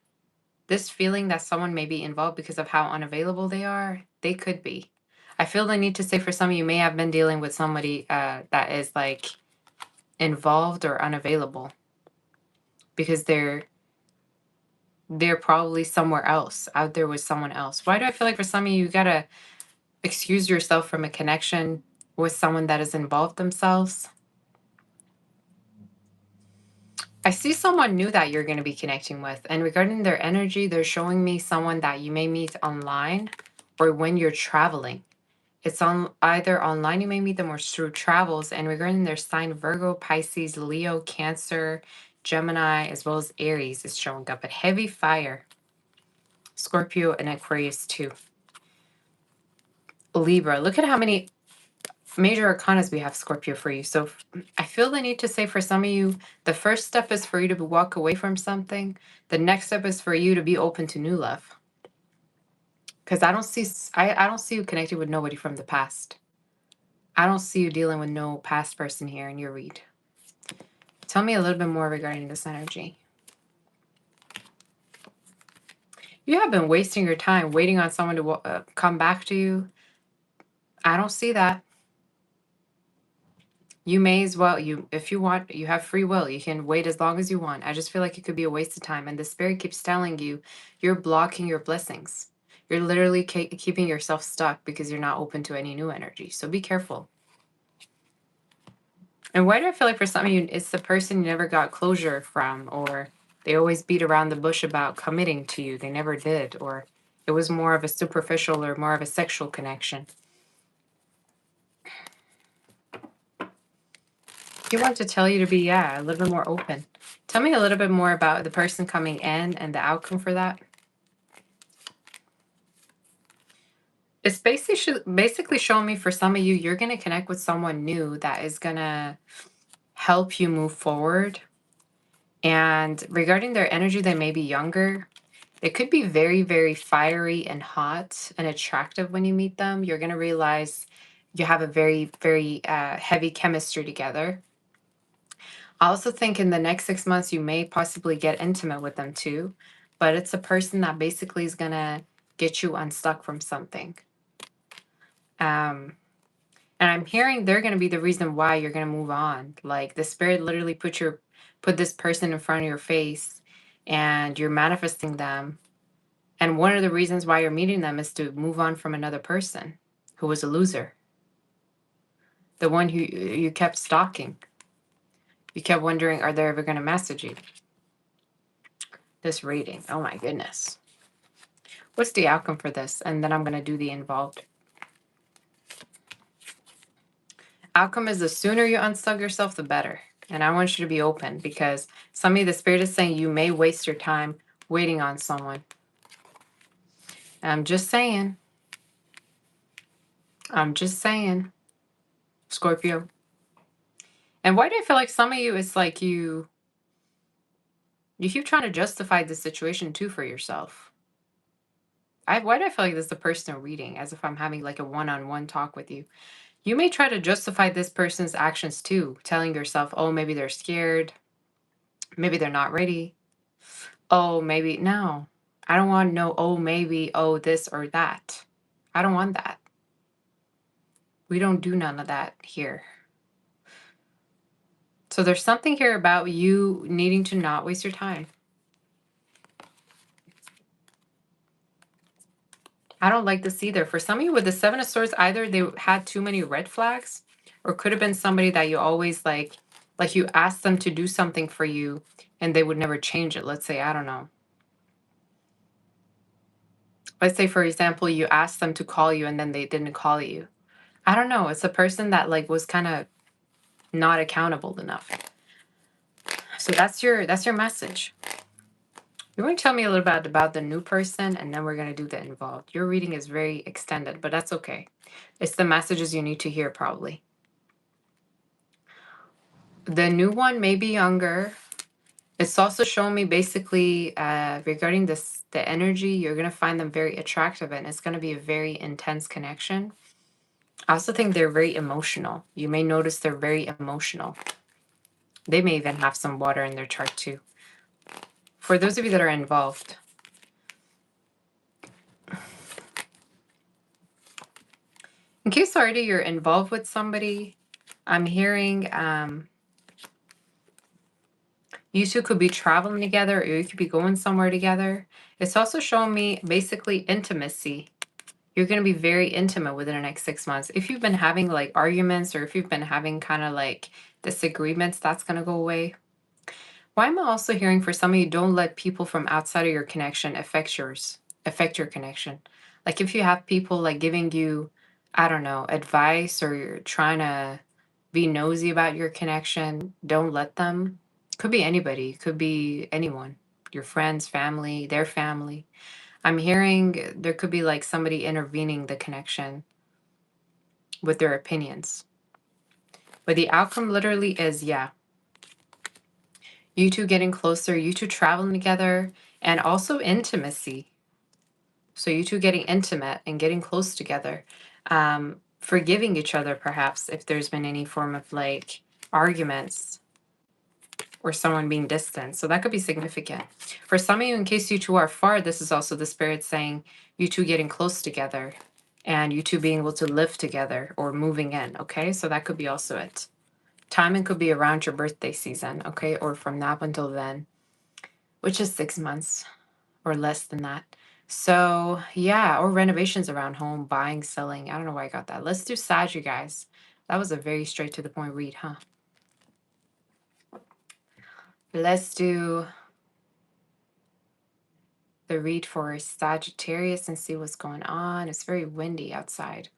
this feeling that someone may be involved because of how unavailable they are, they could be. I feel the need to say for some of you may have been dealing with somebody that is like involved or unavailable because they're probably somewhere else, out there with someone else. Why do I feel like for some of you, you gotta excuse yourself from a connection with someone that is involved themselves? I see someone new that you're going to be connecting with. And regarding their energy, they're showing me someone that you may meet online or when you're traveling. It's on either online, you may meet them, or through travels. And regarding their sign, Virgo, Pisces, Leo, Cancer, Gemini, as well as Aries is showing up. But heavy fire. Scorpio and Aquarius too. Libra. Look at how many major arcanas we have, Scorpio, for you. So I feel the need to say for some of you, the first step is for you to walk away from something. The next step is for you to be open to new love. Because I don't see you connected with nobody from the past. I don't see you dealing with no past person here in your read. Tell me a little bit more regarding this energy. You have been wasting your time waiting on someone to come back to you. I don't see that. You may as well, if you want, you have free will. You can wait as long as you want. I just feel like it could be a waste of time. And the spirit keeps telling you, you're blocking your blessings. You're literally keeping yourself stuck because you're not open to any new energy. So be careful. And why do I feel like for some of you, it's the person you never got closure from, or they always beat around the bush about committing to you. They never did, or it was more of a superficial or more of a sexual connection. You want to tell you to be, a little bit more open. Tell me a little bit more about the person coming in and the outcome for that. It's basically showing me for some of you, you're going to connect with someone new that is going to help you move forward. And regarding their energy, they may be younger. They could be very, very fiery and hot and attractive when you meet them. You're going to realize you have a very, very heavy chemistry together. I also think in the next 6 months, you may possibly get intimate with them too. But it's a person that basically is going to get you unstuck from something. And I'm hearing they're going to be the reason why you're going to move on. Like the spirit literally put this person in front of your face and you're manifesting them. And one of the reasons why you're meeting them is to move on from another person who was a loser. The one who you kept stalking. You kept wondering, are they ever going to message you? This reading. Oh my goodness. What's the outcome for this? And then I'm going to do the involved. Outcome is the sooner you unstuck yourself, the better. And I want you to be open because some of you, the spirit is saying you may waste your time waiting on someone. I'm just saying. I'm just saying, Scorpio. And why do I feel like some of you, it's like you keep trying to justify the situation too for yourself. Why do I feel like this is a personal reading, as if I'm having like a one-on-one talk with you? You may try to justify this person's actions too, telling yourself, oh, maybe they're scared. Maybe they're not ready. Oh, maybe, no. I don't want no, oh, maybe, oh, this or that. I don't want that. We don't do none of that here. So there's something here about you needing to not waste your time. I don't like this either. For some of you with the Seven of Swords, either they had too many red flags, or could have been somebody that you always like you asked them to do something for you and they would never change it. Let's say, I don't know. Let's say, for example, you asked them to call you and then they didn't call you. I don't know. It's a person that like was kind of not accountable enough. So that's your message. You're going to tell me a little bit about the new person, and then we're going to do the involved. Your reading is very extended, but that's okay. It's the messages you need to hear, probably. The new one may be younger. It's also showing me basically regarding this, the energy, you're going to find them very attractive, and it's going to be a very intense connection. I also think they're very emotional. You may notice they're very emotional. They may even have some water in their chart too. For those of you that are involved, in case already you're involved with somebody, I'm hearing you two could be traveling together, or you could be going somewhere together. It's also showing me basically intimacy. You're going to be very intimate within the next 6 months. If you've been having like arguments, or if you've been having kind of like disagreements, that's going to go away. Why am I also hearing for some of you, don't let people from outside of your connection affect your connection. Like if you have people like giving you, I don't know, advice, or you're trying to be nosy about your connection, don't let them. Could be anybody, could be anyone, your friends, family, their family. I'm hearing there could be like somebody intervening the connection with their opinions. But the outcome literally is, yeah, you two getting closer, you two traveling together, and also intimacy. So you two getting intimate and getting close together. Forgiving each other, perhaps, if there's been any form of like arguments or someone being distant. So that could be significant. For some of you, in case you two are far, this is also the spirit saying you two getting close together and you two being able to live together or moving in. Okay, so that could be also it. Timing could be around your birthday season, okay, or from now until then, which is 6 months or less than that. So yeah, or renovations around home, buying, selling. I don't know why I got that. Let's do Sag, you guys. That was a very straight to the point read, huh? Let's do the read for Sagittarius and see what's going on. It's very windy outside.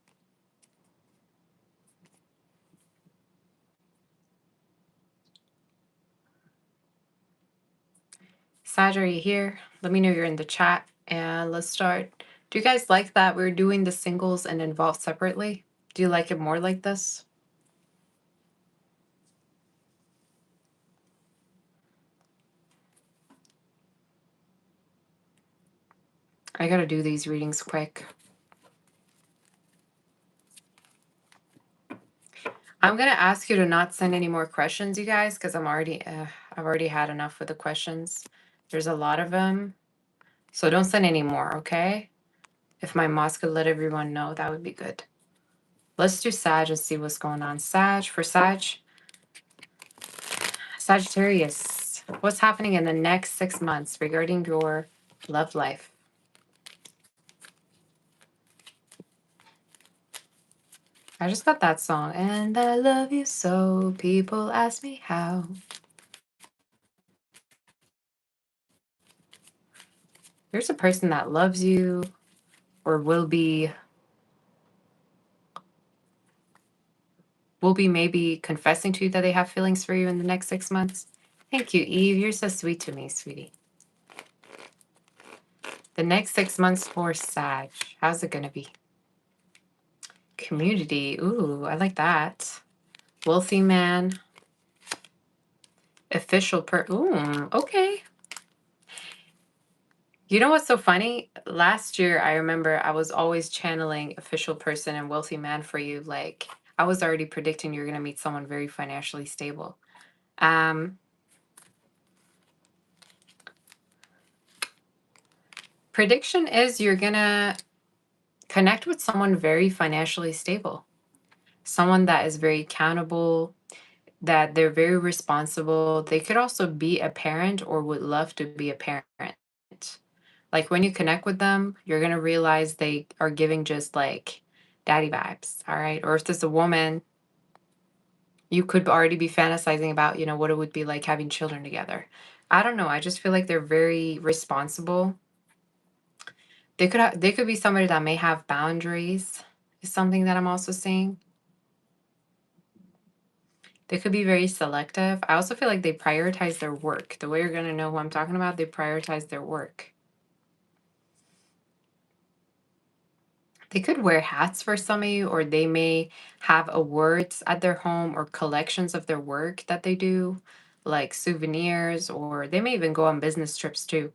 Sag, are you here? Let me know you're in the chat, and let's start. Do you guys like that we're doing the singles and involved separately? Do you like it more like this? I gotta do these readings quick. I'm gonna ask you to not send any more questions, you guys, because I've already had enough with the questions. There's a lot of them, so don't send any more, okay? If my mods could let everyone know, that would be good. Let's do Sag and see what's going on. For Sagittarius, what's happening in the next 6 months regarding your love life? I just got that song. And I love you so, people ask me how. There's a person that loves you or will be maybe confessing to you that they have feelings for you in the next 6 months. Thank you, Eve. You're so sweet to me, sweetie. The next 6 months for Sag, how's it going to be? community. Ooh, I like that. Wealthy man. Official ooh, okay. You know what's so funny? Last year, I remember I was always channeling official person and wealthy man for you. Like, I was already predicting you're going to meet someone very financially stable. Prediction is you're going to connect with someone very financially stable, someone that is very accountable, that they're very responsible. They could also be a parent or would love to be a parent. Like when you connect with them, you're going to realize they are giving just like daddy vibes. All right. Or if there's a woman, you could already be fantasizing about, what it would be like having children together. I don't know. I just feel like they're very responsible. They could be somebody that may have boundaries, is something that I'm also seeing. They could be very selective. I also feel like they prioritize their work. The way you're going to know who I'm talking about, they prioritize their work. They could wear hats for some of you, or they may have awards at their home or collections of their work that they do, like souvenirs, or they may even go on business trips too.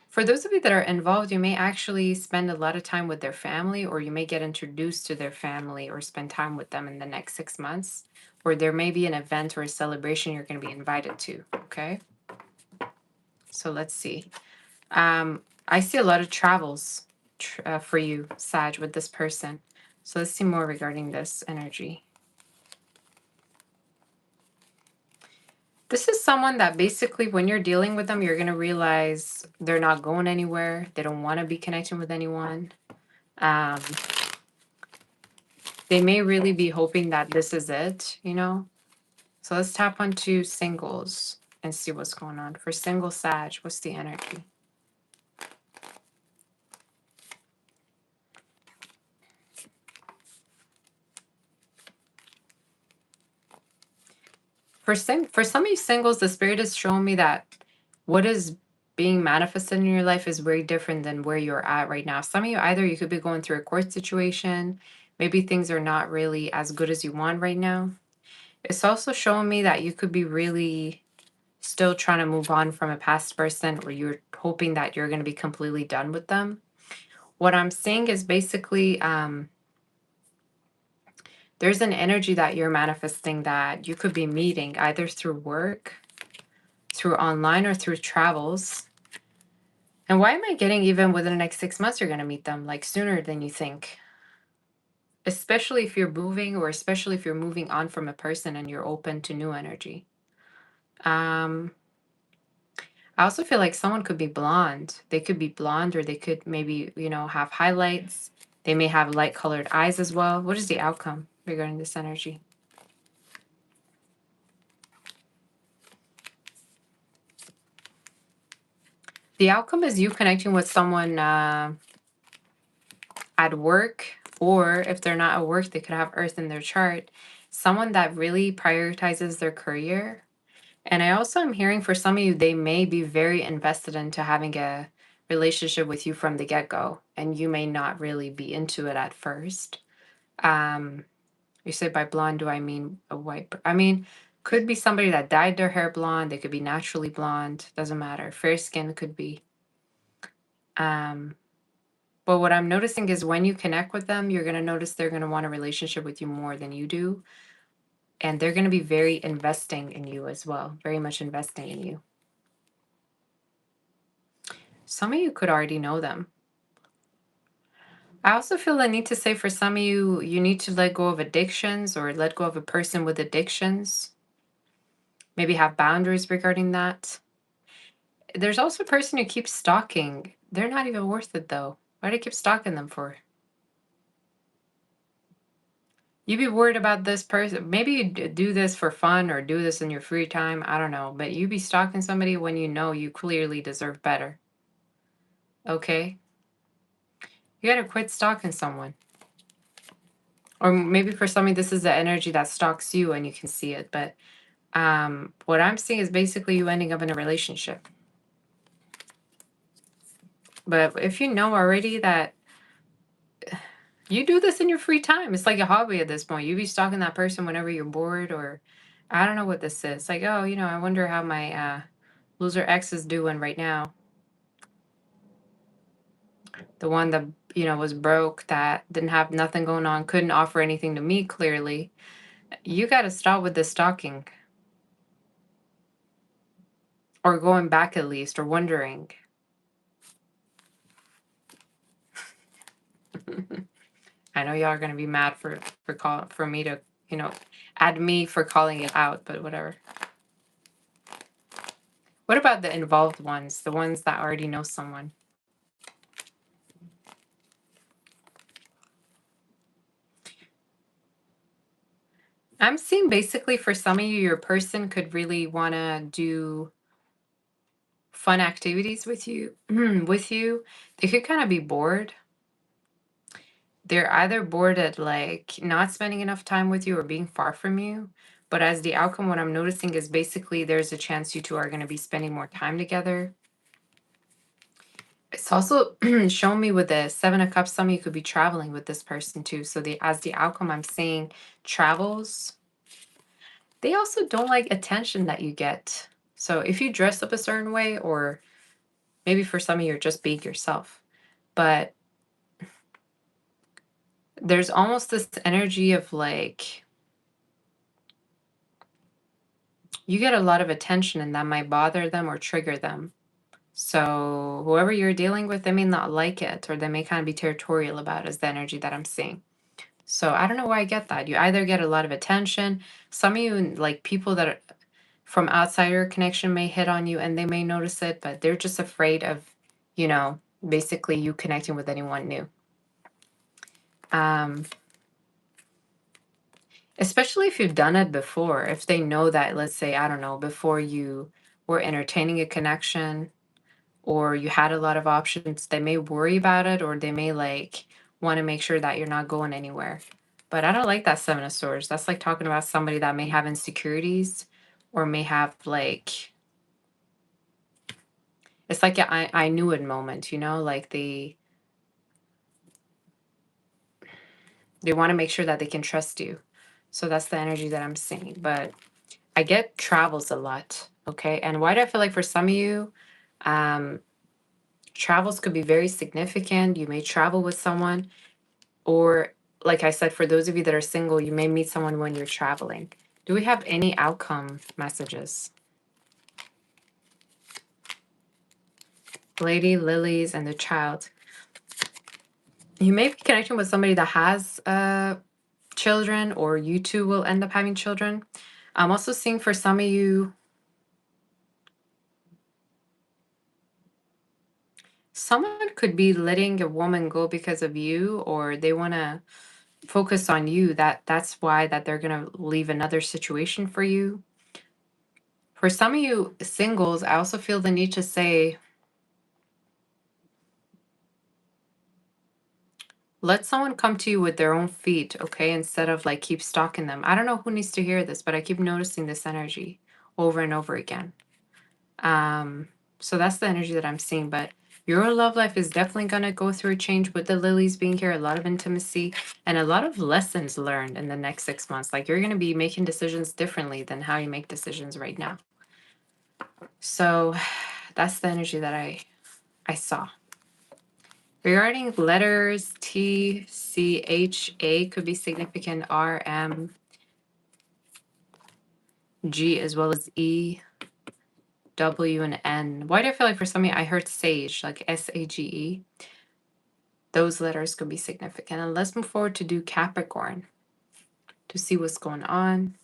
For those of you that are involved, you may actually spend a lot of time with their family, or you may get introduced to their family or spend time with them in the next 6 months, or there may be an event or a celebration you're going to be invited to. Okay. So let's see. I see a lot of travels for you, Sag, with this person. So let's see more regarding this energy. This is someone that basically, when you're dealing with them, you're going to realize they're not going anywhere. They don't want to be connecting with anyone. They may really be hoping that this is it, So let's tap onto singles and see what's going on. For single Sag, what's the energy? For some of you singles, the spirit is showing me that what is being manifested in your life is very different than where you're at right now. Some of you, either you could be going through a court situation, maybe things are not really as good as you want right now. It's also showing me that you could be really still trying to move on from a past person, or you're hoping that you're going to be completely done with them. What I'm seeing is basically there's an energy that you're manifesting that you could be meeting either through work, through online, or through travels. And why am I getting even within the next 6 months you're going to meet them, like sooner than you think? Especially if you're moving, or especially if you're moving on from a person and you're open to new energy. I also feel like someone could be blonde. They could be blonde, or they could maybe, have highlights. They may have light colored eyes as well. What is the outcome regarding this energy? The outcome is you connecting with someone at work, or if they're not at work, they could have Earth in their chart. Someone that really prioritizes their career. And I also am hearing for some of you, they may be very invested into having a relationship with you from the get-go, and you may not really be into it at first. You say by blonde, do I mean a white? I mean, could be somebody that dyed their hair blonde. They could be naturally blonde. Doesn't matter. Fair skin could be. But what I'm noticing is when you connect with them, you're going to notice they're going to want a relationship with you more than you do. And they're going to be very investing in you as well. Very much investing in you. Some of you could already know them. I also feel the need to say for some of you, you need to let go of addictions, or let go of a person with addictions. Maybe have boundaries regarding that. There's also a person who keeps stalking. They're not even worth it though. Why do you keep stalking them for? You'd be worried about this person. Maybe you do this for fun or do this in your free time. I don't know. But you be stalking somebody when you know you clearly deserve better. Okay? You gotta quit stalking someone. Or maybe for somebody, this is the energy that stalks you and you can see it. But what I'm seeing is basically you ending up in a relationship. But if you know already that You do this in your free time. It's like a hobby at this point. You be stalking that person whenever you're bored, or I don't know what this is. Like, oh, I wonder how my loser ex is doing right now. The one that, was broke, that didn't have nothing going on, couldn't offer anything to me clearly. You got to stop with the stalking, or going back at least, or wondering. I know y'all are gonna be mad for me to, add me for calling it out, but whatever. What about the involved ones, the ones that already know someone? I'm seeing basically for some of you, your person could really want to do fun activities with you. With you, they could kind of be bored. They're either bored at like not spending enough time with you or being far from you. But as the outcome, what I'm noticing is basically there's a chance you two are going to be spending more time together. It's also showing me with the Seven of Cups, some of you could be traveling with this person too. So as the outcome, I'm seeing travels. They also don't like attention that you get. So if you dress up a certain way, or maybe for some of you, you're just being yourself. But there's almost this energy of like, you get a lot of attention and that might bother them or trigger them. So whoever you're dealing with, they may not like it, or they may kind of be territorial about it, is the energy that I'm seeing. So I don't know why I get that. You either get a lot of attention. Some of you, like people that are from outside your connection, may hit on you and they may notice it, but they're just afraid of, basically you connecting with anyone new. Especially if you've done it before. If they know that, let's say, I don't know, before you were entertaining a connection, or you had a lot of options, they may worry about it, or they may like want to make sure that you're not going anywhere. But I don't like that Seven of Swords. That's like talking about somebody that may have insecurities, or may have like, it's like a I knew it moment, like they want to make sure that they can trust you. So that's the energy that I'm seeing. But I get travels a lot. Okay. And why do I feel like for some of you, travels could be very significant. You may travel with someone, or like I said, for those of you that are single, you may meet someone when you're traveling. Do we have any outcome messages? Lady, lilies, and the child. You may be connecting with somebody that has children, or you two will end up having children. I'm also seeing for some of you, someone could be letting a woman go because of you, or they want to focus on you. That's why that they're going to leave another situation for you. For some of you singles, I also feel the need to say, let someone come to you with their own feet, okay? Instead of like keep stalking them. I don't know who needs to hear this, but I keep noticing this energy over and over again. So that's the energy that I'm seeing. But your love life is definitely going to go through a change with the lilies being here, a lot of intimacy and a lot of lessons learned in the next 6 months. Like you're going to be making decisions differently than how you make decisions right now. So that's the energy that I saw. Regarding letters, T, C, H, A could be significant, R, M, G, as well as E, W, and N. Why do I feel like for some of you, I heard sage, like S-A-G-E? Those letters could be significant. And let's move forward to do Capricorn to see what's going on.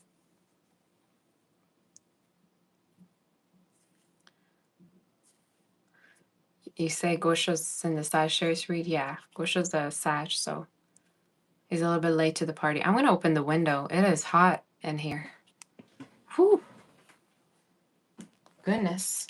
You say Gosha's in the Sagittarius read? Yeah, Gosha's the Sag, so he's a little bit late to the party. I'm going to open the window. It is hot in here. Whew. Goodness.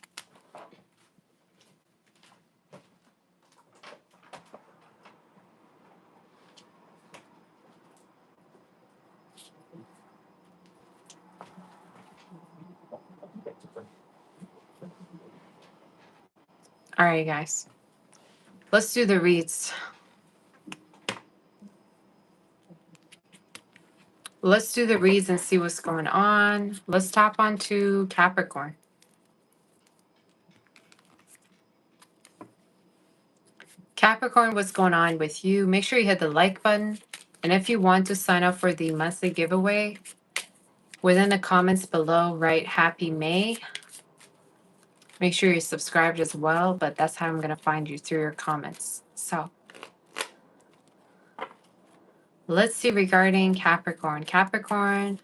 All right, guys. Let's do the reads. Let's do the reads and see what's going on. Let's tap onto Capricorn. Capricorn, what's going on with you? Make sure you hit the like button. And if you want to sign up for the monthly giveaway, within the comments below, write Happy May. Make sure you're subscribed as well, but that's how I'm going to find you, through your comments. So let's see regarding Capricorn. Capricorn,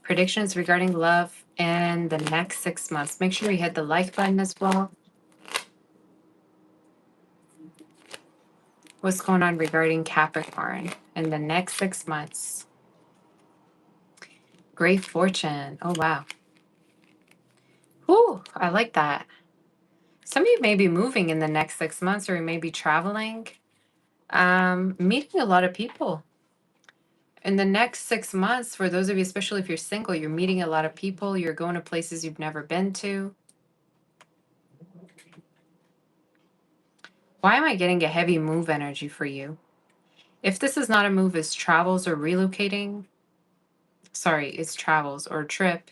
predictions regarding love in the next 6 months. Make sure you hit the like button as well. What's going on regarding Capricorn in the next 6 months? Great fortune. Oh, wow. Ooh, I like that. Some of you may be moving in the next 6 months, or you may be traveling, meeting a lot of people. In the next 6 months, for those of you, especially if you're single, you're meeting a lot of people. You're going to places you've never been to. Why am I getting a heavy move energy for you? If this is not a move, it's travels or relocating. Sorry, it's travels or trip.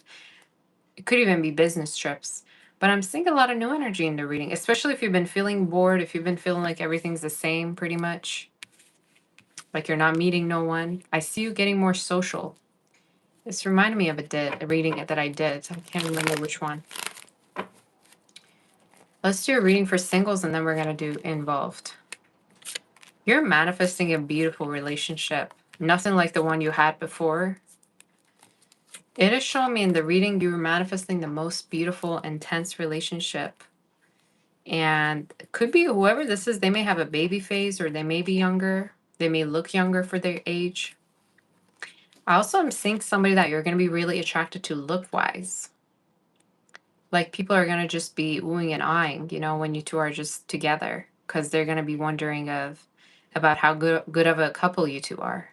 It could even be business trips. But I'm seeing a lot of new energy in the reading, especially if you've been feeling bored, if you've been feeling like everything's the same pretty much, like you're not meeting no one. I see you getting more social. This reminded me of a reading that I did. I can't remember which one. Let's do a reading for singles, and then we're going to do involved. You're manifesting a beautiful relationship. Nothing like the one you had before. It is showing me in the reading you were manifesting the most beautiful, intense relationship. And it could be whoever this is, they may have a baby phase, or they may be younger. They may look younger for their age. I also am seeing somebody that you're going to be really attracted to look-wise. Like, people are going to just be oohing and eyeing, you know, when you two are just together, because they're going to be wondering about how good of a couple you two are.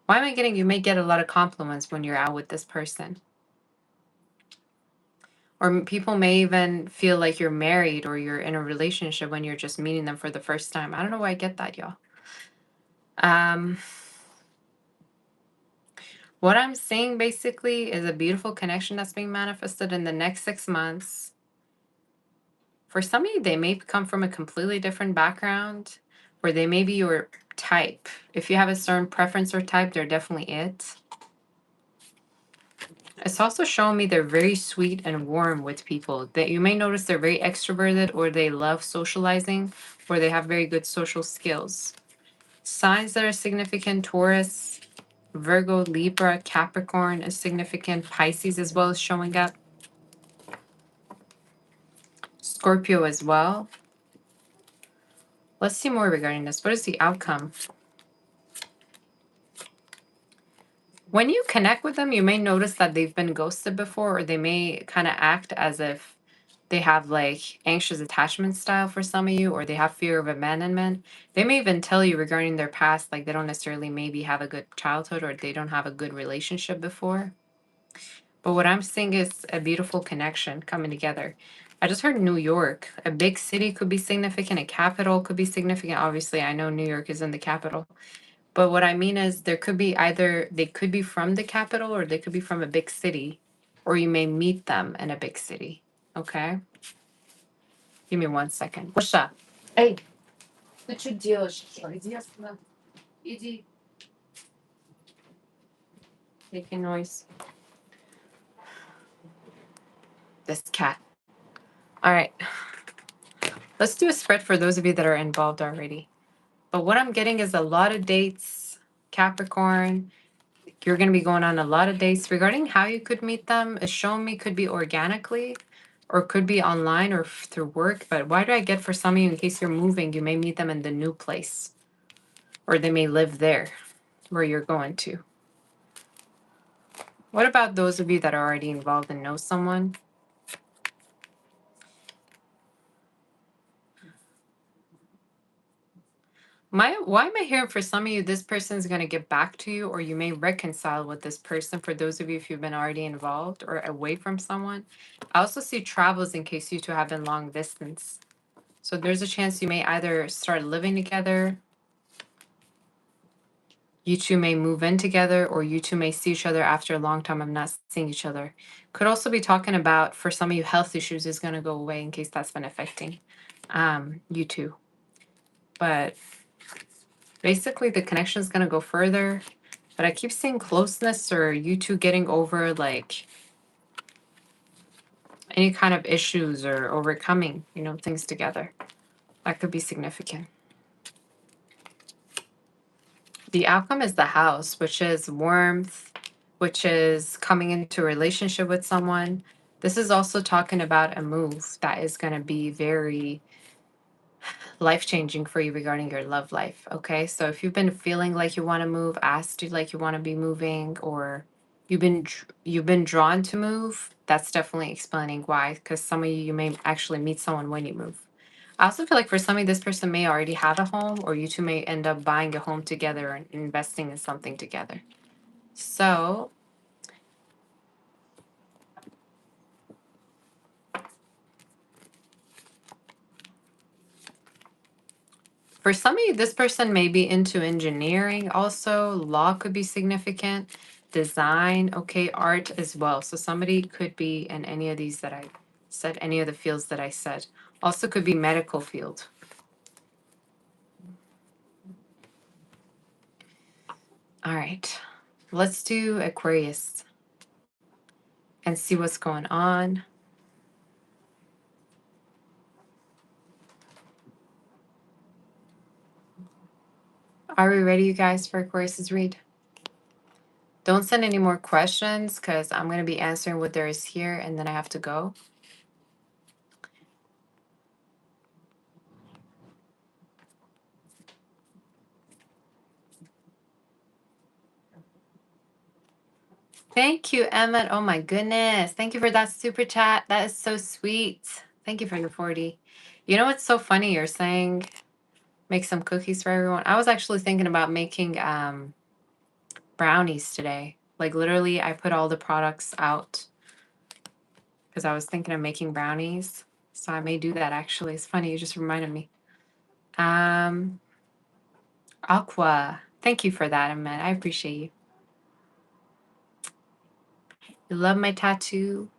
Why am I getting, you may get a lot of compliments when you're out with this person. Or people may even feel like you're married or you're in a relationship when you're just meeting them for the first time. I don't know why I get that, y'all. What I'm seeing basically is a beautiful connection that's being manifested in the next 6 months. For some of you, they may come from a completely different background, or they may be your type. If you have a certain preference or type, they're definitely it. It's also showing me they're very sweet and warm with people. That you may notice they're very extroverted, or they love socializing, or they have very good social skills. Signs that are significant: Taurus, Virgo, Libra, Capricorn is significant. Pisces as well is showing up. Scorpio as well. Let's see more regarding this. What is the outcome? When you connect with them, you may notice that they've been ghosted before, or they may kind of act as if they have like anxious attachment style for some of you, or they have fear of abandonment. They may even tell you regarding their past, like they don't necessarily maybe have a good childhood, or they don't have a good relationship before. But what I'm seeing is a beautiful connection coming together. I just heard New York. A big city could be significant. A capital could be significant. Obviously, I know New York is in the capital. But what I mean is there could be either they could be from the capital, or they could be from a big city. Or you may meet them in a big city. Okay? Give me 1 second. What's up? Эй, ты что делаешь? Иди отсюда. Иди. Making noise. This cat. All right. Let's do a spread for those of you that are involved already. But what I'm getting is a lot of dates, Capricorn. You're going to be going on a lot of dates. Regarding how you could meet them, it's showing me could be organically, or could be online, or through work. But why do I get for some of you, in case you're moving, you may meet them in the new place, or they may live there where you're going to. What about those of you that are already involved and know someone? Why am I hearing for some of you, this person is going to get back to you, or you may reconcile with this person, for those of you if you've been already involved or away from someone. I also see travels, in case you two have been long distance. So there's a chance you may either start living together, You two may move in together, or you two may see each other after a long time of not seeing each other. Could also be talking about, for some of you, health issues is going to go away in case that's been affecting you two. But basically, the connection is going to go further. But I keep seeing closeness, or you two getting over like any kind of issues or overcoming, things together. That could be significant. The outcome is the house, which is warmth, which is coming into a relationship with someone. This is also talking about a move that is going to be very life-changing for you regarding your love life. Okay, so if you've been feeling like you want to move, asked you like you want to be moving, or you've been drawn to move, that's definitely explaining why. Because some of you may actually meet someone when you move. I also feel like for some of you, this person may already have a home, or you two may end up buying a home together and investing in something together. So for some of you, this person may be into engineering also. Law could be significant. Design, okay, art as well. So somebody could be in any of these that I said, any of the fields that I said. Also could be medical field. All right, let's do Aquarius and see what's going on. Are we ready, you guys, for Aquarius's read? Don't send any more questions because I'm going to be answering what there is here and then I have to go. Thank you, Emma. Oh my goodness. Thank you for that super chat. That is so sweet. Thank you for the 40. You know what's so funny? You're saying make some cookies for everyone. I was actually thinking about making brownies today. Like literally, I put all the products out because I was thinking of making brownies. So I may do that actually. It's funny. You just reminded me. Aqua. Thank you for that, Emma. I appreciate you. You love my tattoo?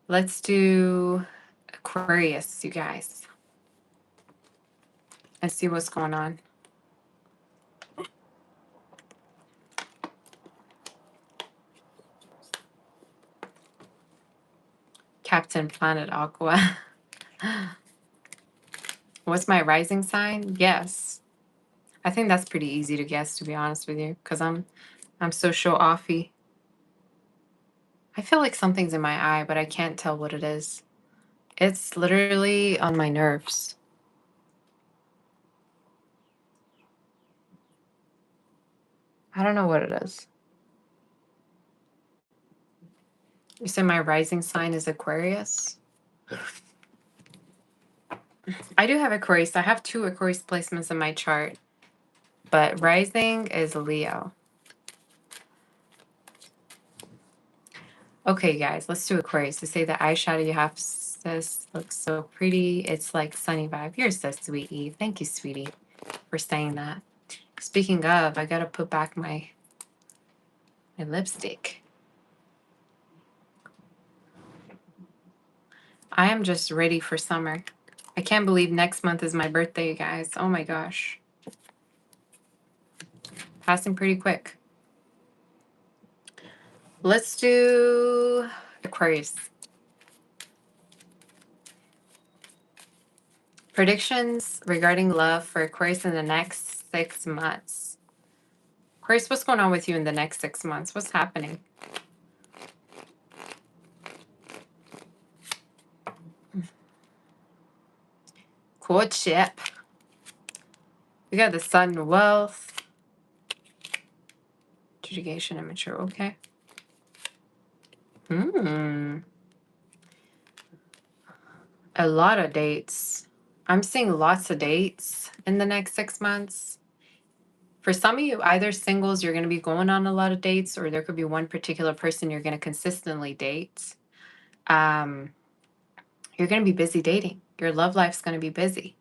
Let's do Aquarius, you guys, and see what's going on. Captain Planet Aqua. What's my rising sign? Yes. I think that's pretty easy to guess, to be honest with you, because I'm so show-offy. I feel like something's in my eye, but I can't tell what it is. It's literally on my nerves. I don't know what it is. You said my rising sign is Aquarius? I do have Aquarius. I have 2 Aquarius placements in my chart, but rising is Leo. Okay, guys, let's do Aquarius. To say the eyeshadow you have, sis, looks so pretty. It's like sunny vibe. You're so sweet, Eve. Thank you, sweetie, for saying that. Speaking of, I gotta put back my lipstick. I am just ready for summer. I can't believe next month is my birthday, you guys. Oh my gosh. Passing pretty quick. Let's do Aquarius. Predictions regarding love for Aquarius in the next 6 months. Aquarius, what's going on with you in the next 6 months? What's happening? Courtship. We got the Sun, wealth, education, and mature. Okay. A lot of dates. I'm seeing lots of dates in the next 6 months. For some of you, either singles, you're going to be going on a lot of dates, or there could be one particular person you're going to consistently date. You're going to be busy dating. Your love life's going to be busy.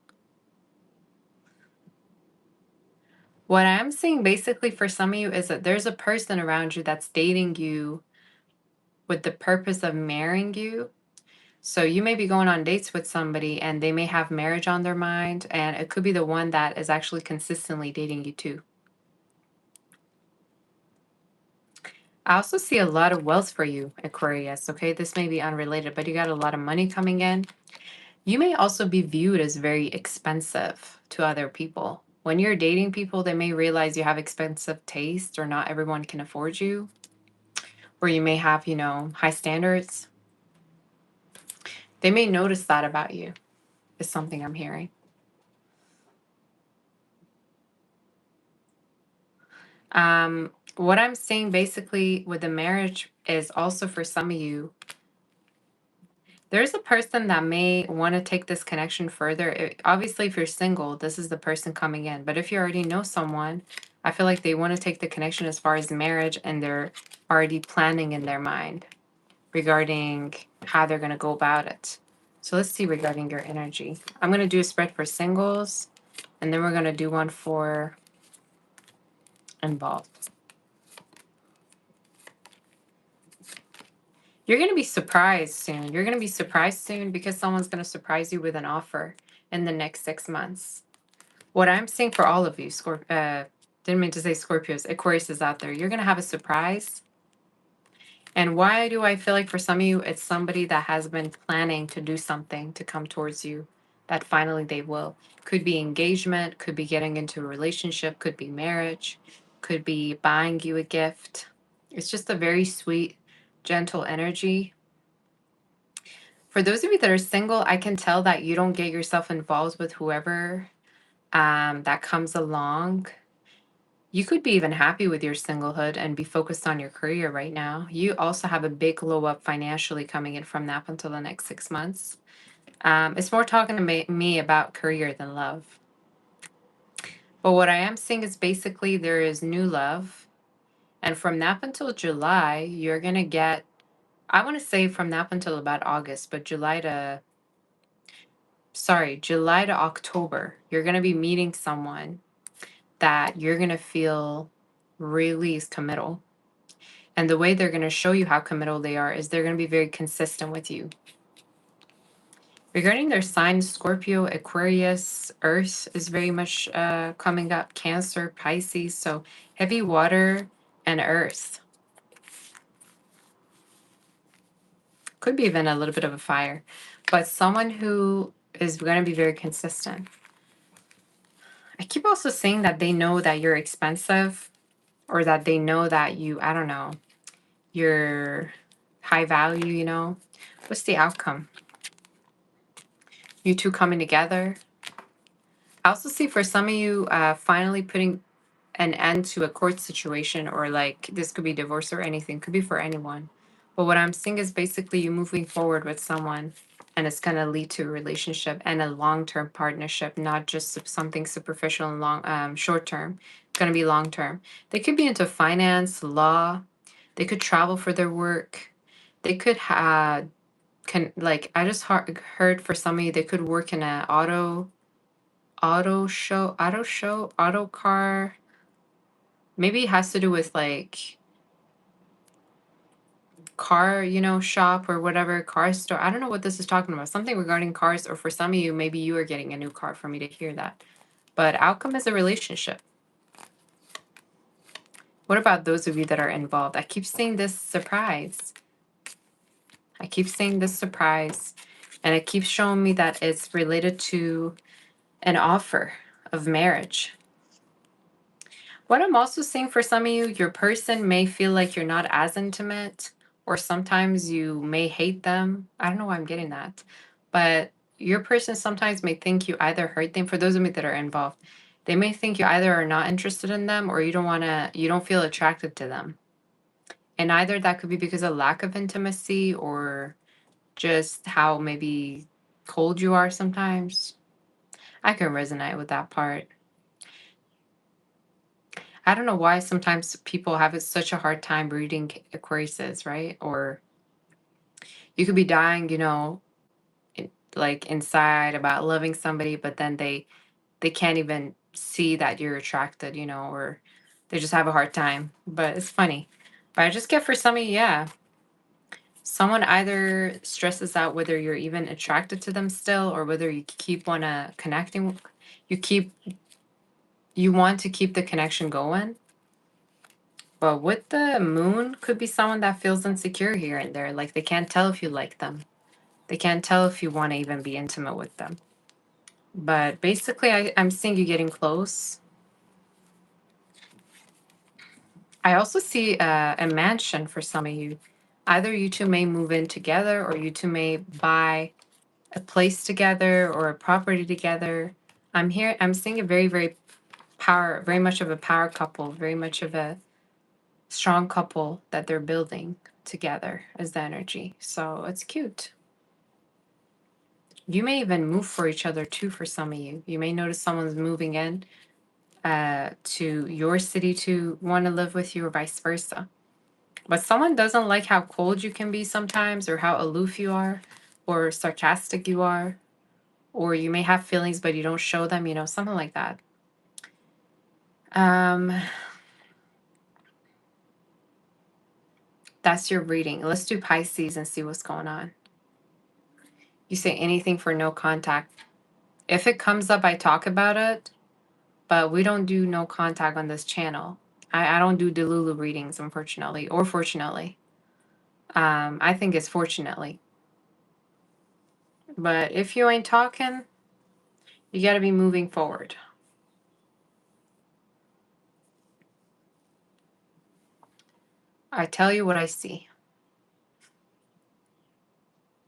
What I'm seeing basically for some of you is that there's a person around you that's dating you with the purpose of marrying you. So you may be going on dates with somebody and they may have marriage on their mind, and it could be the one that is actually consistently dating you too. I also see a lot of wealth for you, Aquarius. Okay, this may be unrelated, but you got a lot of money coming in. You may also be viewed as very expensive to other people. When you're dating people, they may realize you have expensive taste or not everyone can afford you, or you may have, high standards. They may notice that about you, is something I'm hearing. What I'm seeing basically with the marriage is also for some of you, there's a person that may want to take this connection further. Obviously, if you're single, this is the person coming in. But if you already know someone, I feel like they want to take the connection as far as marriage, and they're already planning in their mind regarding how they're going to go about it. So let's see regarding your energy. I'm going to do a spread for singles, and then we're going to do one for involved. You're going to be surprised soon. You're going to be surprised soon because someone's going to surprise you with an offer in the next 6 months. What I'm seeing for all of you, didn't mean to say Scorpios, Aquarius is out there. You're going to have a surprise. And why do I feel like for some of you, it's somebody that has been planning to do something to come towards you that finally they will. Could be engagement, could be getting into a relationship, could be marriage, could be buying you a gift. It's just a very sweet, gentle energy. For those of you that are single, I can tell that you don't get yourself involved with whoever that comes along. You could be even happy with your singlehood and be focused on your career right now. You also have a big glow up financially coming in from that until the next 6 months. It's more talking to me about career than love. But what I am seeing is basically there is new love. And from now until July, you're going to get, I want to say from now until about August, but July to October, you're going to be meeting someone that you're going to feel really is committal. And the way they're going to show you how committal they are is they're going to be very consistent with you. Regarding their signs, Scorpio, Aquarius, Earth is very much coming up, Cancer, Pisces, so heavy water and Earth. Could be even a little bit of a fire, but someone who is going to be very consistent. I keep also saying that they know that you're expensive, or that they know that I don't know, you're high value. What's the outcome? You two coming together. I also see for some of you finally putting an end to a court situation, or like this could be divorce or anything, could be for anyone. But what I'm seeing is basically you moving forward with someone, and it's going to lead to a relationship and a long-term partnership, not just something superficial and short-term. It's going to be long-term. They could be into finance, law. They could travel for their work. They could I just heard for some of you, they could work in an auto car. Maybe it has to do with like car, shop or whatever, car store. I don't know what this is talking about. Something regarding cars, or for some of you, maybe you are getting a new car for me to hear that. But outcome is a relationship. What about those of you that are involved? I keep seeing this surprise. And it keeps showing me that it's related to an offer of marriage. What I'm also seeing for some of you, your person may feel like you're not as intimate, or sometimes you may hate them. I don't know why I'm getting that. But your person sometimes may think you either hurt them. For those of you that are involved, they may think you either are not interested in them, or you don't feel attracted to them. And either that could be because of lack of intimacy, or just how maybe cold you are sometimes. I can resonate with that part. I don't know why sometimes people have such a hard time reading Aquariuses, right? Or you could be dying, like inside about loving somebody, but then they can't even see that you're attracted, you know, or they just have a hard time. But it's funny. But I just get for some of you, yeah, someone either stresses out whether you're even attracted to them still, or whether you keep wanna connecting, you keep you want to keep the connection going. But with the moon, could be someone that feels insecure here and there. Like they can't tell if you like them. They can't tell if you want to even be intimate with them. But basically, I'm seeing you getting close. I also see a mansion for some of you. Either you two may move in together, or you two may buy a place together or a property together. I'm seeing a very much of a power couple, very much of a strong couple that they're building together as the energy. So it's cute. You may even move for each other too for some of you. You may notice someone's moving in to your city to want to live with you, or vice versa. But someone doesn't like how cold you can be sometimes, or how aloof you are, or sarcastic you are, or you may have feelings but you don't show them, you know, something like that. That's your reading. Let's do Pisces and see what's going on. You say anything for no contact. If it comes up, I talk about it, but we don't do no contact on this channel. I don't do Delulu readings, unfortunately, or fortunately. I think it's fortunately. But if you ain't talking, you got to be moving forward. I tell you what I see.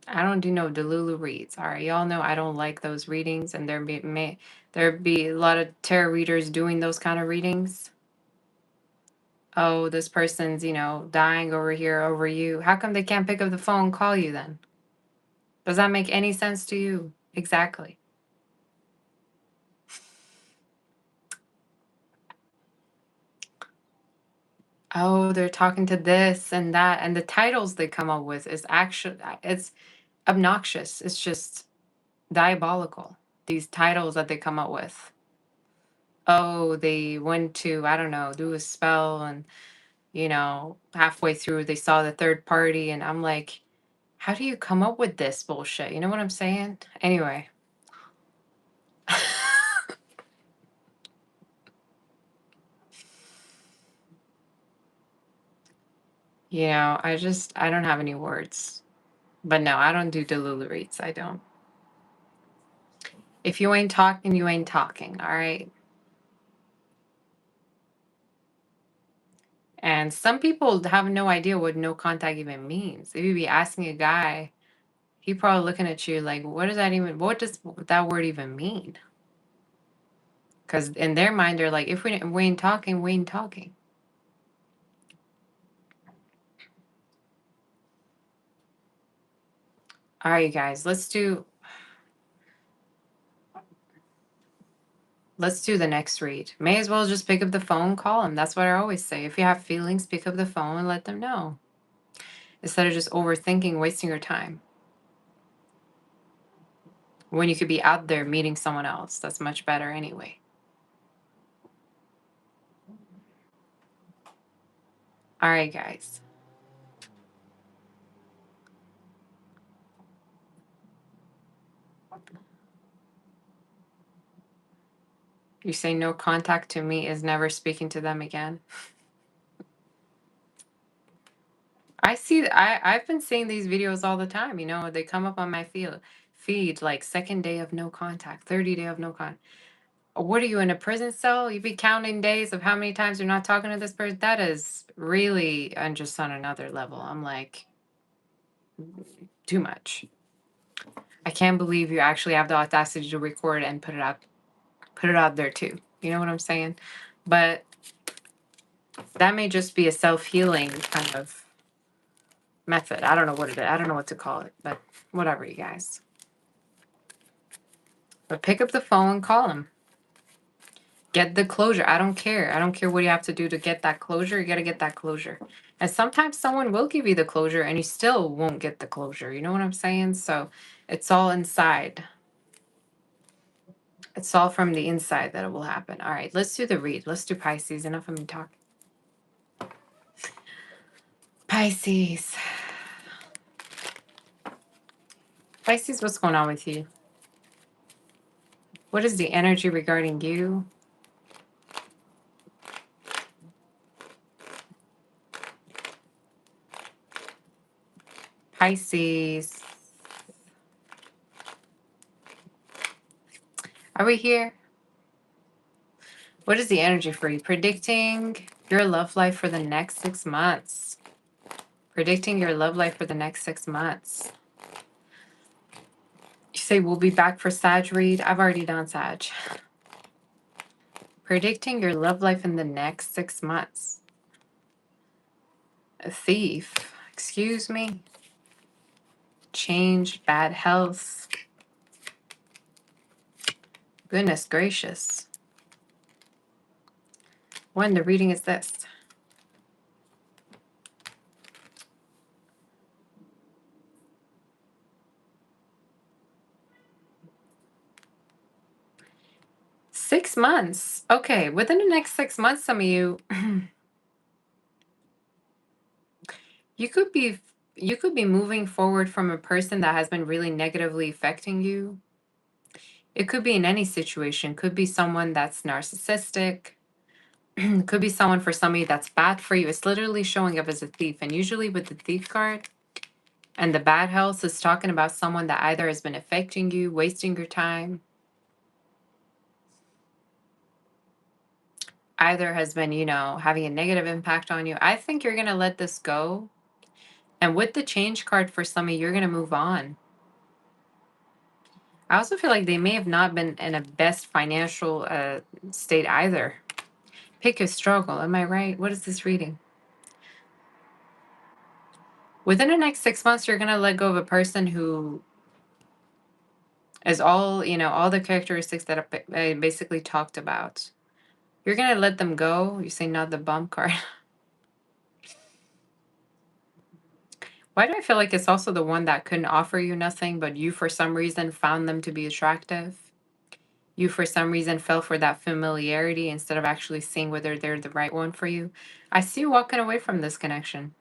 I don't do no Delulu reads. All right, y'all know I don't like those readings, and there be a lot of tarot readers doing those kind of readings. Oh, this person's, you know, dying over here over you. How come they can't pick up the phone and call you then? Does that make any sense to you? Exactly. Oh, they're talking to this and that, and the titles they come up with is actually, it's obnoxious. It's just diabolical. These titles that they come up with. Oh, they went to, I don't know, do a spell, and you know, halfway through they saw the third party, and I'm like, how do you come up with this bullshit? You know what I'm saying? Anyway. You know, I don't have any words. But no, I don't do Delulu reads. I don't. If you ain't talking, you ain't talking. All right. And some people have no idea what no contact even means. If you be asking a guy, he probably looking at you like, what does that word even mean? Because in their mind, they're like, if we ain't talking, we ain't talking. All right, guys, let's do the next read. May as well just pick up the phone, call them. That's what I always say. If you have feelings, pick up the phone and let them know, instead of just overthinking, wasting your time, when you could be out there meeting someone else. That's much better anyway. All right, guys. You say no contact to me is never speaking to them again. I've been seeing these videos all the time. You know, they come up on my feed like second day of no contact, 30 day of no contact. What are you, in a prison cell? You be counting days of how many times you're not talking to this person? That is really just on another level. I'm like, too much. I can't believe you actually have the audacity to record and put it out there too. You know what I'm saying? But that may just be a self-healing kind of method. I don't know what it is. I don't know what to call it, but whatever, you guys. But pick up the phone and call them. Get the closure. I don't care. I don't care what you have to do to get that closure. You got to get that closure. And sometimes someone will give you the closure and you still won't get the closure. You know what I'm saying? So It's all inside. It's all from the inside that it will happen. All right, let's do the read. Let's do Pisces. Enough of me talking. Pisces. Pisces, what's going on with you? What is the energy regarding you? Pisces. Are we here? What is the energy for you? Predicting your love life for the next 6 months. Predicting your love life for the next 6 months. You say we'll be back for Sag read. I've already done Sag. Predicting your love life in the next 6 months. A thief. Excuse me. Change, bad health. Goodness gracious. When the reading is this. Six months. Okay, within the next 6 months, some of you, you could be moving forward from a person that has been really negatively affecting you. It could be in any situation. Could be someone that's narcissistic. Could be someone for somebody that's bad for you. It's literally showing up as a thief. And usually with the thief card and the bad health, is talking about someone that either has been affecting you, wasting your time, either has been, having a negative impact on you. I think you're going to let this go. And with the change card for some of you, you're going to move on. I also feel like they may have not been in a best financial state either. Pick a struggle. Am I right? What is this reading? Within the next 6 months, you're going to let go of a person who is all the characteristics that I basically talked about. You're going to let them go. You say not the bump card. Why do I feel like it's also the one that couldn't offer you nothing, but you for some reason found them to be attractive? You for some reason fell for that familiarity instead of actually seeing whether they're the right one for you. I see you walking away from this connection.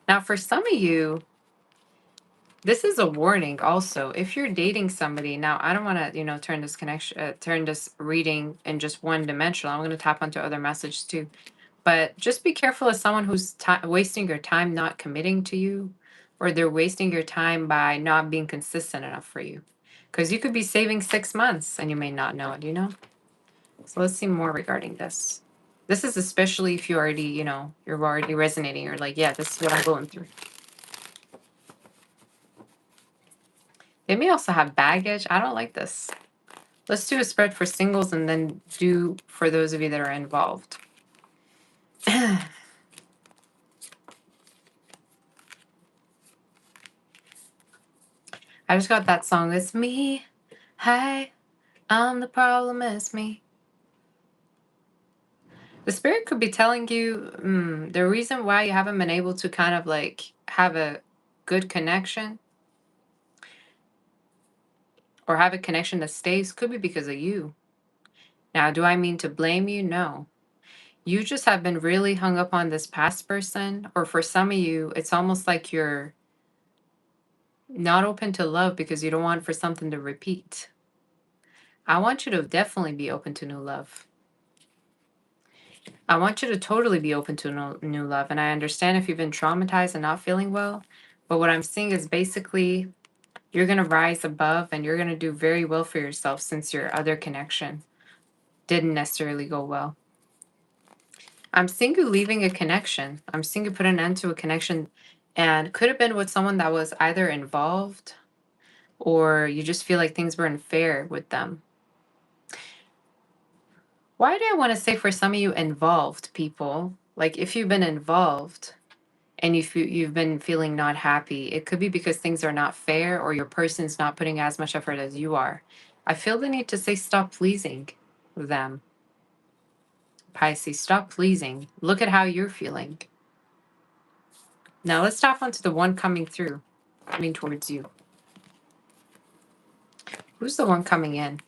Now, for some of you, this is a warning also. If you're dating somebody, now I don't want to, turn this reading in just one dimensional. I'm going to tap onto other messages too. But just be careful of someone who's wasting your time not committing to you, or they're wasting your time by not being consistent enough for you. Because you could be saving 6 months and you may not know it, So let's see more regarding this. This is especially if you already, you're already resonating. You're like, yeah, this is what I'm going through. They may also have baggage. I don't like this. Let's do a spread for singles and then do for those of you that are involved. I just got that song. It's me. Hi, I'm the problem. It's me. The spirit could be telling you the reason why you haven't been able to kind of like have a good connection or have a connection that stays could be because of you. Now, do I mean to blame you? No. You just have been really hung up on this past person, or for some of you, it's almost like you're not open to love because you don't want for something to repeat. I want you to definitely be open to new love. I want you to totally be open to new love. And I understand if you've been traumatized and not feeling well, but what I'm seeing is basically you're going to rise above and you're going to do very well for yourself since your other connection didn't necessarily go well. I'm seeing you leaving a connection. I'm seeing you put an end to a connection, and could have been with someone that was either involved or you just feel like things were unfair with them. Why do I want to say for some of you involved people, like if you've been involved and you've been feeling not happy, it could be because things are not fair or your person's not putting as much effort as you are. I feel the need to say stop pleasing them. Pisces, stop pleasing. Look at how you're feeling. Now let's tap onto the one coming through, coming towards you. Who's the one coming in?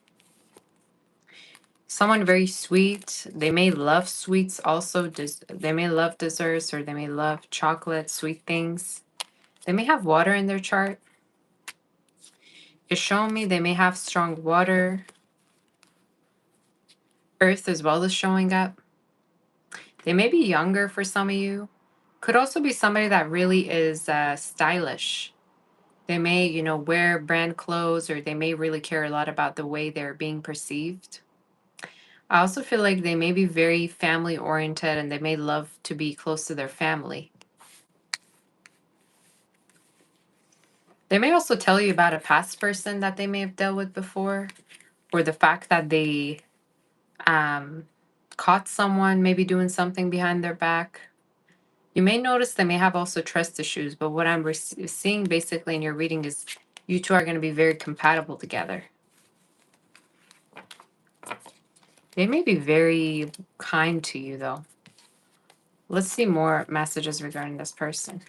Someone very sweet. They may love sweets also. They may love desserts, or they may love chocolate, sweet things. They may have water in their chart. It's showing me they may have strong water. Earth as well is showing up. They may be younger for some of you. Could also be somebody that really is stylish. They may, wear brand clothes, or they may really care a lot about the way they're being perceived. I also feel like they may be very family oriented, and they may love to be close to their family. They may also tell you about a past person that they may have dealt with before, or the fact that they caught someone maybe doing something behind their back. You may notice they may have also trust issues, but what I'm seeing basically in your reading is you two are going to be very compatible together. They may be very kind to you, though. Let's see more messages regarding this person.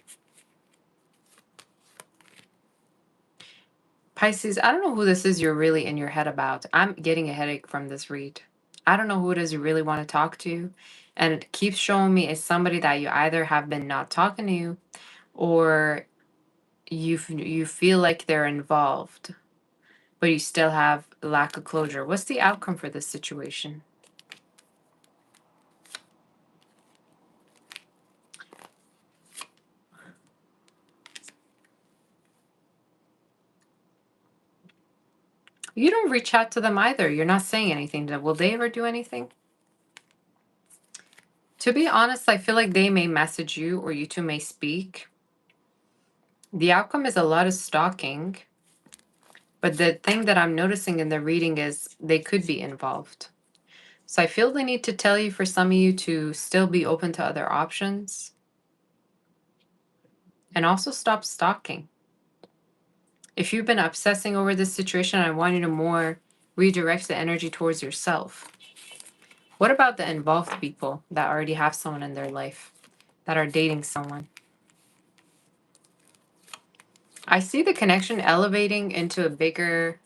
Pisces, I don't know who this is you're really in your head about. I'm getting a headache from this read. I don't know who it is you really want to talk to. And it keeps showing me it's somebody that you either have been not talking to you, or you feel like they're involved, but you still have lack of closure. What's the outcome for this situation? You don't reach out to them either. You're not saying anything to them. Will they ever do anything? To be honest, I feel like they may message you, or you two may speak. The outcome is a lot of stalking. But the thing that I'm noticing in the reading is they could be involved. So I feel the need to tell you, for some of you, to still be open to other options. And also stop stalking. If you've been obsessing over this situation, I want you to more redirect the energy towards yourself. What about the involved people that already have someone in their life, that are dating someone? I see the connection elevating into a bigger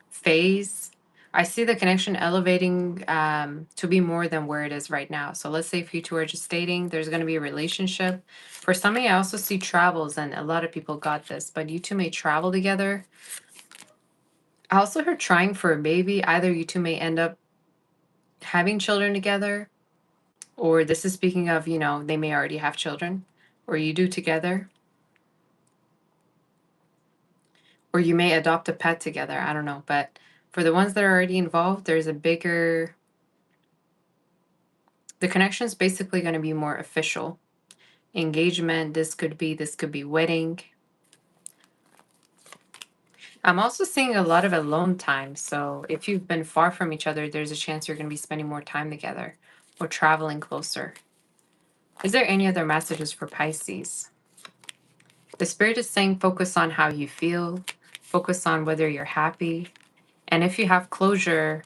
phase. I see the connection elevating to be more than where it is right now. So let's say if you two are just dating, there's going to be a relationship. For some of you, I also see travels, and a lot of people got this, but you two may travel together. I also heard trying for a baby. Either you two may end up having children together, or this is speaking of, they may already have children, or you do together. Or you may adopt a pet together. I don't know. But for the ones that are already involved, there's a bigger... The connection is basically going to be more official. Engagement, this could be wedding. I'm also seeing a lot of alone time. So if you've been far from each other, there's a chance you're going to be spending more time together, or traveling closer. Is there any other messages for Pisces? The Spirit is saying focus on how you feel. Focus on whether you're happy. And if you have closure,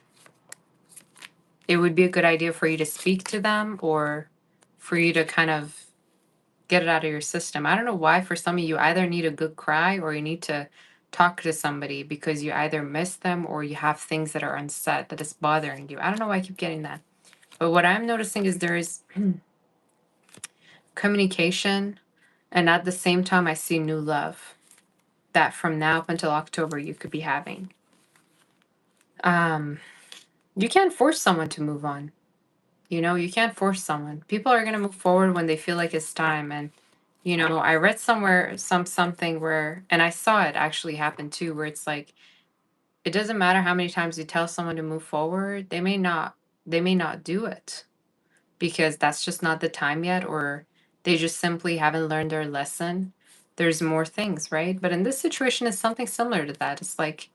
it would be a good idea for you to speak to them, or for you to kind of get it out of your system. I don't know why for some of you either need a good cry, or you need to talk to somebody because you either miss them, or you have things that are unsaid that is bothering you. I don't know why I keep getting that. But what I'm noticing is there is communication, and at the same time I see new love that from now up until October you could be having. You can't force someone to move on. You can't force someone. People are going to move forward when they feel like it's time. And, I read somewhere something where, and I saw it actually happen too, where it's like, it doesn't matter how many times you tell someone to move forward, they may not do it because that's just not the time yet, or they just simply haven't learned their lesson. There's more things, right? But in this situation, it's something similar to that. It's like,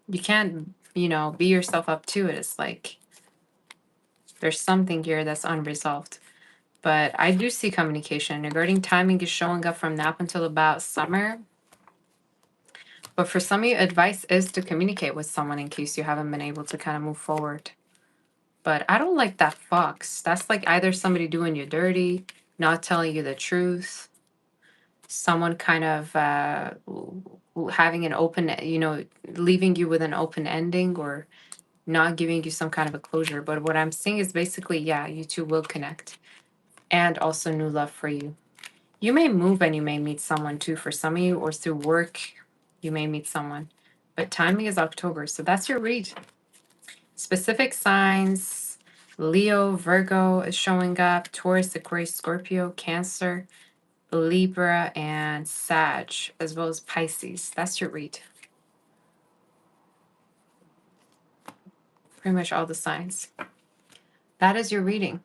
you can't, be yourself up to it. It's like, there's something here that's unresolved. But I do see communication. Regarding timing is showing up from now up until about summer. But for some of you, advice is to communicate with someone in case you haven't been able to kind of move forward. But I don't like that fox. That's like either somebody doing you dirty, not telling you the truth, someone kind of having an open, leaving you with an open ending or not giving you some kind of a closure. But what I'm seeing is basically, yeah, you two will connect, and also new love for you. You may move and you may meet someone too for some of you, or through work, you may meet someone. But timing is October, so that's your read. Specific signs: Leo, Virgo is showing up, Taurus, Aquarius, Scorpio, Cancer, Libra, and Sag, as well as Pisces. That's your read. Pretty much all the signs. That is your reading.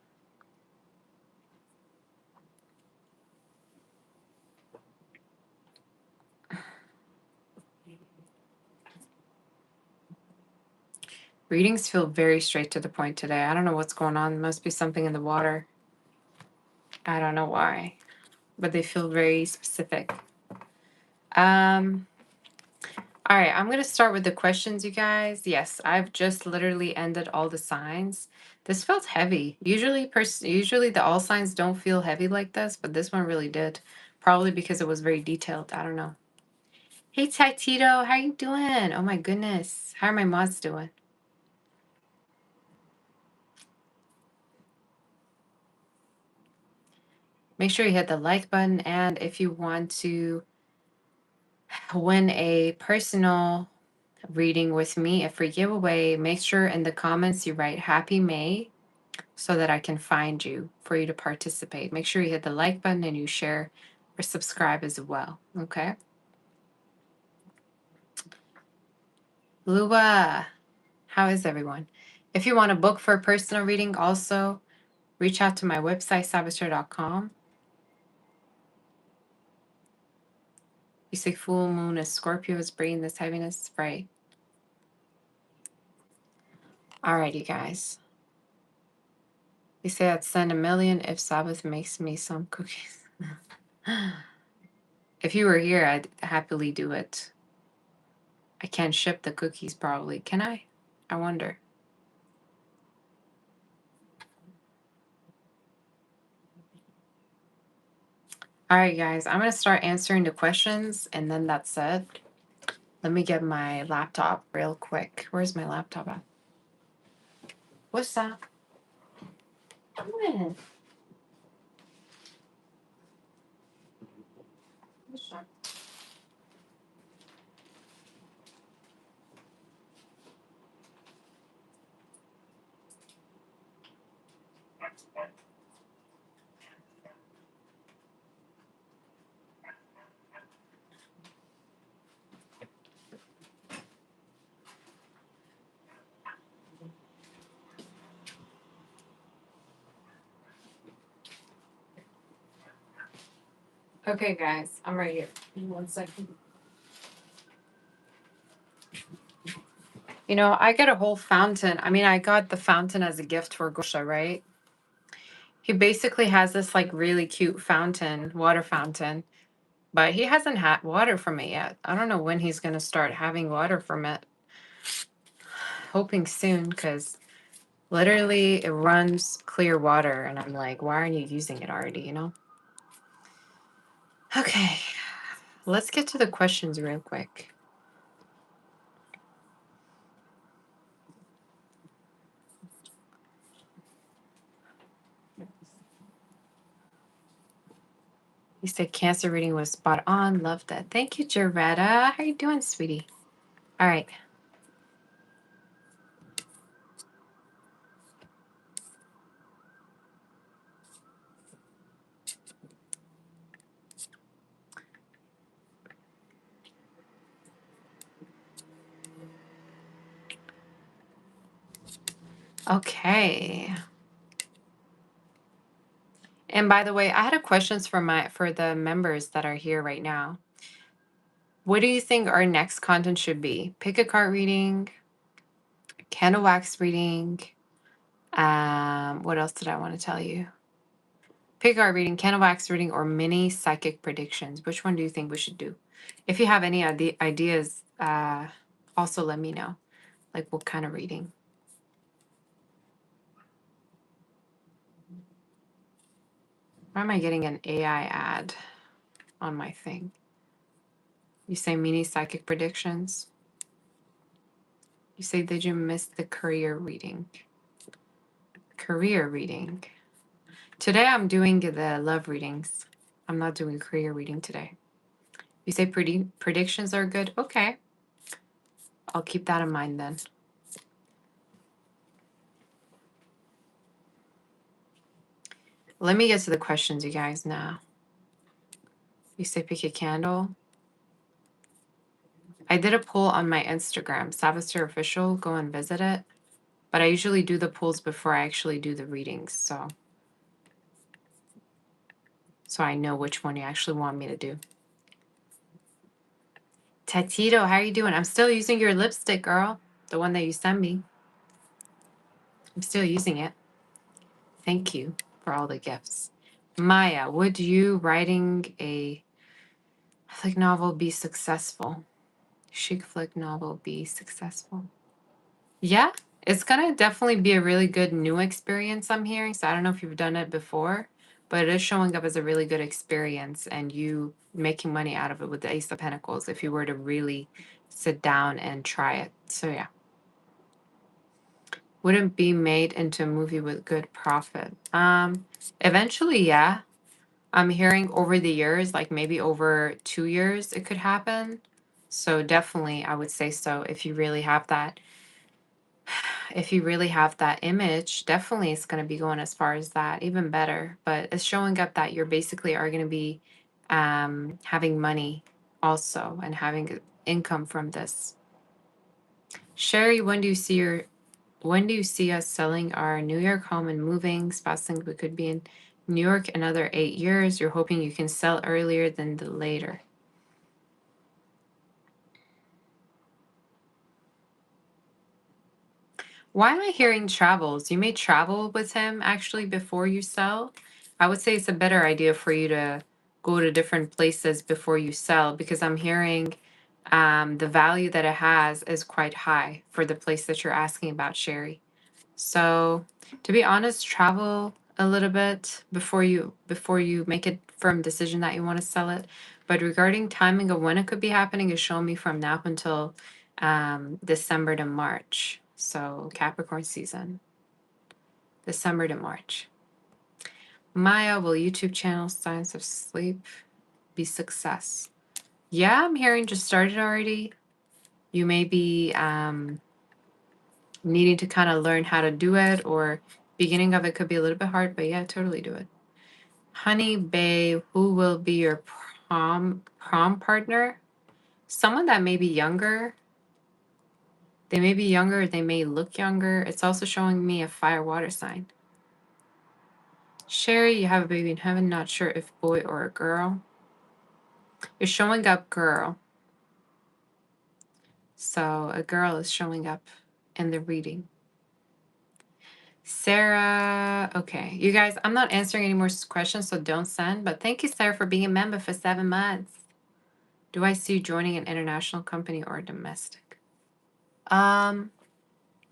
Readings feel very straight to the point today. I don't know what's going on. There must be something in the water. I don't know why, but they feel very specific. All right, I'm going to start with the questions, you guys. Yes, I've just literally ended all the signs. This felt heavy. Usually the all signs don't feel heavy like this, but this one really did. Probably because it was very detailed. I don't know. Hey, Tito, how you doing? Oh my goodness. How are my mods doing? Make sure you hit the like button, and if you want to win a personal reading with me, a free giveaway, make sure in the comments you write Happy May so that I can find you for you to participate. Make sure you hit the like button and you share or subscribe as well. Okay. Lua, how is everyone? If you want to book for a personal reading, also reach out to my website, saboteur.com. You say full moon is Scorpio is bringing this heaviness, right? All right, you guys. You say I'd send $1 million if Sabbath makes me some cookies. If you were here, I'd happily do it. I can't ship the cookies probably. Can I? I wonder. All right, guys, I'm going to start answering the questions and then that's it. Let me get my laptop real quick. Where's my laptop at? What's that? Come in. What's that? Okay, guys, I'm right here. In 1 second. You know, I got a whole fountain. I mean, I got the fountain as a gift for Gosha, right? He basically has this like really cute fountain, water fountain, but he hasn't had water from it yet. I don't know when he's going to start having water from it. Hoping soon, because literally it runs clear water. And I'm like, why aren't you using it already, you know? Okay, let's get to the questions real quick. You said Cancer reading was spot on. Love that. Thank you, Jaretta. How you doing, sweetie? All right. Okay. And by the way, I had a questions for the members that are here right now. What do you think our next content should be? Pick a card reading, candle wax reading. What else did I want to tell you? Pick a card reading, candle wax reading, or mini psychic predictions. Which one do you think we should do? If you have any ideas, also let me know. Like what kind of reading? Why am I getting an AI ad on my thing? You say mini psychic predictions. You say, did you miss the career reading? Career reading. Today I'm doing the love readings. I'm not doing career reading today. You say predictions are good? Okay. I'll keep that in mind then. Let me get to the questions, you guys, now. You say pick a candle. I did a poll on my Instagram, Savister Official. Go and visit it. But I usually do the polls before I actually do the readings, so I know which one you actually want me to do. Tatito, how are you doing? I'm still using your lipstick, girl. The one that you sent me. I'm still using it. Thank you for all the gifts. Maya, would you writing a flick novel be successful? Chic flick novel be successful? Yeah, it's gonna definitely be a really good new experience, I'm hearing. So I don't know if you've done it before, but it is showing up as a really good experience and you making money out of it with the Ace of Pentacles if you were to really sit down and try it. So yeah. Wouldn't be made into a movie with good profit. Eventually, yeah. I'm hearing over the years, like maybe over 2 years, it could happen. So definitely, I would say so. If you really have that image, definitely it's going to be going as far as that, even better. But it's showing up that you're basically are going to be having money also and having income from this. Sherry, when do you see us selling our New York home and moving? Spouse think we could be in New York another 8 years. You're hoping you can sell earlier than the later. Why am I hearing travels? You may travel with him actually before you sell. I would say it's a better idea for you to go to different places before you sell because I'm hearing the value that it has is quite high for the place that you're asking about, Sherry. So to be honest, travel a little bit before you make a firm decision that you want to sell it. But regarding timing of when it could be happening is showing me from now up until December to March. So Capricorn season, December to March. Maya, will YouTube channel Science of Sleep be success? Yeah, I'm hearing just started already. You may be needing to kind of learn how to do it, or beginning of it could be a little bit hard, but yeah, totally do it. Honey Bae, who will be your prom partner? Someone that may be younger. They may be younger, they may look younger. It's also showing me a fire water sign. Sherry, you have a baby in heaven, not sure if boy or a girl. You're showing up girl. So a girl is showing up in the reading. Sarah, okay. You guys, I'm not answering any more questions, so don't send. But thank you, Sarah, for being a member for 7 months. Do I see you joining an international company or domestic?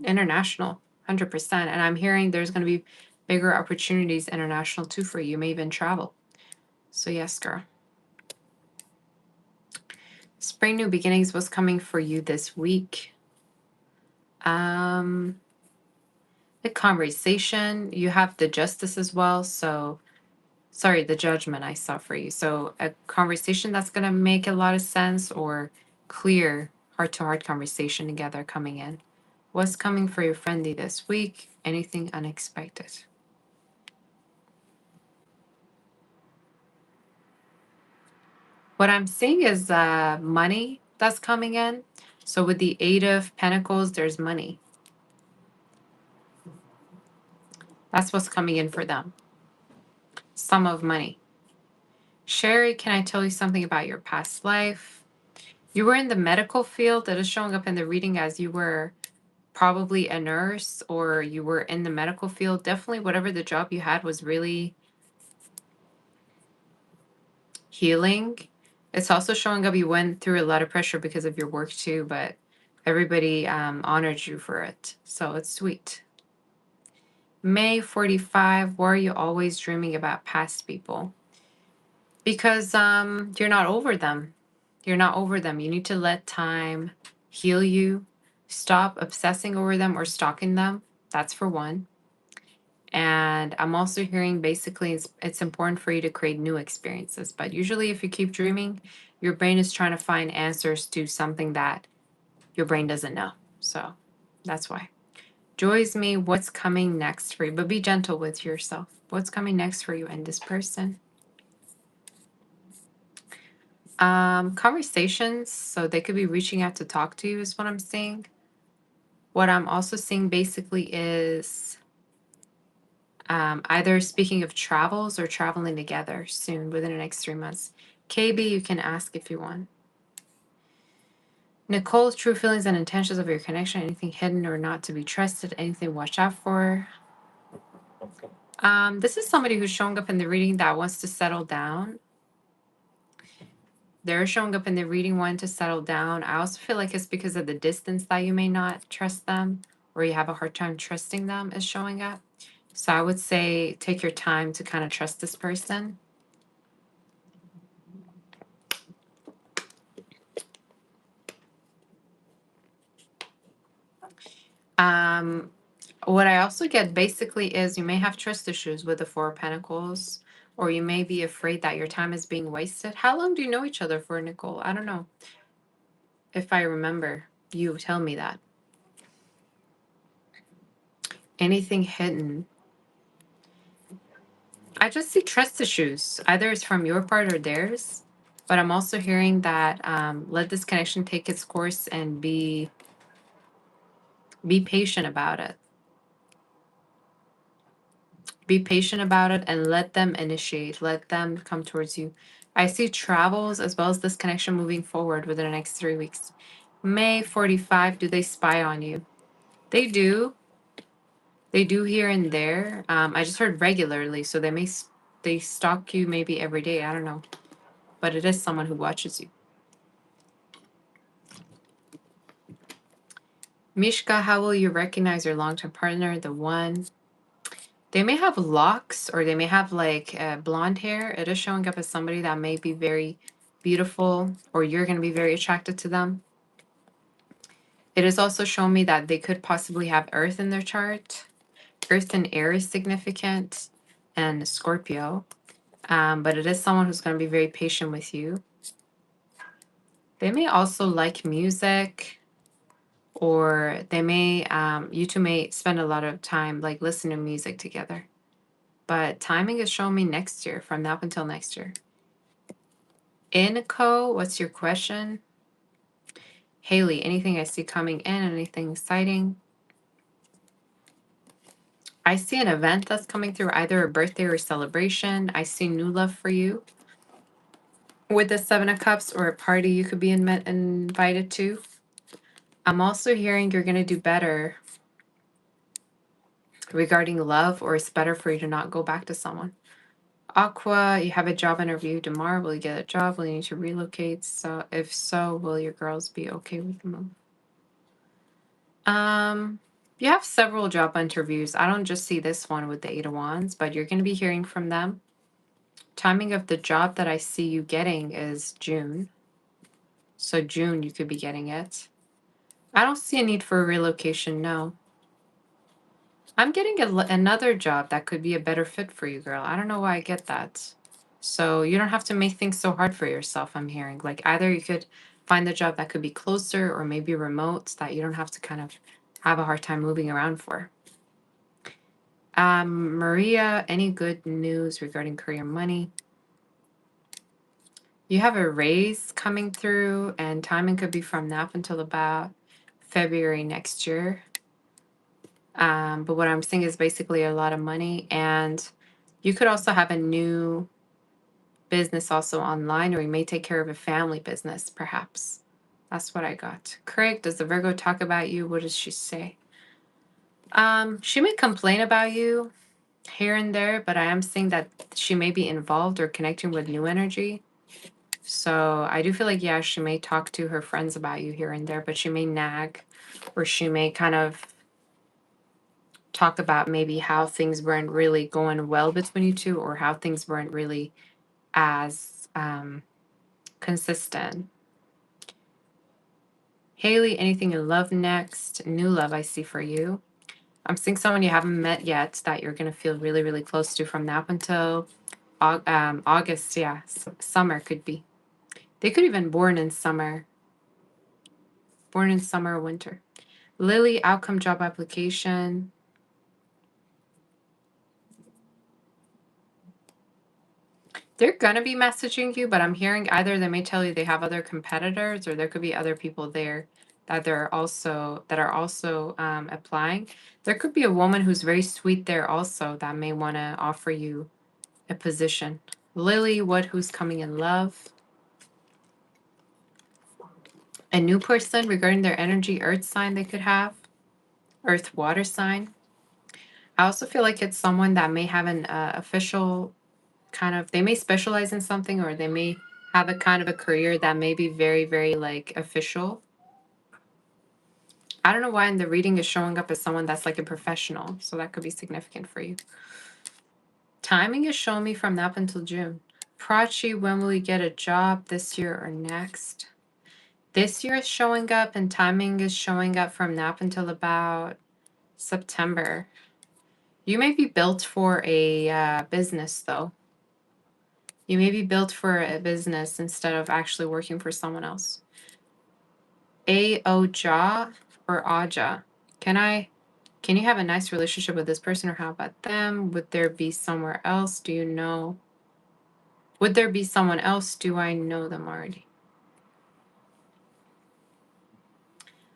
International, 100%. And I'm hearing there's going to be bigger opportunities international too for you. You may even travel. So yes, girl. Spring new beginnings, what's coming for you this week? The conversation, you have the justice as well. So, sorry, the judgment I saw for you. So a conversation that's going to make a lot of sense or clear heart-to-heart conversation together coming in. What's coming for your friendly this week? Anything unexpected? What I'm seeing is money that's coming in. So with the Eight of Pentacles, there's money. That's what's coming in for them. Sum of money. Sherry, can I tell you something about your past life? You were in the medical field. That is showing up in the reading as you were probably a nurse or you were in the medical field. Definitely whatever the job you had was really healing. It's also showing up you went through a lot of pressure because of your work too, but everybody honored you for it. So it's sweet. May 45, why are you always dreaming about past people? Because you're not over them. You're not over them. You need to let time heal you. Stop obsessing over them or stalking them. That's for one. And I'm also hearing basically it's important for you to create new experiences. But usually, if you keep dreaming, your brain is trying to find answers to something that your brain doesn't know. So that's why. Joys me, what's coming next for you? But be gentle with yourself. What's coming next for you and this person? Conversations. So they could be reaching out to talk to you, is what I'm seeing. What I'm also seeing basically is either speaking of travels or traveling together soon within the next 3 months. KB, you can ask if you want. Nicole's true feelings and intentions of your connection, anything hidden or not to be trusted, anything to watch out for. This is somebody who's showing up in the reading that wants to settle down. They're showing up in the reading wanting to settle down. I also feel like it's because of the distance that you may not trust them or you have a hard time trusting them is showing up. So I would say take your time to kind of trust this person. What I also get basically is you may have trust issues with the Four of Pentacles, or you may be afraid that your time is being wasted. How long do you know each other for, Nicole? I don't know. If I remember, you tell me that. Anything hidden? I just see trust issues. Either it's from your part or theirs. But I'm also hearing that let this connection take its course and be patient about it. Be patient about it and let them initiate. Let them come towards you. I see travels as well as this connection moving forward within the next 3 weeks. May 45, do they spy on you? They do. They do here and there. I just heard regularly, so they stalk you maybe every day. I don't know. But it is someone who watches you. Mishka, how will you recognize your long-term partner, the one? They may have locks or they may have like blonde hair. It is showing up as somebody that may be very beautiful or you're going to be very attracted to them. It is also showing me that they could possibly have Earth in their chart. Earth and Aries significant and Scorpio. But it is someone who's going to be very patient with you. They may also like music, or they may, you two may spend a lot of time like listening to music together. But timing is showing me next year, from now up until next year. Inco, what's your question? Haley, anything I see coming in, anything exciting? I see an event that's coming through, either a birthday or a celebration. I see new love for you with the Seven of Cups, or a party you could be invited to. I'm also hearing you're going to do better regarding love, or it's better for you to not go back to someone. Aqua, you have a job interview tomorrow. Will you get a job? Will you need to relocate? So if so, will your girls be okay with the move? You have several job interviews. I don't just see this one with the Eight of Wands, but you're going to be hearing from them. Timing of the job that I see you getting is June. So June, you could be getting it. I don't see a need for a relocation, no. I'm getting another job that could be a better fit for you, girl. I don't know why I get that. So you don't have to make things so hard for yourself, I'm hearing. Like either you could find the job that could be closer or maybe remote that you don't have to kind of have a hard time moving around for. Maria, any good news regarding career money? You have a raise coming through, and timing could be from now up until about February next year. But what I'm seeing is basically a lot of money, and you could also have a new business also online, or you may take care of a family business, perhaps. That's what I got. Craig, does the Virgo talk about you? What does she say? She may complain about you here and there, but I am seeing that she may be involved or connecting with new energy. So I do feel like, yeah, she may talk to her friends about you here and there, but she may nag, or she may kind of talk about maybe how things weren't really going well between you two, or how things weren't really as consistent. Haley, anything in love next? New love I see for you. I'm seeing someone you haven't met yet that you're going to feel really, really close to from now up until August. Yeah, summer could be. They could even born in summer or winter. Lily, outcome job application. They're going to be messaging you, but I'm hearing either they may tell you they have other competitors, or there could be other people there that are also applying. There could be a woman who's very sweet there also that may want to offer you a position. Lily, who's coming in love? A new person regarding their energy, earth sign they could have. Earth, water sign. I also feel like it's someone that may have an official kind of, they may specialize in something, or they may have a kind of a career that may be very, very like official. I don't know why in the reading is showing up as someone that's like a professional. So that could be significant for you. Timing is showing me from now up until June. Prachi, when will you get a job, this year or next? This year is showing up, and timing is showing up from now up until about September. You may be built for a business, though. You may be built for a business instead of actually working for someone else. Oja or Aja. Can you have a nice relationship with this person, or how about them? Would there be somewhere else? Do you know? Would there be someone else? Do I know them already?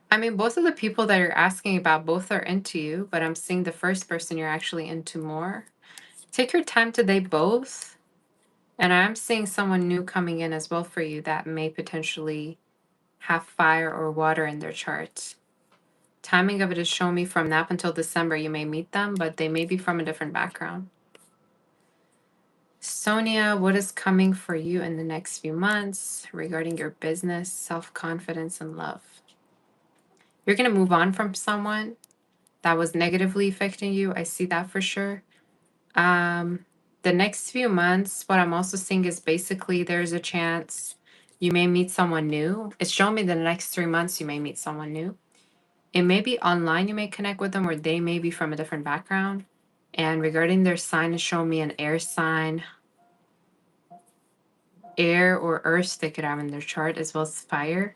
I mean, both of the people that you're asking about, both are into you, but I'm seeing the first person you're actually into more. Take your time to date both. And I'm seeing someone new coming in as well for you that may potentially have fire or water in their chart. Timing of it is showing me from now up until December you may meet them, but they may be from a different background. Sonia, what is coming for you in the next few months regarding your business, self-confidence, and love? You're going to move on from someone that was negatively affecting you. I see that for sure. The next few months, what I'm also seeing is basically there's a chance you may meet someone new. It's showing me the next 3 months you may meet someone new. It may be online, you may connect with them, or they may be from a different background. And regarding their sign, is showing me an air sign. Air or earth they could have in their chart, as well as fire.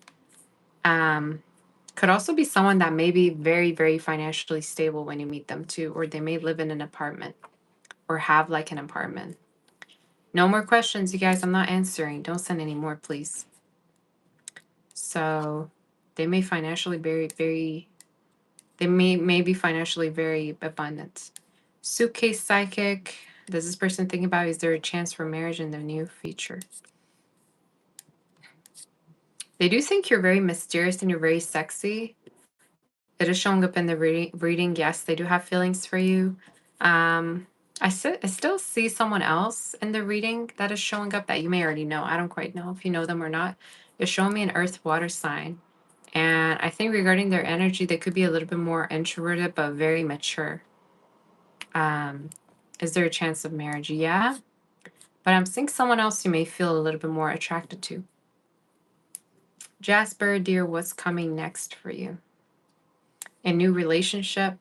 Could also be someone that may be very, very financially stable when you meet them too, or they may live in an apartment or have like an apartment. No more questions, you guys. I'm not answering. Don't send any more, please. So they may financially they may be financially very abundant. Suitcase psychic. Does this person think about, is there a chance for marriage in the near future? They do think you're very mysterious and you're very sexy. It is showing up in the reading. Yes, they do have feelings for you. I still see someone else in the reading that is showing up that you may already know. I don't quite know if you know them or not. It's showing me an earth water sign. And I think regarding their energy, they could be a little bit more introverted, but very mature. Is there a chance of marriage? Yeah. But I'm seeing someone else you may feel a little bit more attracted to. Jasper, dear, what's coming next for you? A new relationship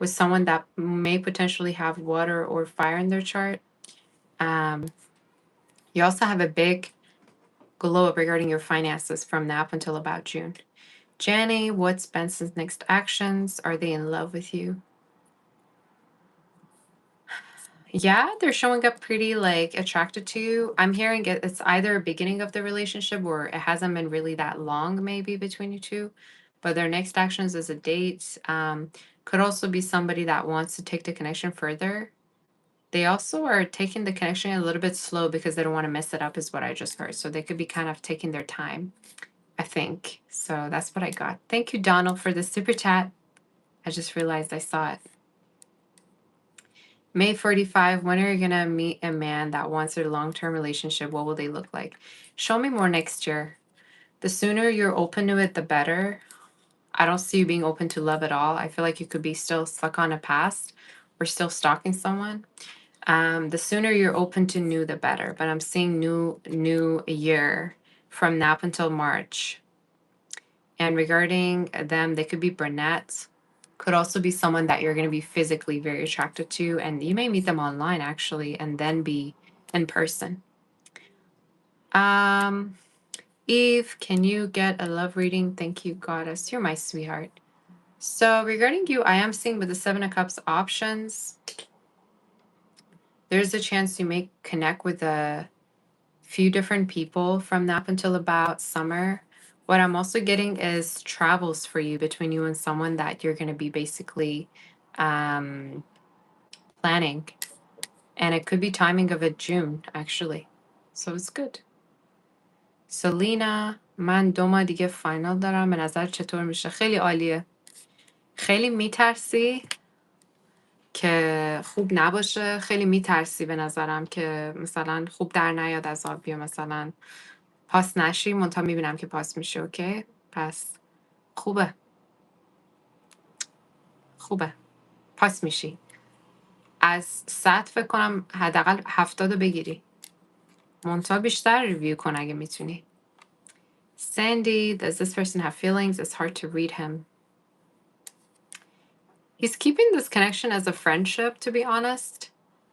with someone that may potentially have water or fire in their chart. You also have a big glow up regarding your finances from now up until about June. Jenny, what's Benson's next actions? Are they in love with you? Yeah, they're showing up pretty like attracted to you. I'm hearing it's either a beginning of the relationship, or it hasn't been really that long maybe between you two. But their next actions is a date. Could also be somebody that wants to take the connection further. They also are taking the connection a little bit slow because they don't want to mess it up, is what I just heard. So they could be kind of taking their time, I think. So that's what I got. Thank you, Donald, for the super chat. I just realized I saw it. May 45, when are you going to meet a man that wants a long-term relationship? What will they look like? Show me more next year. The sooner you're open to it, the better. I don't see you being open to love at all. I feel like you could be still stuck on a past or still stalking someone. The sooner you're open to new, the better. But I'm seeing new year from now up until March. And regarding them, they could be brunettes. Could also be someone that you're going to be physically very attracted to. And you may meet them online, actually, and then be in person. Eve, can you get a love reading? Thank you, goddess. You're my sweetheart. So regarding you, I am seeing with the Seven of Cups options, there's a chance you may connect with a few different people from now up until about summer. What I'm also getting is travels for you between you and someone that you're going to be basically planning. And it could be timing of it June, actually. So it's good. سلینا من 2 ماه دیگه فاینال دارم. به نظر چطور میشه؟ خیلی عالیه. خیلی میترسی که خوب نباشه. خیلی میترسی به نظرم که مثلا خوب در نیاد از آب، یا مثلا پاس نشی. منتها میبینم که پاس میشه. اوکی؟ پس خوبه. پاس میشی. از 100 فکر کنم حداقل 70 رو بگیری. منتها بیشتر ریویو کن اگه میتونی. Sandy, does this person have feelings? It's hard to read him. He's keeping this connection as a friendship, to be honest.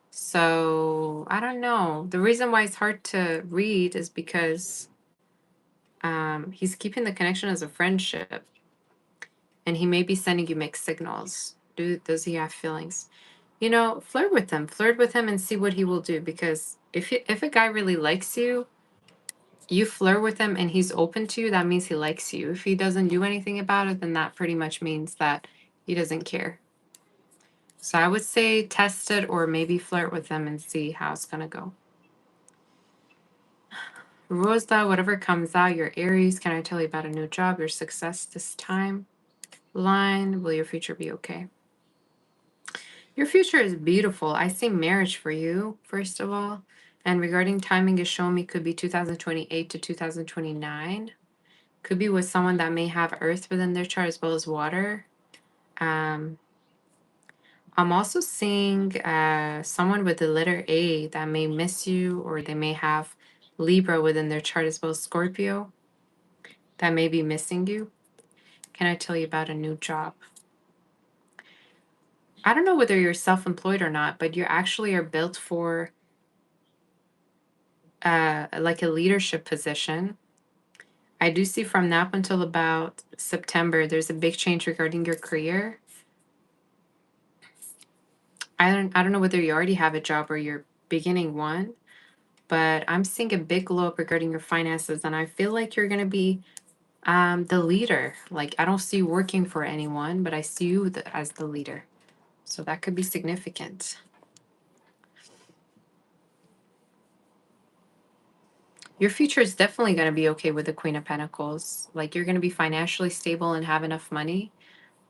So, I don't know. The reason why it's hard to read is because he's keeping the connection as a friendship. And he may be sending you mixed signals. Does he have feelings? You know, flirt with him. Flirt with him and see what he will do. Because if a guy really likes you, you flirt with him and he's open to you, that means he likes you. If he doesn't do anything about it, then that pretty much means that he doesn't care. So I would say test it or maybe flirt with him and see how it's going to go. Rosa, whatever comes out, your Aries, can I tell you about a new job, your success this time? Line, will your future be okay? Your future is beautiful. I see marriage for you, first of all. And regarding timing is showing me could be 2028 to 2029. Could be with someone that may have earth within their chart as well as water. I'm also seeing someone with the letter A that may miss you, or they may have Libra within their chart as well as Scorpio that may be missing you. Can I tell you about a new job? I don't know whether you're self-employed or not, but you actually are built for like a leadership position. I do see from now up until about September, there's a big change regarding your career. I don't know whether you already have a job or you're beginning one, but I'm seeing a big glow up regarding your finances, and I feel like you're going to be the leader. Like, I don't see you working for anyone, but I see you as the leader. So that could be significant. Your future is definitely going to be okay with the Queen of Pentacles. Like, you're going to be financially stable and have enough money.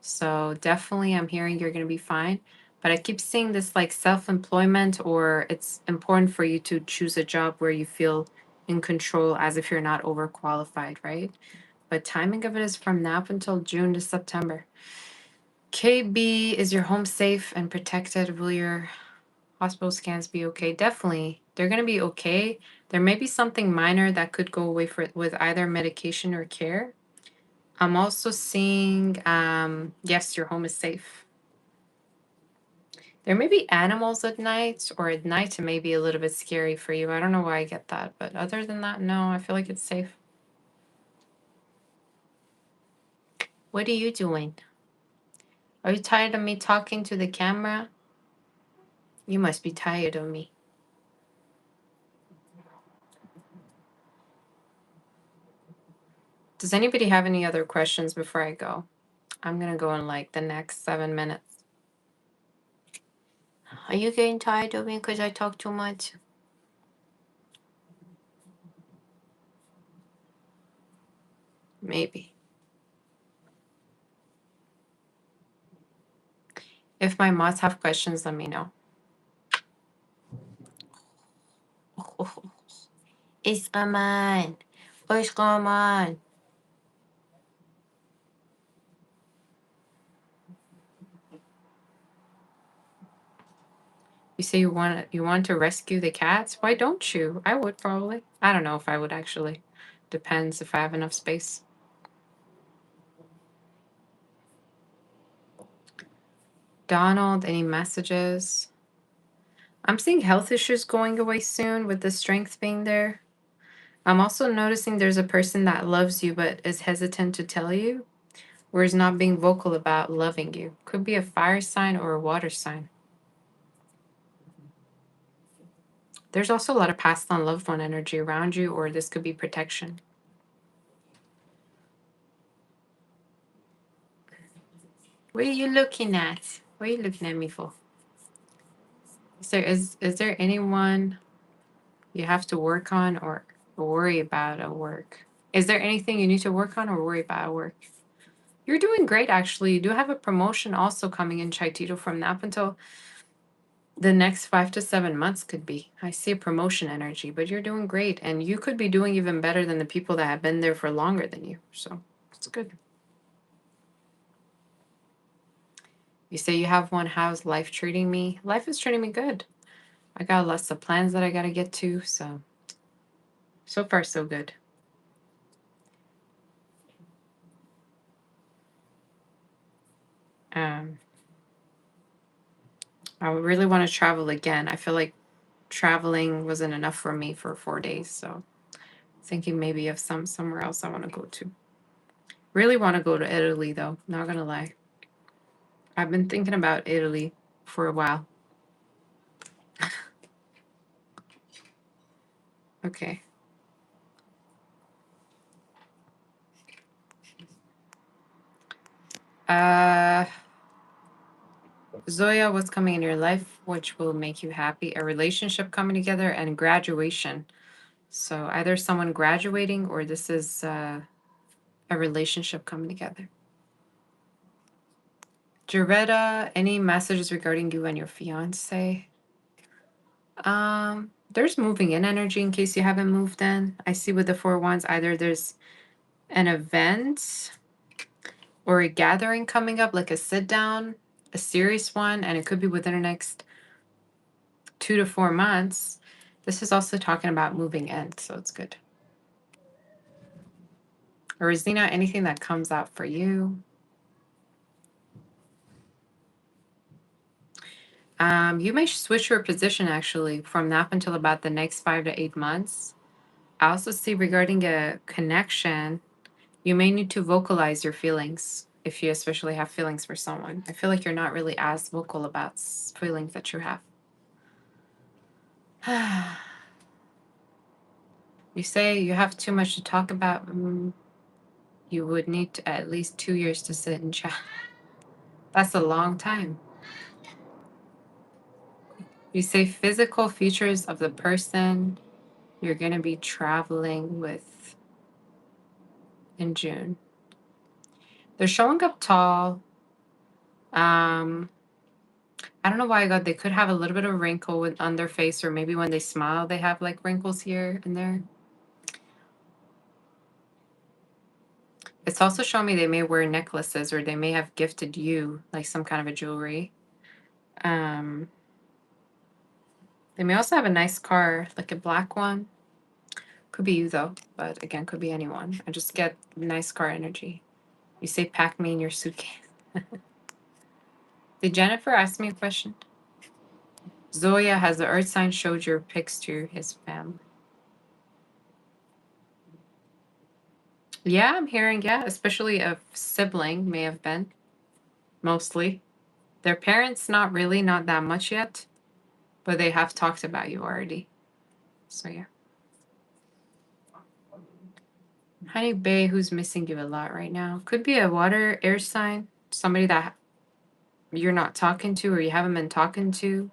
So definitely I'm hearing you're going to be fine. But I keep seeing this like self-employment, or it's important for you to choose a job where you feel in control as if you're not overqualified, right? But timing of it is from now up until June to September. KB, is your home safe and protected? Will your hospital scans be okay? Definitely. They're going to be okay. There may be something minor that could go away with either medication or care. I'm also seeing, yes, your home is safe. There may be animals at night, or at night it may be a little bit scary for you. I don't know why I get that, but other than that, no, I feel like it's safe. What are you doing? Are you tired of me talking to the camera? You must be tired of me. Does anybody have any other questions before I go? I'm going to go in like the next 7 minutes. Are you getting tired of me because I talk too much? Maybe. If my mods have questions, let me know. عشق من. say you want to rescue the cats. Why don't you? I would probably. I don't know if I would actually. Depends if I have enough space. Donald, any messages? I'm seeing health issues going away soon with the strength being there. I'm also noticing there's a person that loves you but is hesitant to tell you, or is not being vocal about loving you. Could be a fire sign or a water sign. There's also a lot of passed on loved one energy around you, or this could be protection. What are you looking at? What are you looking at me for? Is there anyone you have to work on or worry about at work? Is there anything you need to work on or worry about at work? You're doing great, actually. You do have a promotion also coming in, Chaitito, from now up until the next 5 to 7 months could be. I see a promotion energy, but you're doing great. And you could be doing even better than the people that have been there for longer than you. So it's good. You say you have one. How's life treating me? Life is treating me good. I got lots of plans that I got to get to. So far, so good. I would really want to travel again. I feel like traveling wasn't enough for me for 4 days. So thinking maybe of somewhere else I want to go to. Really want to go to Italy, though. Not going to lie. I've been thinking about Italy for a while. Okay. Zoya, what's coming in your life which will make you happy? A relationship coming together and graduation. So either someone graduating or this is a relationship coming together. Jaretta, any messages regarding you and your fiance? There's moving in energy in case you haven't moved in. I see with the 4 wands, either there's an event or a gathering coming up, like a sit down, a serious one, and it could be within the next 2 to 4 months. This is also talking about moving in, so it's good. Rosina, anything that comes out for you? You may switch your position actually from now until about the next 5 to 8 months. I also see regarding a connection, you may need to vocalize your feelings if you especially have feelings for someone. I feel like you're not really as vocal about feelings that you have. You say you have too much to talk about. You would need at least 2 years to sit and chat. That's a long time. You say physical features of the person you're going to be traveling with in June. They're showing up tall. I don't know why I got, they could have a little bit of wrinkle on their face, or maybe when they smile, they have like wrinkles here and there. It's also showing me they may wear necklaces, or they may have gifted you like some kind of a jewelry. They may also have a nice car, like a black one. Could be you though, but again, could be anyone. I just get nice car energy. You say pack me in your suitcase. Did Jennifer ask me a question? Zoya, has the earth sign showed your pics to his family? Yeah, I'm hearing, yeah, especially a sibling may have been, mostly. Their parents, not really, not that much yet, but they have talked about you already. So yeah. Honey Bay, who's missing you a lot right now? Could be a water, air sign, somebody that you're not talking to or you haven't been talking to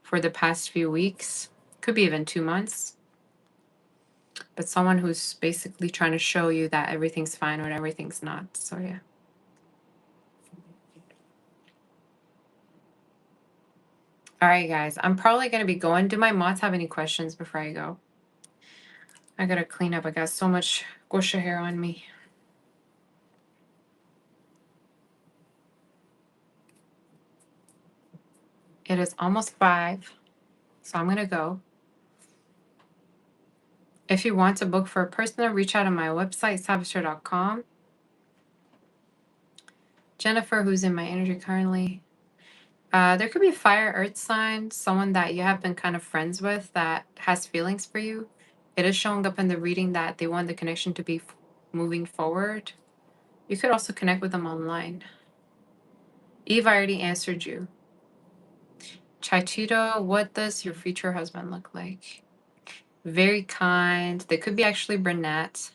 for the past few weeks. Could be even 2 months. But someone who's basically trying to show you that everything's fine when everything's not. So yeah. All right, guys. I'm probably going to be going. Do my mods have any questions before I go? I got to clean up. I got so much gusha hair on me. It is almost 5, so I'm going to go. If you want to book for a personal, reach out on my website, saboteur.com. Jennifer, who's in my energy currently. There could be a fire earth sign, someone that you have been kind of friends with that has feelings for you. It is showing up in the reading that they want the connection to be moving forward. You could also connect with them online. Eve, I already answered you. Chachito, what does your future husband look like? Very kind. They could be actually brunette.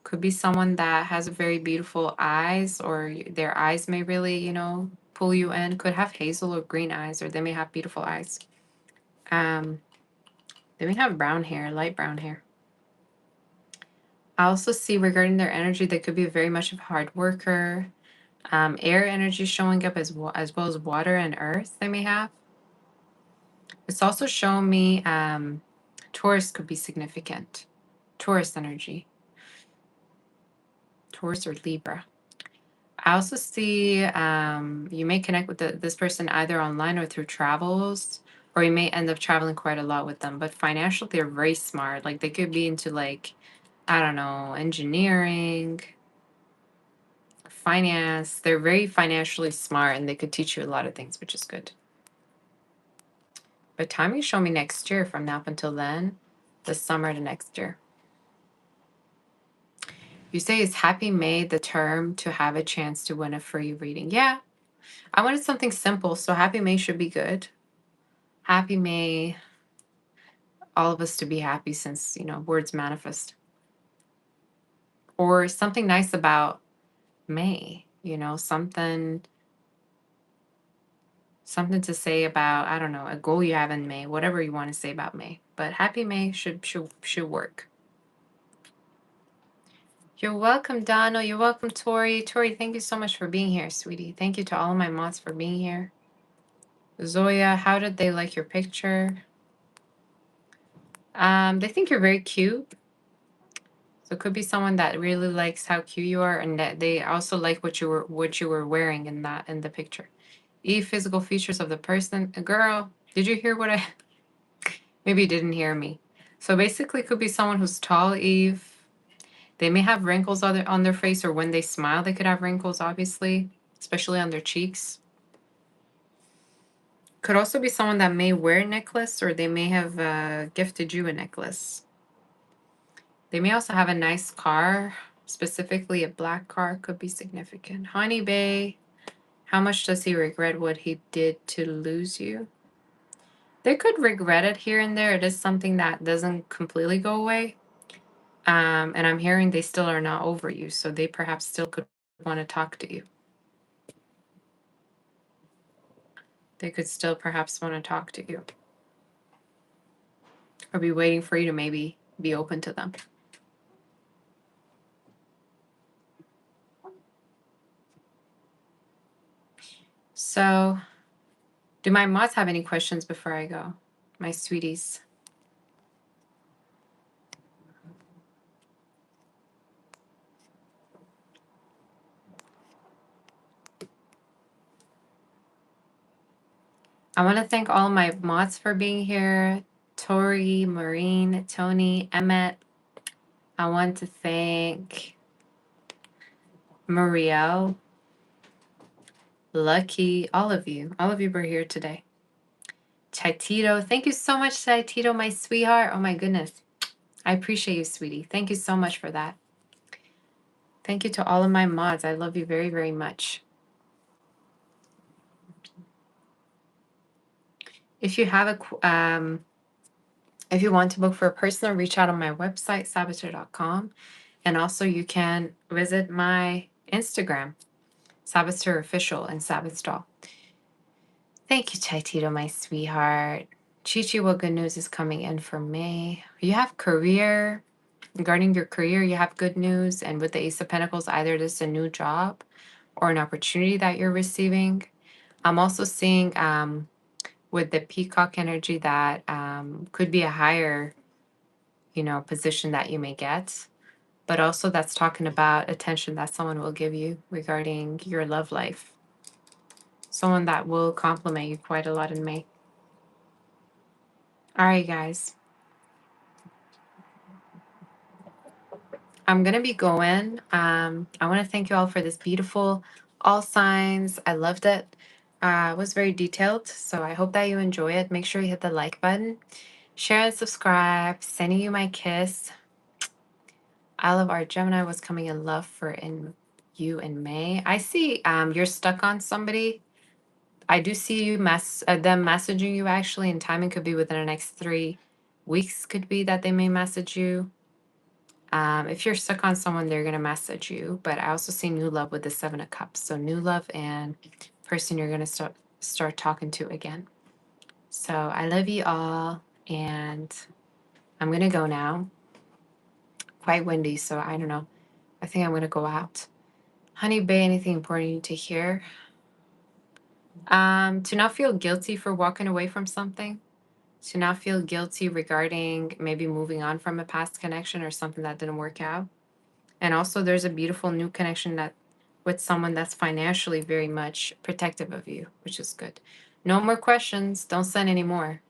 Could be someone that has very beautiful eyes, or their eyes may really, pull you in. Could have hazel or green eyes, or they may have beautiful eyes. They may have brown hair, light brown hair. I also see regarding their energy, they could be very much of a hard worker. Air energy showing up as well as water and earth they may have. It's also showing me Taurus could be significant. Taurus energy. Taurus or Libra. I also see you may connect with this person either online or through travels, or you may end up traveling quite a lot with them. But financially, they're very smart. Like they could be into I don't know, engineering, finance. They're very financially smart and they could teach you a lot of things, which is good. But timing show me next year from now up until then, the summer to next year. You say, is Happy May the term to have a chance to win a free reading? Yeah, I wanted something simple, so Happy May should be good. Happy May, all of us to be happy since, words manifest. Or something nice about May, something to say about, I don't know, a goal you have in May, whatever you want to say about May. But Happy May should work. You're welcome, Donald. You're welcome, Tori. Tori, thank you so much for being here, sweetie. Thank you to all of my mods for being here. Zoya, how did they like your picture? They think you're very cute. So it could be someone that really likes how cute you are, and that they also like what you were wearing in the picture. Physical features of the person. Girl, did you hear what I? Maybe you didn't hear me. So basically, it could be someone who's tall. Eve. They may have wrinkles on their face, or when they smile, they could have wrinkles. Obviously, especially on their cheeks. Could also be someone that may wear a necklace, or they may have gifted you a necklace. They may also have a nice car, specifically a black car could be significant. Honey Bay, how much does he regret what he did to lose you? They could regret it here and there. It is something that doesn't completely go away. And I'm hearing they still are not over you, so they perhaps still could want to talk to you. They could still perhaps want to talk to you. Or be waiting for you to maybe be open to them. So, do my mods have any questions before I go? My sweeties. I want to thank all my mods for being here. Tori, Maureen, Tony, Emmett. I want to thank Marielle, Lucky, all of you. All of you were here today. Chaitito, thank you so much, Chaitito, my sweetheart. Oh my goodness. I appreciate you, sweetie. Thank you so much for that. Thank you to all of my mods. I love you very, very much. If you have if you want to book for a personal, reach out on my website, saboteur.com. And also you can visit my Instagram, Saboteur Official and Sabbath Doll. Thank you, Chaitito, my sweetheart. Chichi, what good news is coming in for May? You have career. Regarding your career, you have good news. And with the Ace of Pentacles, either this is a new job or an opportunity that you're receiving. I'm also seeing with the peacock energy that could be a higher, position that you may get. But also that's talking about attention that someone will give you regarding your love life. Someone that will compliment you quite a lot in May. All right, guys. I'm going to be going. I want to thank you all for this beautiful all signs. I loved it. It was very detailed. So I hope that you enjoy it. Make sure you hit the like button, share and subscribe. Sending you my kiss. I love our Gemini was coming in love for you in May. I see you're stuck on somebody. I do see you them messaging you actually, and timing could be within the next 3 weeks. Could be that they may message you. If you're stuck on someone, they're gonna message you. But I also see new love with the Seven of Cups. So new love and person you're gonna start talking to again. So I love you all, and I'm gonna go now. Quite windy, so I don't know. I think I'm gonna go out. Honey Bay, anything important you need to hear? To not feel guilty for walking away from something. To not feel guilty regarding maybe moving on from a past connection or something that didn't work out. And also there's a beautiful new connection that with someone that's financially very much protective of you, which is good. No more questions. Don't send any more.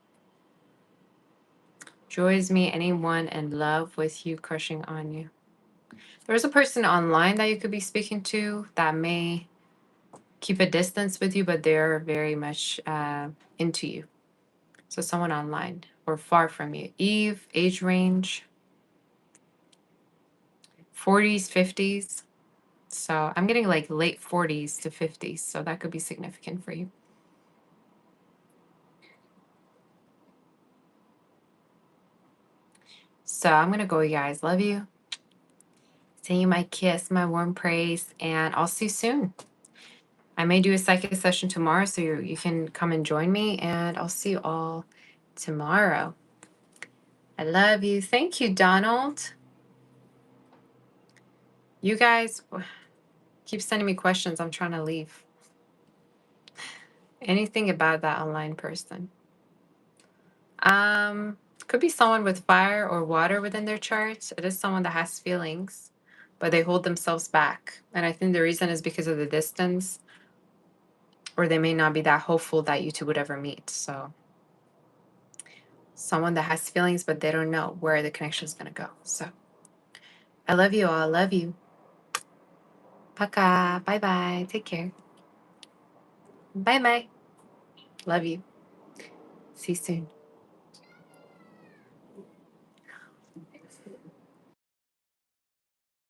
Joys me anyone in love with you crushing on you. There's a person online that you could be speaking to that may keep a distance with you, but they're very much into you. So someone online or far from you. Eve, age range, 40s, 50s. So I'm getting like late 40s to 50s. So that could be significant for you. So I'm going to go, you guys. Love you. Send you my kiss, my warm praise, and I'll see you soon. I may do a psychic session tomorrow, so you can come and join me, and I'll see you all tomorrow. I love you. Thank you, Donald. You guys keep sending me questions. I'm trying to leave. Anything about that online person? Could be someone with fire or water within their chart. It is someone that has feelings, but they hold themselves back. And I think the reason is because of the distance, or they may not be that hopeful that you two would ever meet. So someone that has feelings, but they don't know where the connection is going to go. So I love you all. I love you. Paka. Bye-bye. Take care. Bye-bye. Love you. See you soon.